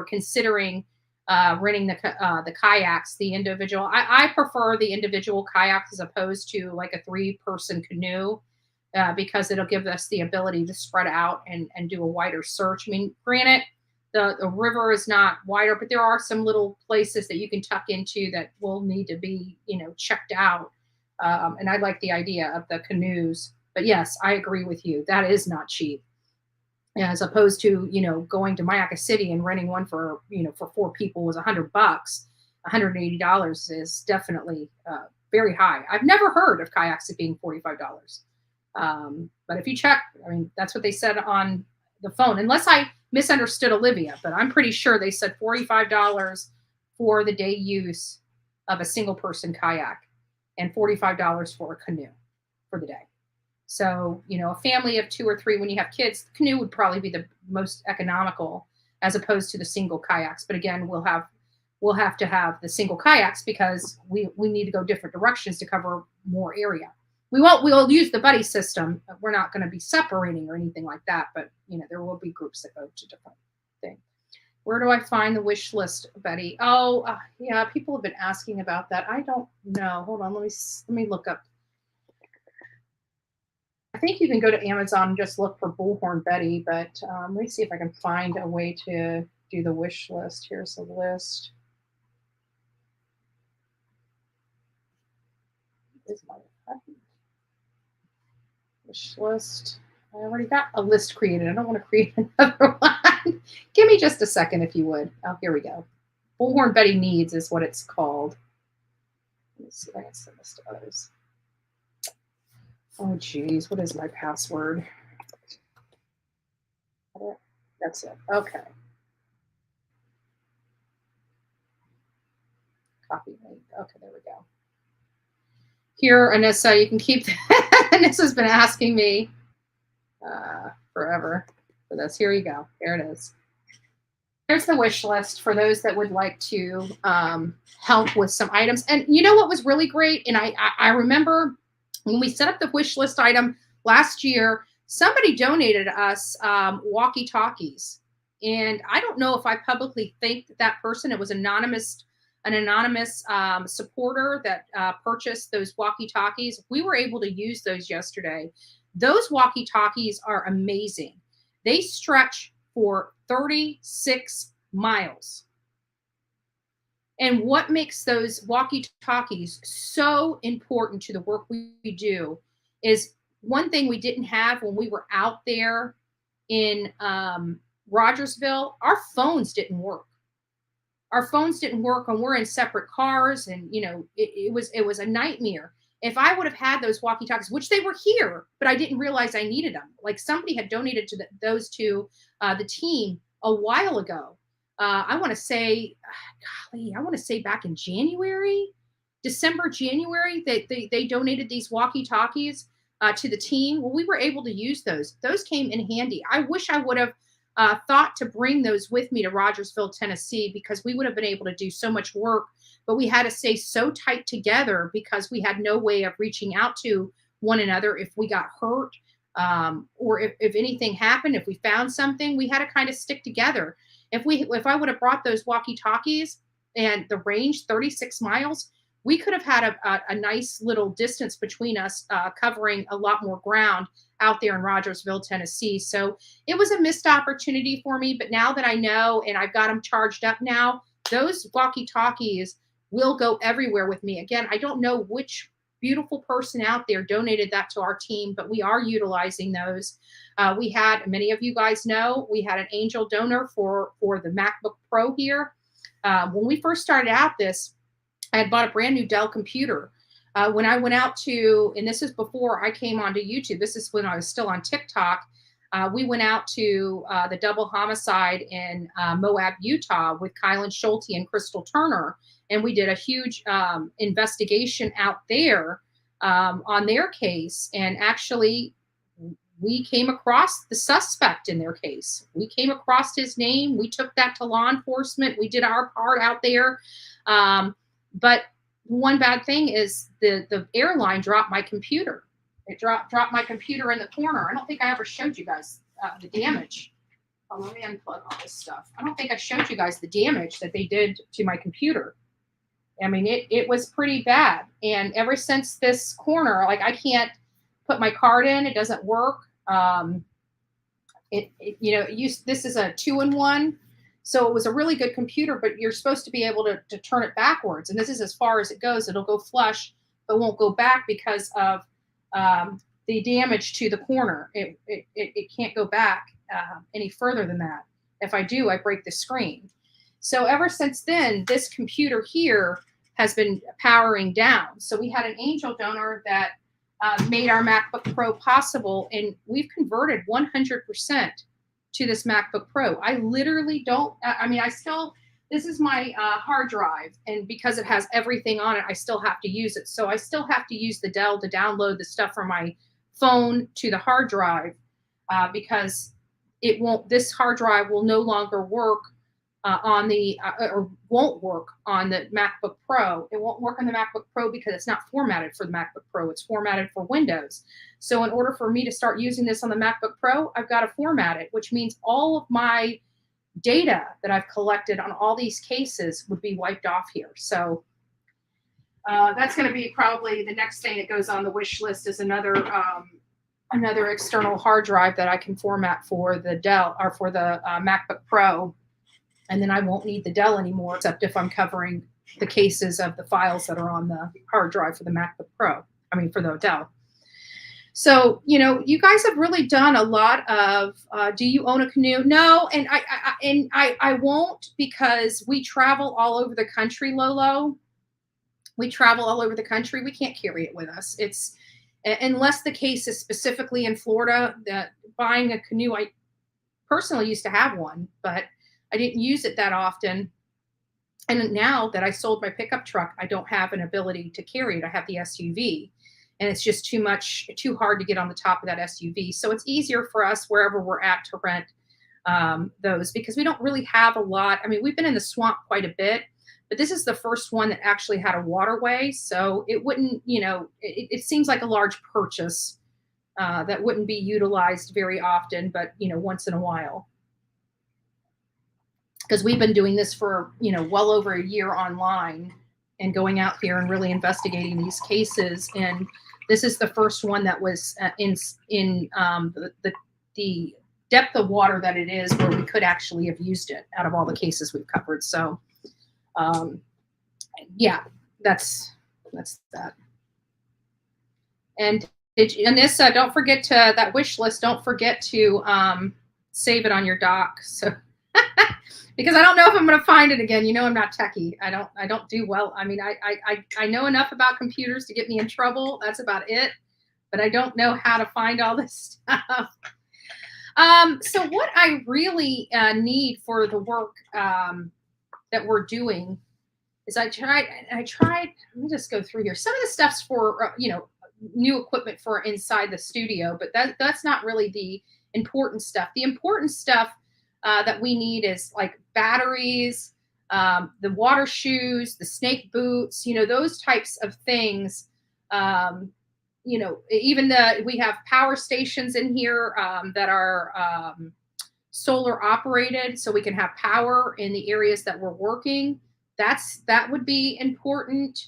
considering renting the kayaks, the individual. I prefer the individual kayaks as opposed to like a 3-person canoe because it'll give us the ability to spread out and do a wider search. I mean, granted, the river is not wider, but there are some little places that you can tuck into that will need to be, checked out. And I like the idea of the canoes, but yes, I agree with you. That is not cheap, as opposed to, going to Mayaca City and renting one for 4 people was $100. $180 is definitely very high. I've never heard of kayaks at being $45. But if you check, that's what they said on the phone, unless I misunderstood Olivia, but I'm pretty sure they said $45 for the day use of a single person kayak, and $45 for a canoe for the day. So, a family of 2 or 3, when you have kids, the canoe would probably be the most economical as opposed to the single kayaks. But again, we'll have to have the single kayaks because we need to go different directions to cover more area. We'll use the buddy system. We're not going to be separating or anything like that, but there will be groups that go to different things. Where do I find the wish list, Betty? Oh, yeah, people have been asking about that. I don't know. Hold on, let me look up. I think you can go to Amazon and just look for Bullhorn Betty, but let me see if I can find a way to do the wish list. Here's the list. Is my wish list? I already got a list created. I don't want to create another one. Give me just a second, if you would. Oh, here we go. Bullhorn Betty Needs is what it's called. Let me see if I can send this to others. Oh, geez. What is my password? That's it. Okay. Copy link. Okay, there we go. Here, Anissa, you can keep that. Anissa's been asking me forever for this. Here you go. There it is. Here's the wish list for those that would like to help with some items. And you know what was really great? And I remember when we set up the wish list item last year, somebody donated us walkie-talkies. And I don't know if I publicly thanked that person. It was an anonymous supporter that purchased those walkie-talkies. We were able to use those yesterday. Those walkie-talkies are amazing. They stretch for 36 miles. And what makes those walkie-talkies so important to the work we do is one thing we didn't have when we were out there in Rogersville, our phones didn't work. Our phones didn't work and we're in separate cars, and you know, it was a nightmare. If I would have had those walkie-talkies, which they were here, but I didn't realize I needed them. Like somebody had donated to those to the team a while ago. I want to say, golly, I want to say back in December, January, they donated these walkie-talkies to the team. Well, we were able to use those. Those came in handy. I wish I would have thought to bring those with me to Rogersville, Tennessee, because we would have been able to do so much work, but we had to stay so tight together because we had no way of reaching out to one another if we got hurt or if anything happened, if we found something, we had to kind of stick together. If I would have brought those walkie-talkies and the range 36 miles, we could have had a nice little distance between us, covering a lot more ground out there in Rogersville, Tennessee. So it was a missed opportunity for me. But now that I know and I've got them charged up now, those walkie-talkies will go everywhere with me. Again, I don't know which beautiful person out there donated that to our team, but we are utilizing those. We had, many of you guys know, we had an angel donor for the MacBook Pro here. When we first started out this, I had bought a brand new Dell computer. When I went out to, and this is before I came onto YouTube, this is when I was still on TikTok, we went out to the double homicide in Moab, Utah with Kylen Schulte and Crystal Turner. And we did a huge investigation out there on their case. And actually, we came across the suspect in their case. We came across his name. We took that to law enforcement. We did our part out there. But one bad thing is the airline dropped my computer. It dropped my computer in the corner. I don't think I ever showed you guys the damage. Oh, let me unplug all this stuff. I don't think I showed you guys the damage that they did to my computer. I mean, it was pretty bad. And ever since this corner, like I can't put my card in. It doesn't work. This is a 2-in-1. So it was a really good computer, but you're supposed to be able to turn it backwards. And this is as far as it goes. It'll go flush, but won't go back because of the damage to the corner. It can't go back any further than that. If I do, I break the screen. So ever since then, this computer here has been powering down. So we had an angel donor that made our MacBook Pro possible, and we've converted 100% to this MacBook Pro. I literally don't, this is my hard drive, and because it has everything on it, I still have to use it. So I still have to use the Dell to download the stuff from my phone to the hard drive because this hard drive will no longer work or won't work on the MacBook Pro. It won't work on the MacBook Pro because it's not formatted for the MacBook Pro. It's formatted for Windows. So in order for me to start using this on the MacBook Pro, I've got to format it, which means all of my data that I've collected on all these cases would be wiped off here. So that's going to be probably the next thing that goes on the wish list is another external hard drive that I can format for the Dell or for the MacBook Pro. And then I won't need the Dell anymore, except if I'm covering the cases of the files that are on the hard drive for the MacBook Pro. For the Dell. So, you guys have really done a lot of, do you own a canoe? No, and I won't, because we travel all over the country, Lolo. We travel all over the country. We can't carry it with us. Unless the case is specifically in Florida, that buying a canoe, I personally used to have one, but I didn't use it that often. And now that I sold my pickup truck, I don't have an ability to carry it. I have the SUV, and it's just too hard to get on the top of that SUV. So it's easier for us wherever we're at to rent those, because we don't really have a lot. I mean, we've been in the swamp quite a bit, but this is the first one that actually had a waterway. So it wouldn't, it seems like a large purchase that wouldn't be utilized very often, but, once in a while. Because we've been doing this for, well over a year online and going out there and really investigating these cases. And this is the first one that was in the depth of water that it is, where we could actually have used it out of all the cases we've covered. So, yeah, that's that. And Anissa, don't forget to that wish list. Don't forget to save it on your dock. So, because I don't know if I'm going to find it again. I'm not techie. I don't do well. I mean, I know enough about computers to get me in trouble. That's about it. But I don't know how to find all this stuff. So what I really need for the work that we're doing is I tried, let me just go through here. Some of the stuff's for, new equipment for inside the studio, but that's not really the important stuff. The important stuff that we need is like batteries, the water shoes, the snake boots, those types of things. Even we have power stations in here that are solar operated, so we can have power in the areas that we're working. That would be important.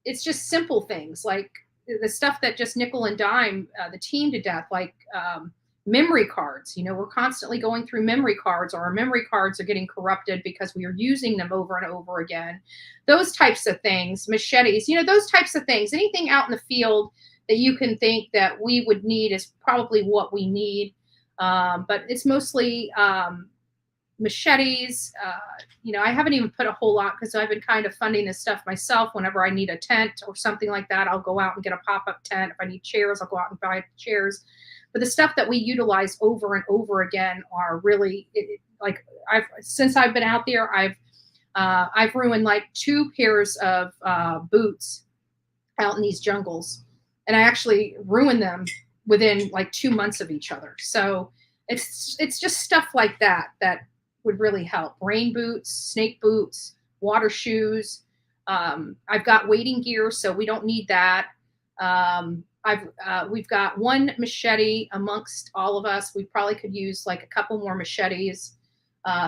It's just simple things like the stuff that just nickel and dime the team to death, like memory cards. We're constantly going through memory cards, or our memory cards are getting corrupted because we are using them over and over again. Those types of things, machetes, those types of things. Anything out in the field that you can think that we would need is probably what we need. But it's mostly machetes. I haven't even put a whole lot because I've been kind of funding this stuff myself. Whenever I need a tent or something like that, I'll go out and get a pop-up tent. If I need chairs, I'll go out and buy chairs. But the stuff that we utilize over and over again are really since I've been out there, I've ruined like 2 pairs of boots out in these jungles, and I actually ruined them within like 2 months of each other. So it's just stuff like that would really help. Rain boots, snake boots, water shoes. I've got wading gear, so we don't need that. We've got 1 machete amongst all of us. We probably could use like a couple more machetes,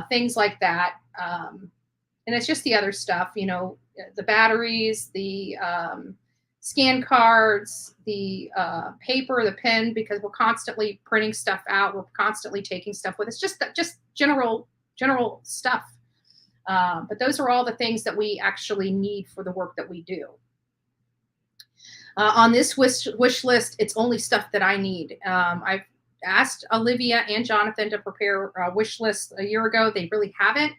things like that. And it's just the other stuff, the batteries, the scan cards, the paper, the pen, because we're constantly printing stuff out. We're constantly taking stuff with us. Just general stuff. But those are all the things that we actually need for the work that we do. On this wish list, it's only stuff that I need. I've asked Olivia and Jonathan to prepare a wish list a year ago. They really haven't.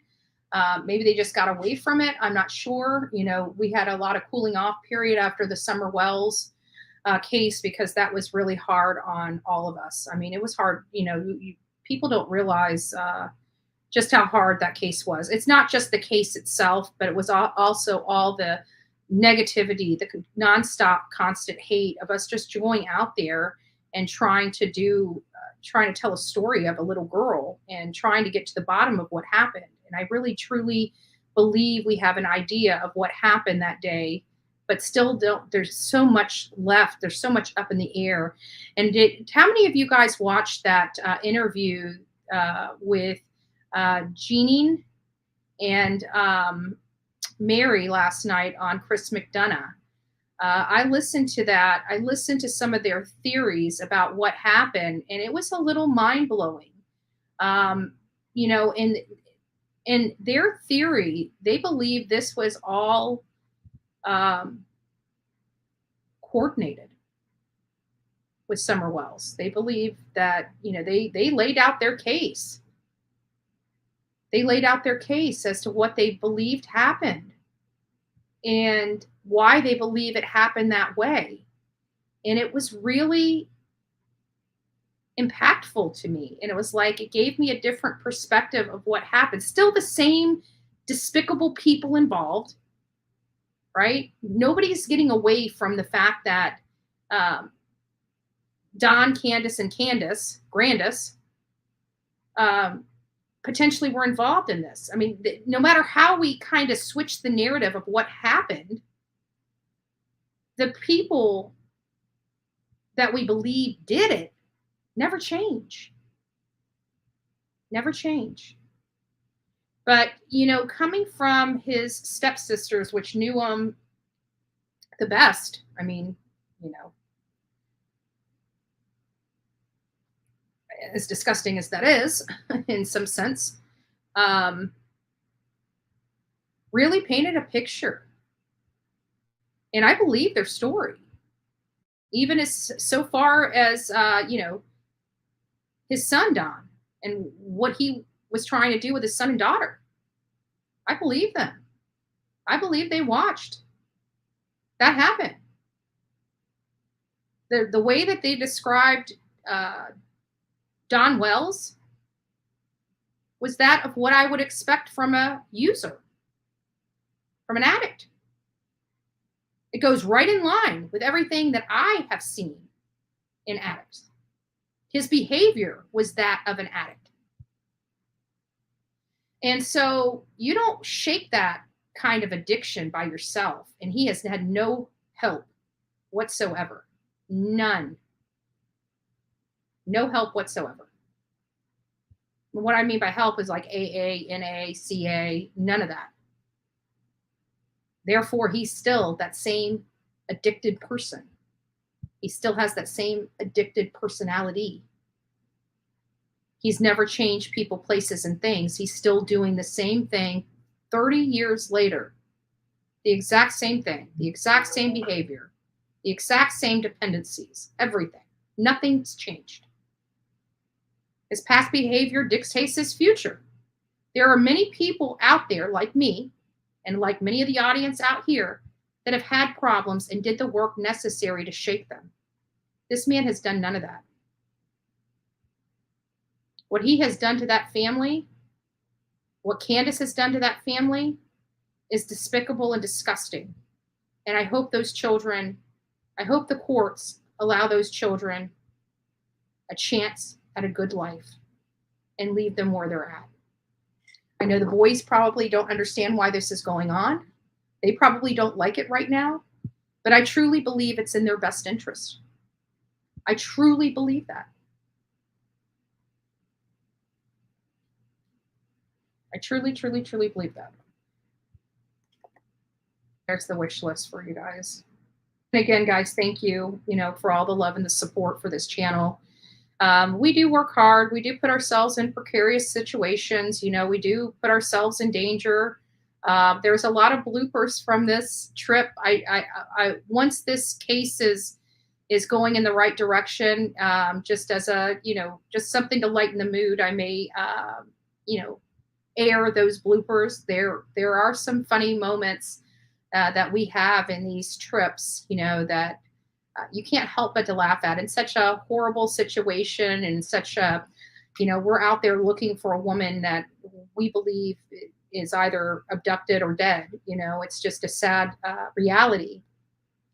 Maybe they just got away from it. I'm not sure. We had a lot of cooling off period after the Summer Wells case, because that was really hard on all of us. I mean, it was hard. People don't realize just how hard that case was. It's not just the case itself, but it was also all the negativity, the nonstop, constant hate of us just going out there and trying to tell a story of a little girl and trying to get to the bottom of what happened. And I really, truly believe we have an idea of what happened that day, but still there's so much left. There's so much up in the air. And how many of you guys watched that interview with Jeanine and Mary last night on Chris McDonough? I listened to that. I listened to some of their theories about what happened, and it was a little mind-blowing. In their theory, they believe this was all coordinated with Summer Wells. They believe that, they laid out their case. They laid out their case as to what they believed happened and why they believe it happened that way. And it was really impactful to me. And it was like, it gave me a different perspective of what happened. Still the same despicable people involved, right? Nobody's getting away from the fact that Don, Candace, and Grandis, potentially were involved in this. I mean, no matter how we kind of switch the narrative of what happened, the people that we believe did it never change. Never change. But, you know, coming from his stepsisters, which knew him the best, I mean, you know, as disgusting as that is, in some sense, really painted a picture. And I believe their story. Even as so far as, you know, his son, Don, and what he was trying to do with his son and daughter. I believe them. I believe they watched that happen. The way that they described Don Wells was that of what I would expect from a user, from an addict. It goes right in line with everything that I have seen in addicts. His behavior was that of an addict. And so you don't shake that kind of addiction by yourself. And he has had no help whatsoever. None. No help whatsoever. What I mean by help is like AA, NA, CA, none of that. Therefore, he's still that same addicted person. He still has that same addicted personality. He's never changed people, places, and things. He's still doing the same thing 30 years later. The exact same thing, the exact same behavior, the exact same dependencies, everything. Nothing's changed. His past behavior dictates his future. There are many people out there like me, and like many of the audience out here, that have had problems and did the work necessary to shake them. This man has done none of that. What he has done to that family, what Candace has done to that family, is despicable and disgusting. And I hope those children, I hope the courts allow those children a chance at a good life and leave them where they're at. I know the boys probably don't understand why this is going on. They probably don't like it right now, but I truly believe it's in their best interest. I truly believe that. I truly, truly, truly believe that. There's the wish list for you guys. And again, guys, thank you, for all the love and the support for this channel. We do work hard. We do put ourselves in precarious situations. We do put ourselves in danger. There's a lot of bloopers from this trip. I once this case is going in the right direction, just as a, just something to lighten the mood, I may, air those bloopers. There are some funny moments that we have in these trips, that you can't help but to laugh at, in such a horrible situation, and such a, we're out there looking for a woman that we believe is either abducted or dead. It's just a sad reality.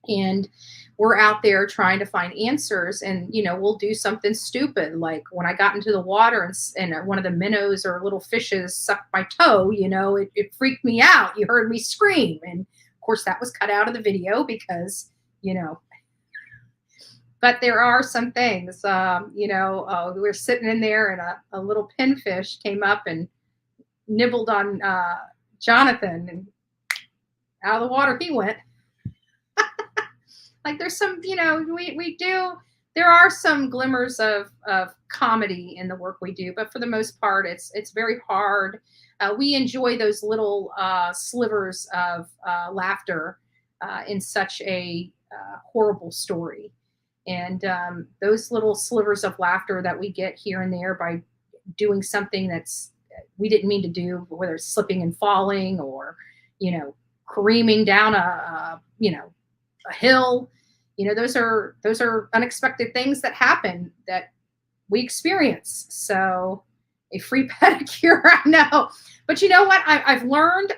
And we're out there trying to find answers, and, we'll do something stupid. Like when I got into the water and one of the minnows or little fishes sucked my toe, it freaked me out. You heard me scream. And of course that was cut out of the video because, but there are some things, we were sitting in there and a little pinfish came up and nibbled on Jonathan, and out of the water he went. Like there's some, there are some glimmers of comedy in the work we do, but for the most part, it's very hard. We enjoy those little slivers of laughter in such a horrible story. And those little slivers of laughter that we get here and there by doing something that's we didn't mean to do, whether it's slipping and falling or, careening down a hill, those are unexpected things that happen that we experience. So a free pedicure, I know. But you know what? I've learned,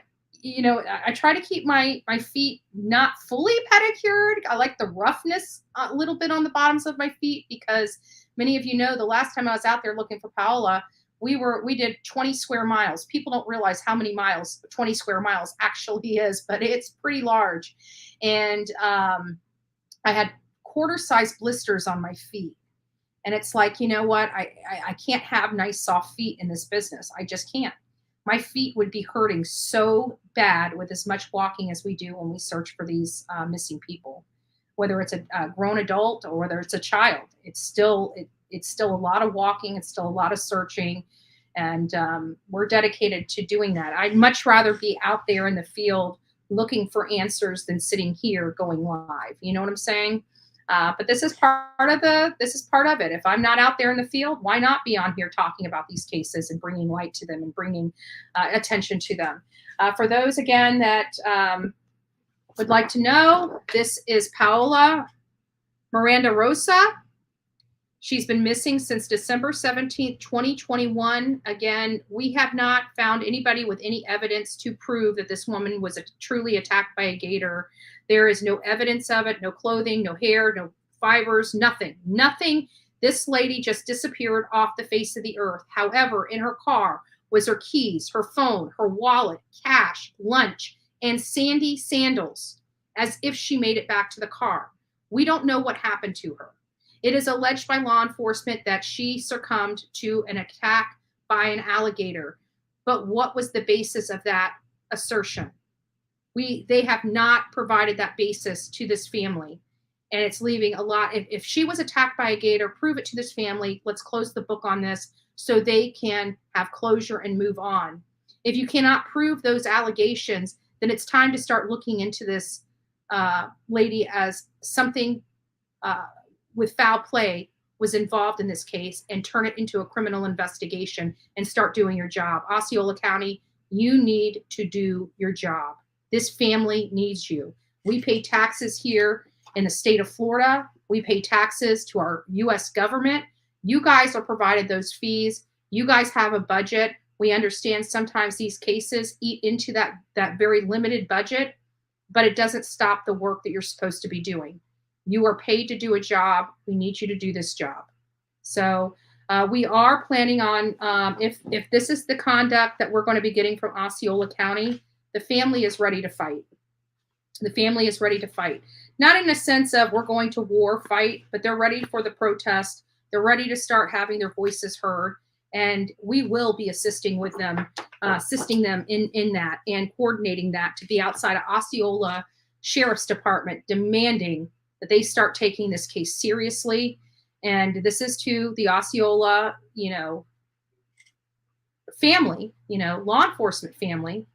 I try to keep my feet not fully pedicured. I like the roughness a little bit on the bottoms of my feet because many of you know the last time I was out there looking for Paola, we did 20 square miles. People don't realize how many miles 20 square miles actually is, but it's pretty large. And I had quarter-size blisters on my feet. And it's like, you know what? I can't have nice, soft feet in this business. I just can't. My feet would be hurting so bad with as much walking as we do when we search for these missing people, whether it's a grown adult or whether it's a child. It's still a lot of walking. It's still a lot of searching. And we're dedicated to doing that. I'd much rather be out there in the field looking for answers than sitting here going live. You know what I'm saying? But this is part of it. If I'm not out there in the field, why not be on here talking about these cases and bringing light to them and bringing attention to them? For those, again, that would like to know, this is Paola Miranda Rosa. She's been missing since December 17th, 2021. Again, we have not found anybody with any evidence to prove that this woman was truly attacked by a gator. There is no evidence of it, no clothing, no hair, no fibers, nothing. Nothing. This lady just disappeared off the face of the earth. However, in her car was her keys, her phone, her wallet, cash, lunch, and sandy sandals, as if she made it back to the car. We don't know what happened to her. It is alleged by law enforcement that she succumbed to an attack by an alligator. But what was the basis of that assertion? They have not provided that basis to this family. And it's leaving a lot. If she was attacked by a gator, prove it to this family. Let's close the book on this so they can have closure and move on. If you cannot prove those allegations, then it's time to start looking into this lady as something with foul play was involved in this case and turn it into a criminal investigation and start doing your job. Osceola County, you need to do your job. This family needs you. We pay taxes here in the state of Florida. We pay taxes to our U.S. government. You guys are provided those fees. You guys have a budget. We understand sometimes these cases eat into that very limited budget, but it doesn't stop the work that you're supposed to be doing. You are paid to do a job. We need you to do this job. So we are planning on, if this is the conduct that we're going to be getting from Osceola County, the family is ready to fight. The family is ready to fight. Not in a sense of we're going to war fight, but they're ready for the protest. They're ready to start having their voices heard. And we will be assisting with them, assisting them in that and coordinating that to be outside of Osceola Sheriff's Department, demanding that they start taking this case seriously. And this is to the Osceola, family, law enforcement family.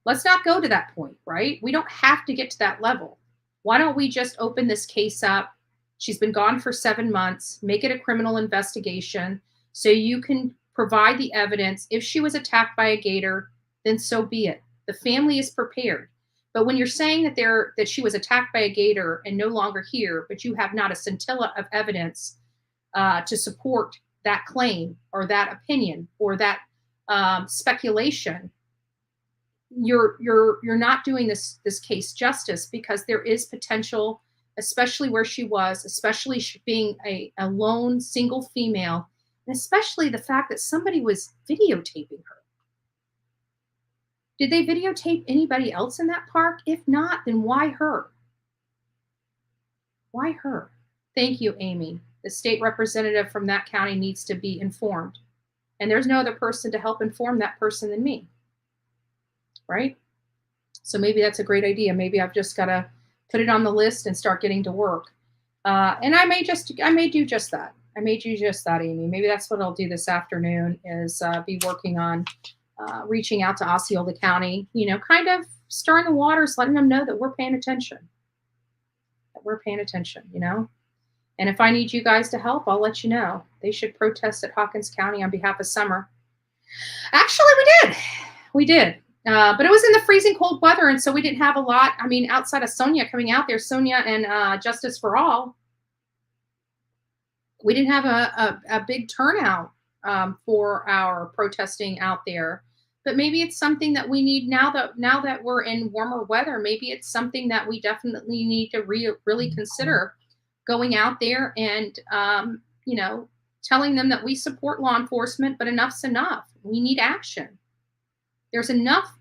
Let's not go to that point, right? We don't have to get to that level. Why don't we just open this case up? She's been gone for 7 months. Make it a criminal investigation so you can provide the evidence. If she was attacked by a gator, then so be it. The family is prepared. But when you're saying that she was attacked by a gator and no longer here, but you have not a scintilla of evidence to support that claim or that opinion or that speculation, you're not doing this case justice, because there is potential, especially where she was, especially being a lone single female, and especially the fact that somebody was videotaping her. Did they videotape anybody else in that park? If not, then why her? Why her? Thank you, Amy. The state representative from that county needs to be informed. And there's no other person to help inform that person than me. Right? So maybe that's a great idea. Maybe I've just got to put it on the list and start getting to work. And I may do just that. I may do just that, Amy. Maybe that's what I'll do this afternoon is be working on reaching out to Osceola County, kind of stirring the waters, letting them know that we're paying attention. And if I need you guys to help, I'll let you know. They should protest at Hawkins County on behalf of Summer. Actually, we did. But it was in the freezing cold weather, and so we didn't have a lot. I mean, outside of Sonia coming out there, Sonia and Justice for All, We didn't have a big turnout for our protesting out there. But maybe it's something that we need now that we're in warmer weather. Maybe it's something that we definitely need to really consider going out there and, telling them that we support law enforcement, but enough's enough. We need action. There's enough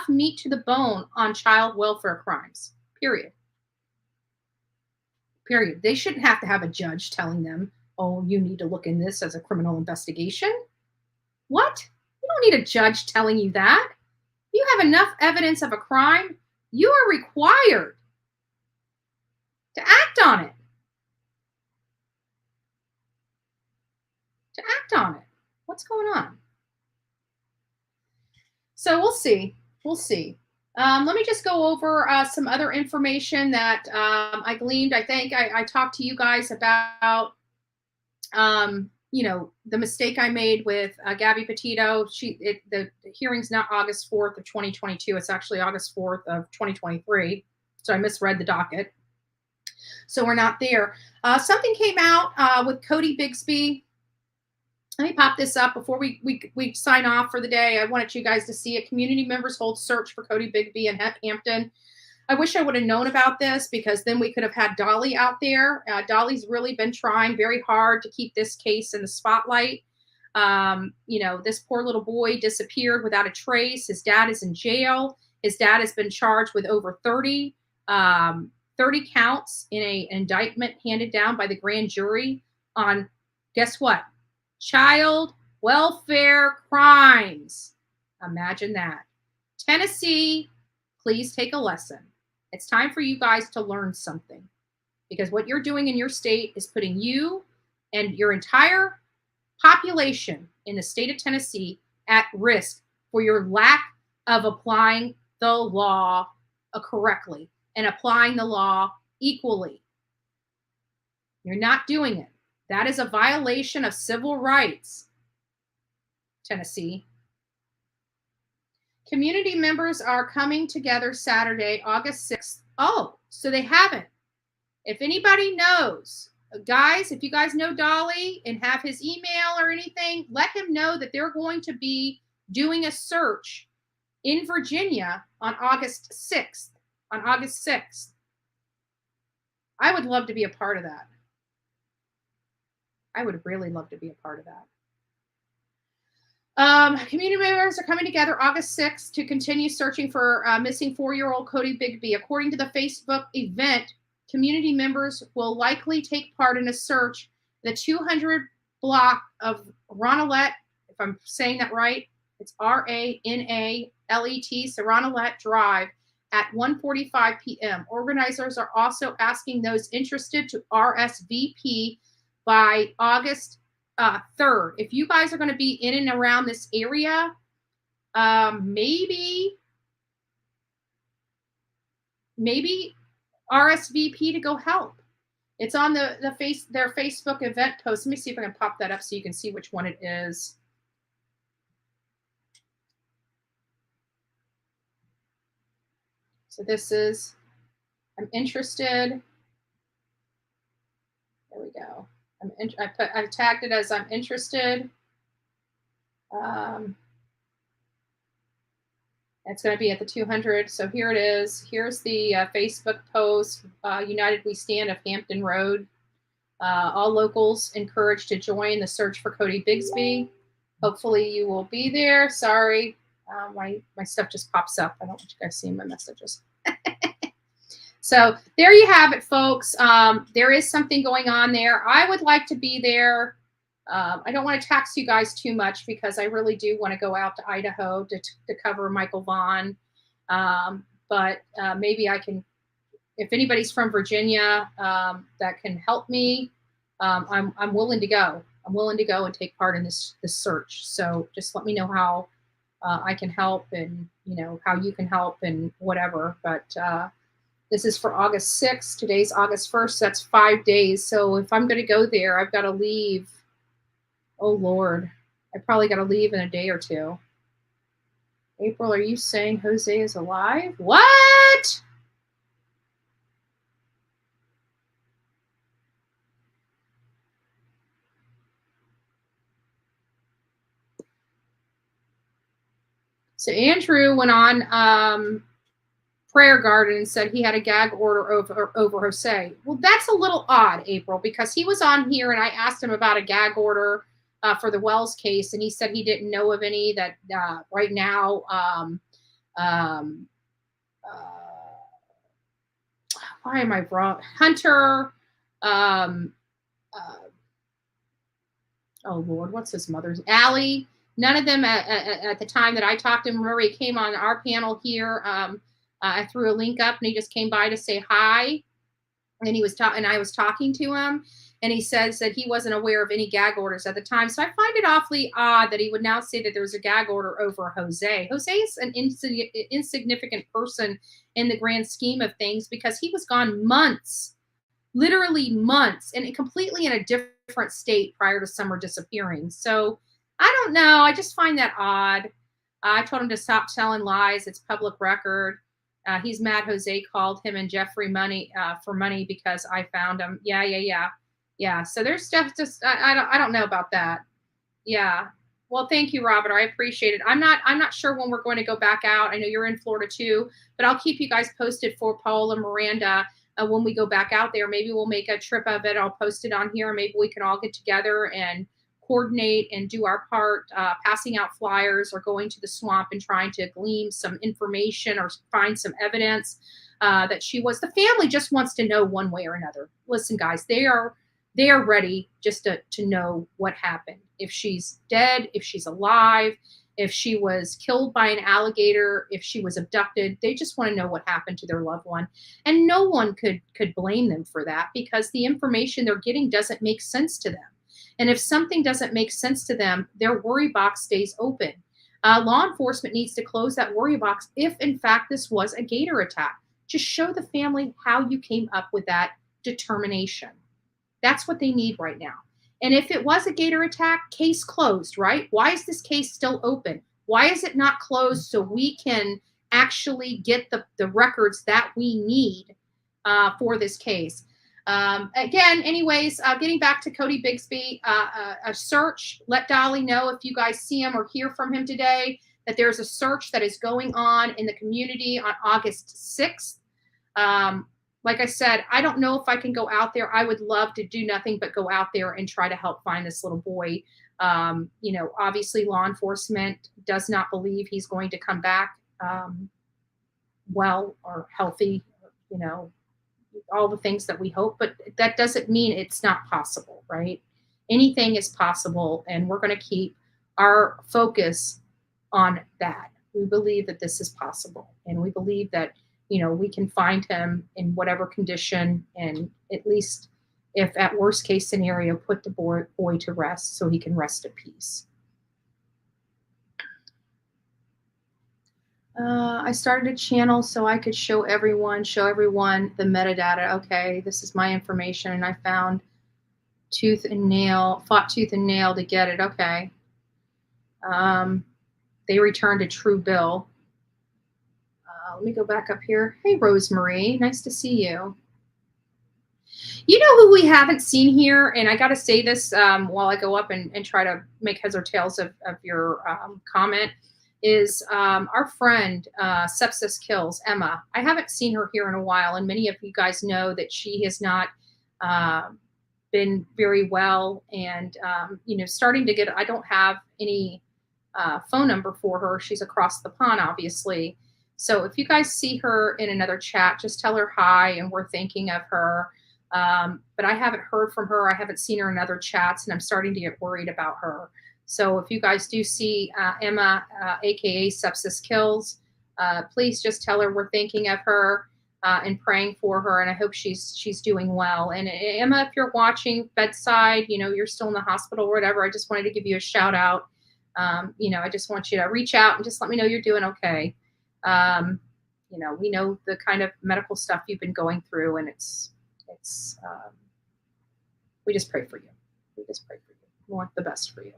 meat to the bone on child welfare crimes, period. They shouldn't have to have a judge telling them, oh, you need to look in this as a criminal investigation. What? You don't need a judge telling you that. You have enough evidence of a crime, you are required to act on it. What's going on? So we'll see. Let me just go over some other information that I gleaned. I think I talked to you guys about, the mistake I made with Gabby Petito. The hearing's not August 4th of 2022. It's actually August 4th of 2023. So I misread the docket. So we're not there. Something came out with Cody Bigsby. Let me pop this up before we sign off for the day. I wanted you guys to see it. Community members hold search for Cody Bigsby in Hampton. I wish I would have known about this, because then we could have had Dolly out there. Dolly's really been trying very hard to keep this case in the spotlight. This poor little boy disappeared without a trace. His dad is in jail. His dad has been charged with over 30 counts in an indictment handed down by the grand jury on, guess what? Child welfare crimes. Imagine that. Tennessee, please take a lesson. It's time for you guys to learn something, because what you're doing in your state is putting you and your entire population in the state of Tennessee at risk for your lack of applying the law correctly and applying the law equally. You're not doing it. That is a violation of civil rights, Tennessee. Community members are coming together Saturday, August 6th. Oh, so they haven't. If anybody knows, guys, if you guys know Dolly and have his email or anything, let him know that they're going to be doing a search in Virginia on August 6th. I would love to be a part of that. I would really love to be a part of that. Community members are coming together August 6th to continue searching for missing 4-year-old Cody Bigsby. According to the Facebook event, community members will likely take part in a search the 200 block of Ronalette, if I'm saying that right, it's Ranalet, Ronalette Drive at 1:45 p.m. Organizers are also asking those interested to RSVP by August 3rd. If you guys are going to be in and around this area, maybe RSVP to go help. It's on their Facebook event post. Let me see if I can pop that up so you can see which one it is. So this is, I'm interested. There we go. I tagged it as I'm interested. It's going to be at the 200. So here it is. Here's the Facebook post. United We Stand of Hampton Road. All locals encouraged to join the search for Cody Bigsby. Hopefully you will be there. Sorry, my stuff just pops up. I don't want you guys seeing my messages. So there you have it, folks. There is something going on there. I would like to be there. I don't want to tax you guys too much because I really do want to go out to Idaho to cover Michael Vaughn. But maybe I can, if anybody's from Virginia that can help me, I'm willing to go. I'm willing to go and take part in this search. So just let me know how I can help, and how you can help and whatever. But this is for August 6th. Today's August 1st. That's 5 days. So if I'm going to go there, I've got to leave. Oh, Lord. I probably got to leave in a day or two. April, are you saying Jose is alive? What? So Andrew went on Prayer Garden and said he had a gag order over Jose. Well, that's a little odd, April, because he was on here and I asked him about a gag order for the Wells case, and he said he didn't know of any that right now. Why am I wrong? Hunter. Oh Lord, what's his mother's? Allie. None of them at the time that I talked to him. Remember, he came on our panel here. I threw a link up, and he just came by to say hi. And he was talking, and I was talking to him, and he says that he wasn't aware of any gag orders at the time. So I find it awfully odd that he would now say that there was a gag order over Jose. Jose is an insignificant person in the grand scheme of things because he was gone months, literally months, and completely in a different state prior to Summer disappearing. So I don't know. I just find that odd. I told him to stop telling lies. It's public record. He's mad Jose called him and Jeffrey for money because I found him. Yeah. So there's stuff just I don't know about that. Yeah. Well, thank you, Robert. I appreciate it. I'm not sure when we're going to go back out. I know you're in Florida too, but I'll keep you guys posted for Paul and Miranda when we go back out there. Maybe we'll make a trip of it. I'll post it on here. Maybe we can all get together and coordinate and do our part, passing out flyers or going to the swamp and trying to glean some information or find some evidence that she was. The family just wants to know one way or another. Listen, guys, they are ready just to know what happened. If she's dead, if she's alive, if she was killed by an alligator, if she was abducted, they just want to know what happened to their loved one. And no one could blame them for that because the information they're getting doesn't make sense to them. And if something doesn't make sense to them, their worry box stays open. Law enforcement needs to close that worry box if, in fact, this was a gator attack. Just show the family how you came up with that determination. That's what they need right now. And if it was a gator attack, case closed, right? Why is this case still open? Why is it not closed so we can actually get the records that we need for this case? Again, anyways, getting back to Cody Bigsby, a search, let Dolly know if you guys see him or hear from him today, that there's a search that is going on in the community on August 6th. Like I said, I don't know if I can go out there. I would love to do nothing but go out there and try to help find this little boy. Obviously law enforcement does not believe he's going to come back well or healthy, all the things that we hope, but that doesn't mean it's not possible, right? Anything is possible, and we're going to keep our focus on that. We believe that this is possible, and we believe that, we can find him in whatever condition, and at least, if at worst case scenario, put the boy to rest so he can rest at peace. I started a channel so I could show everyone the metadata. Okay, this is my information, and I found fought tooth and nail to get it. Okay. They returned a true bill. Let me go back up here. Hey, Rosemarie, nice to see you. You know who we haven't seen here, and I got to say this while I go up and try to make heads or tails of your comment, is our friend Sepsis Kills, Emma. I haven't seen her here in a while, and many of you guys know that she has not been very well, and starting to get, I don't have any phone number for her. She's across the pond, obviously. So if you guys see her in another chat, just tell her hi, and we're thinking of her. But I haven't heard from her. I haven't seen her in other chats, and I'm starting to get worried about her. So if you guys do see Emma, aka Sepsis Kills, please just tell her we're thinking of her and praying for her, and I hope she's doing well. And Emma, if you're watching bedside, you're still in the hospital or whatever, I just wanted to give you a shout out. I just want you to reach out and just let me know you're doing okay. We know the kind of medical stuff you've been going through, and it's we just pray for you. We just pray for you. We want the best for you.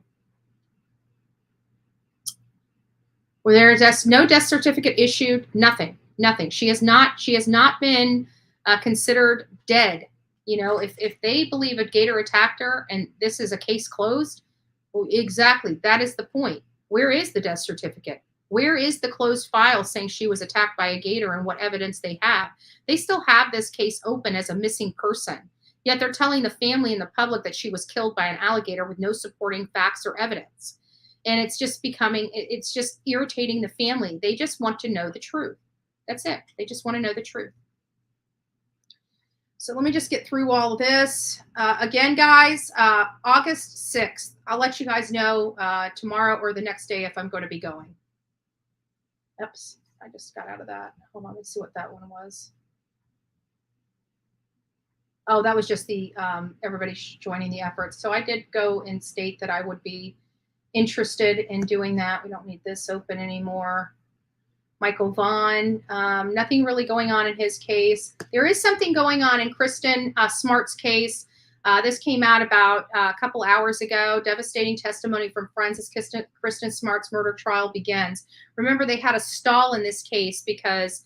Well, there is no death certificate issued. Nothing. She has not been considered dead. If they believe a gator attacked her and this is a case closed, well, exactly. That is the point. Where is the death certificate? Where is the closed file saying she was attacked by a gator and what evidence they have? They still have this case open as a missing person. Yet they're telling the family and the public that she was killed by an alligator with no supporting facts or evidence. And it's just irritating the family. They just want to know the truth. That's it. They just want to know the truth. So let me just get through all of this. Again, guys, August 6th. I'll let you guys know tomorrow or the next day if I'm going to be going. Oops, I just got out of that. Hold on, let's see what that one was. Oh, that was just the everybody joining the efforts. So I did go and state that I would be interested in doing that. We don't need this open anymore. Michael Vaughn, nothing really going on in his case. There is something going on in Kristen Smart's case. This came out about a couple hours ago. Devastating testimony from friends as Kristen Smart's murder trial begins. Remember, they had a stall in this case because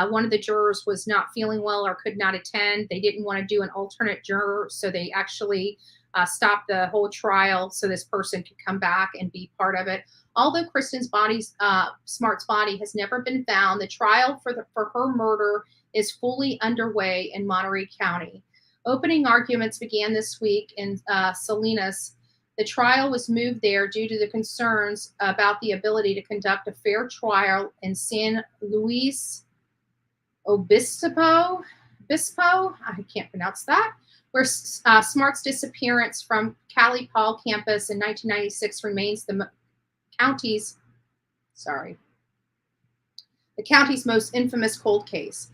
one of the jurors was not feeling well or could not attend. They didn't want to do an alternate juror, so they actually stopped the whole trial so this person could come back and be part of it. Although Kristen Smart's body has never been found, the trial for her murder is fully underway in Monterey County. Opening arguments began this week in Salinas. The trial was moved there due to the concerns about the ability to conduct a fair trial in San Luis Obispo, I can't pronounce that, where Smart's disappearance from Cali Paul campus in 1996 remains the county's most infamous cold case.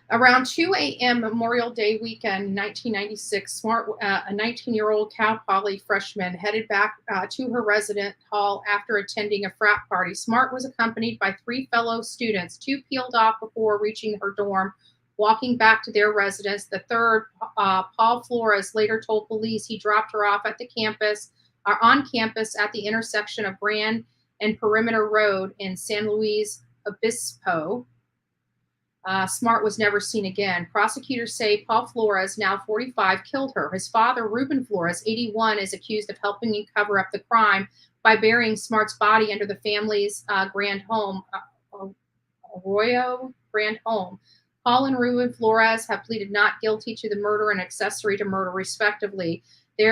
Around 2 a.m. Memorial Day weekend, 1996, Smart, a 19-year-old Cal Poly freshman, headed back to her residence hall after attending a frat party. Smart was accompanied by 3 fellow students. 2 peeled off before reaching her dorm, walking back to their residence. The third, Paul Flores, later told police he dropped her off at the campus, or on campus at the intersection of Grand and Perimeter Road in San Luis Obispo. Smart was never seen again. Prosecutors say Paul Flores, now 45, killed her. His father, Ruben Flores, 81, is accused of helping him cover up the crime by burying Smart's body under the family's Grand home, Arroyo Grand home. Paul and Ruben Flores have pleaded not guilty to the murder and accessory to murder, respectively. They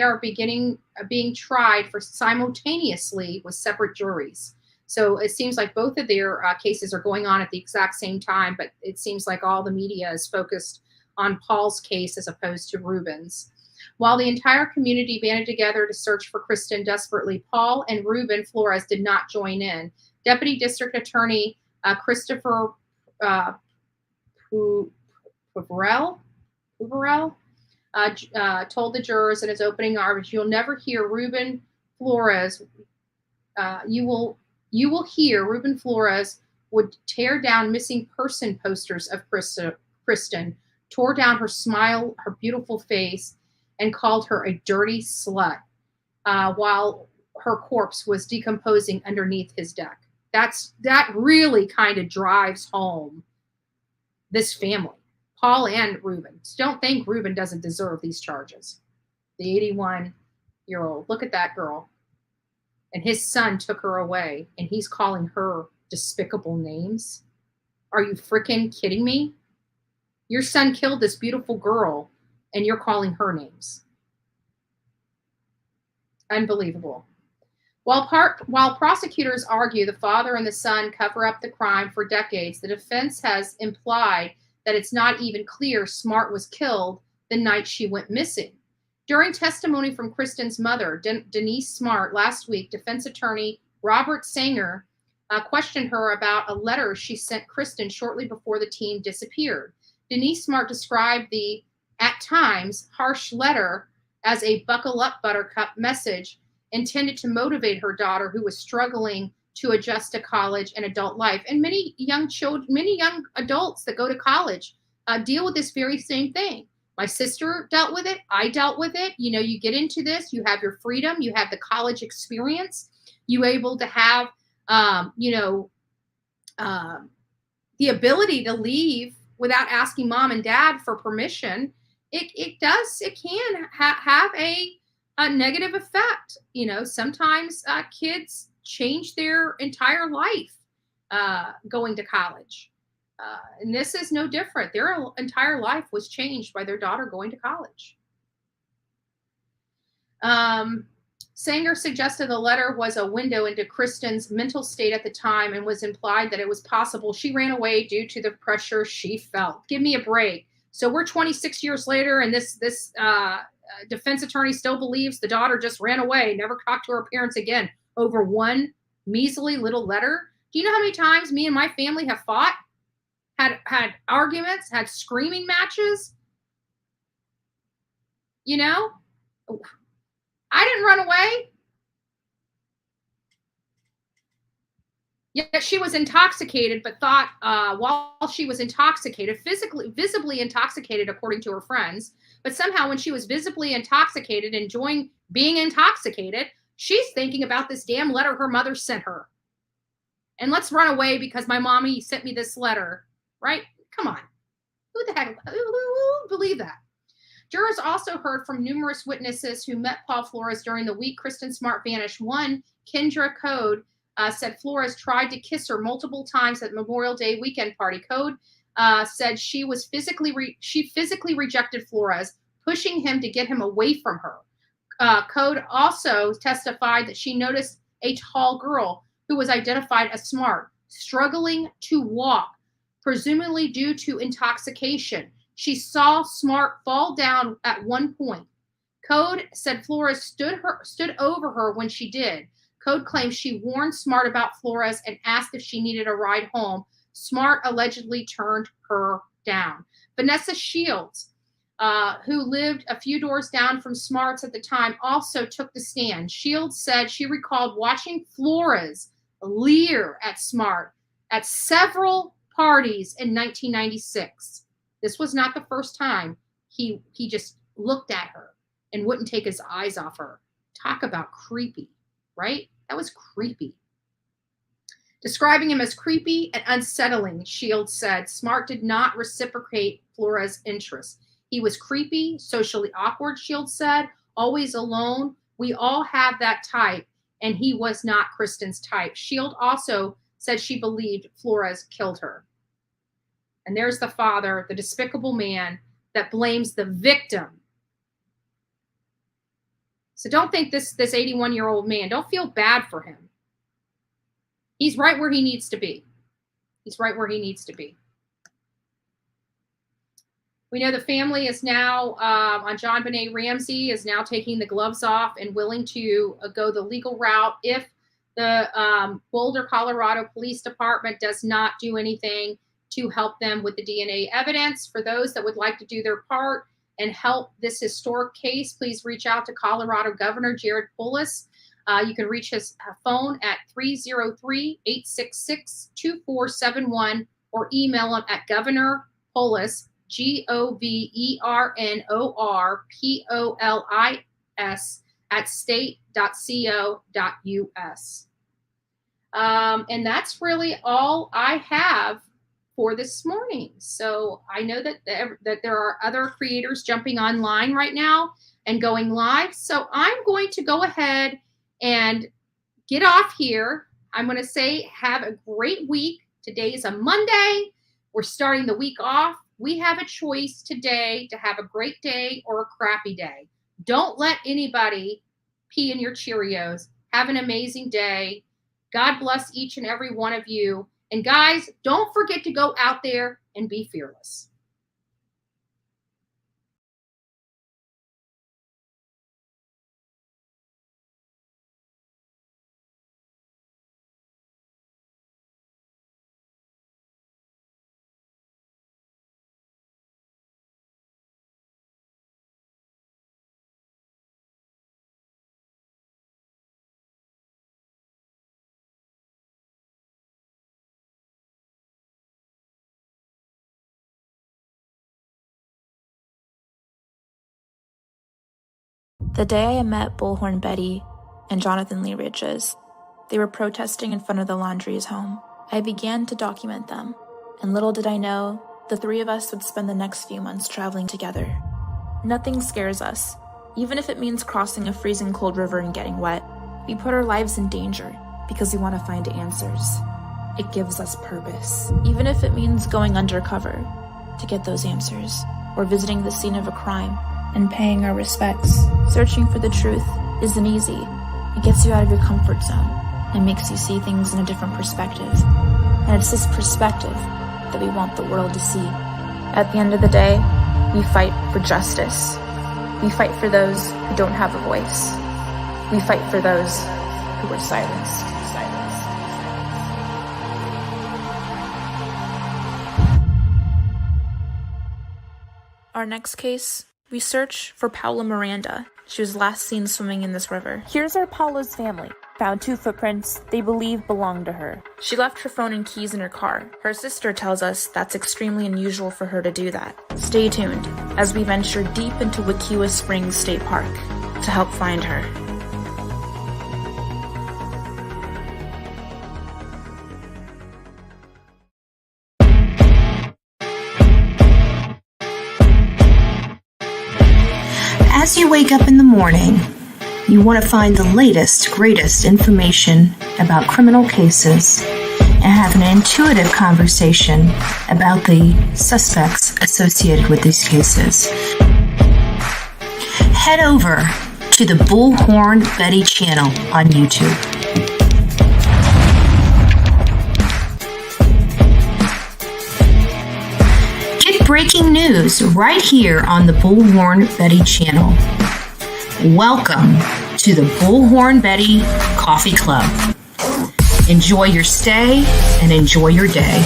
are being tried for simultaneously with separate juries. So it seems like both of their cases are going on at the exact same time, but it seems like all the media is focused on Paul's case as opposed to Ruben's. While the entire community banded together to search for Kristen desperately, Paul and Ruben Flores did not join in. Deputy District Attorney Christopher Puvarell told the jurors in his opening argument, "You'll never hear Ruben Flores. You will hear Ruben Flores would tear down missing person posters of Kristen, tore down her smile, her beautiful face, and called her a dirty slut while her corpse was decomposing underneath his deck." That really kind of drives home this family, Paul and Ruben. Don't think Ruben doesn't deserve these charges. The 81-year-old, look at that girl. And his son took her away, and he's calling her despicable names. Are you freaking kidding me? Your son killed this beautiful girl, and you're calling her names. Unbelievable. While prosecutors argue the father and the son cover up the crime for decades, the defense has implied that it's not even clear Smart was killed the night she went missing. During testimony from Kristen's mother, Denise Smart, last week, defense attorney Robert Sanger questioned her about a letter she sent Kristen shortly before the teen disappeared. Denise Smart described the, at times, harsh letter as a buckle up, buttercup message intended to motivate her daughter, who was struggling to adjust to college and adult life. And many young adults that go to college deal with this very same thing. My sister dealt with it. I dealt with it. You know, you get into this, you have your freedom, you have the college experience, you able to have, the ability to leave without asking mom and dad for permission. It can have a negative effect. You know, sometimes kids changed their entire life going to college. And this is no different. Their entire life was changed by their daughter going to college. Sanger suggested the letter was a window into Kristen's mental state at the time and was implied that it was possible she ran away due to the pressure she felt. Give me a break. So we're 26 years later, and this defense attorney still believes the daughter just ran away, never talked to her parents again over one measly little letter. Do you know how many times me and my family have fought, had arguments, had screaming matches? You know? I didn't run away. Yet she was intoxicated, but thought while she was intoxicated, visibly intoxicated, according to her friends, but somehow when she was visibly intoxicated, enjoying being intoxicated, she's thinking about this damn letter her mother sent her. And let's run away because my mommy sent me this letter, right? Come on. Who the heck, who would believe that? Jurors also heard from numerous witnesses who met Paul Flores during the week Kristen Smart vanished. One, Kendra Code, said Flores tried to kiss her multiple times at Memorial Day weekend party. Code said she physically rejected Flores, pushing him to get him away from her. Code also testified that she noticed a tall girl who was identified as Smart struggling to walk, presumably due to intoxication. She saw Smart fall down at one point. Code said Flores stood over her when she did. Code claims she warned Smart about Flores and asked if she needed a ride home. Smart allegedly turned her down. Vanessa Shields, who lived a few doors down from Smart's at the time, also took the stand. Shields said she recalled watching Flores leer at Smart at several parties in 1996. This was not the first time he just looked at her and wouldn't take his eyes off her. Talk about creepy, right? That was creepy. Describing him as creepy and unsettling, Shields said Smart did not reciprocate Flores' interest. He was creepy, socially awkward, Shields said, always alone. We all have that type, and he was not Kristen's type. Shields also said she believed Flores killed her. And there's the father, the despicable man that blames the victim. So don't think this 81-year-old man, don't feel bad for him. He's right where he needs to be. He's right where he needs to be. We know the family is now on John Benet Ramsey is now taking the gloves off and willing to go the legal route if the Boulder, Colorado Police Department does not do anything to help them with the DNA evidence. For those that would like to do their part and help this historic case, please reach out to Colorado Governor Jared Polis. You can reach his phone at 303-866-2471 or email him at Governor Polis, GOVERNORPOLIS at state.co.us. And that's really all I have for this morning. So I know that there are other creators jumping online right now and going live. So I'm going to go ahead and get off here. I'm going to say have a great week. Today is a Monday. We're starting the week off. We have a choice today to have a great day or a crappy day. Don't let anybody pee in your Cheerios. Have an amazing day. God bless each and every one of you. And guys, don't forget to go out there and be fearless. The day I met Bullhorn Betty and Jonathan Lee Ridges, they were protesting in front of the Laundrie's home. I began to document them, and little did I know, the three of us would spend the next few months traveling together. Nothing scares us, even if it means crossing a freezing cold river and getting wet. We put our lives in danger, because we want to find answers. It gives us purpose, even if it means going undercover to get those answers, or visiting the scene of a crime and paying our respects. Searching for the truth isn't easy. It gets you out of your comfort zone and makes you see things in a different perspective. And it's this perspective that we want the world to see. At the end of the day, we fight for justice. We fight for those who don't have a voice. We fight for those who were silenced. Our next case, we search for Paula Miranda. She was last seen swimming in this river. Here's our Paula's family. Found 2 footprints they believe belonged to her. She left her phone and keys in her car. Her sister tells us that's extremely unusual for her to do that. Stay tuned as we venture deep into Wekiwa Springs State Park to help find her. As you wake up in the morning, you want to find the latest, greatest information about criminal cases and have an intuitive conversation about the suspects associated with these cases. Head over to the Bullhorn Betty channel on YouTube. Get breaking news right here on the Bullhorn Betty channel. Welcome to the Bullhorn Betty Coffee Club. Enjoy your stay and enjoy your day.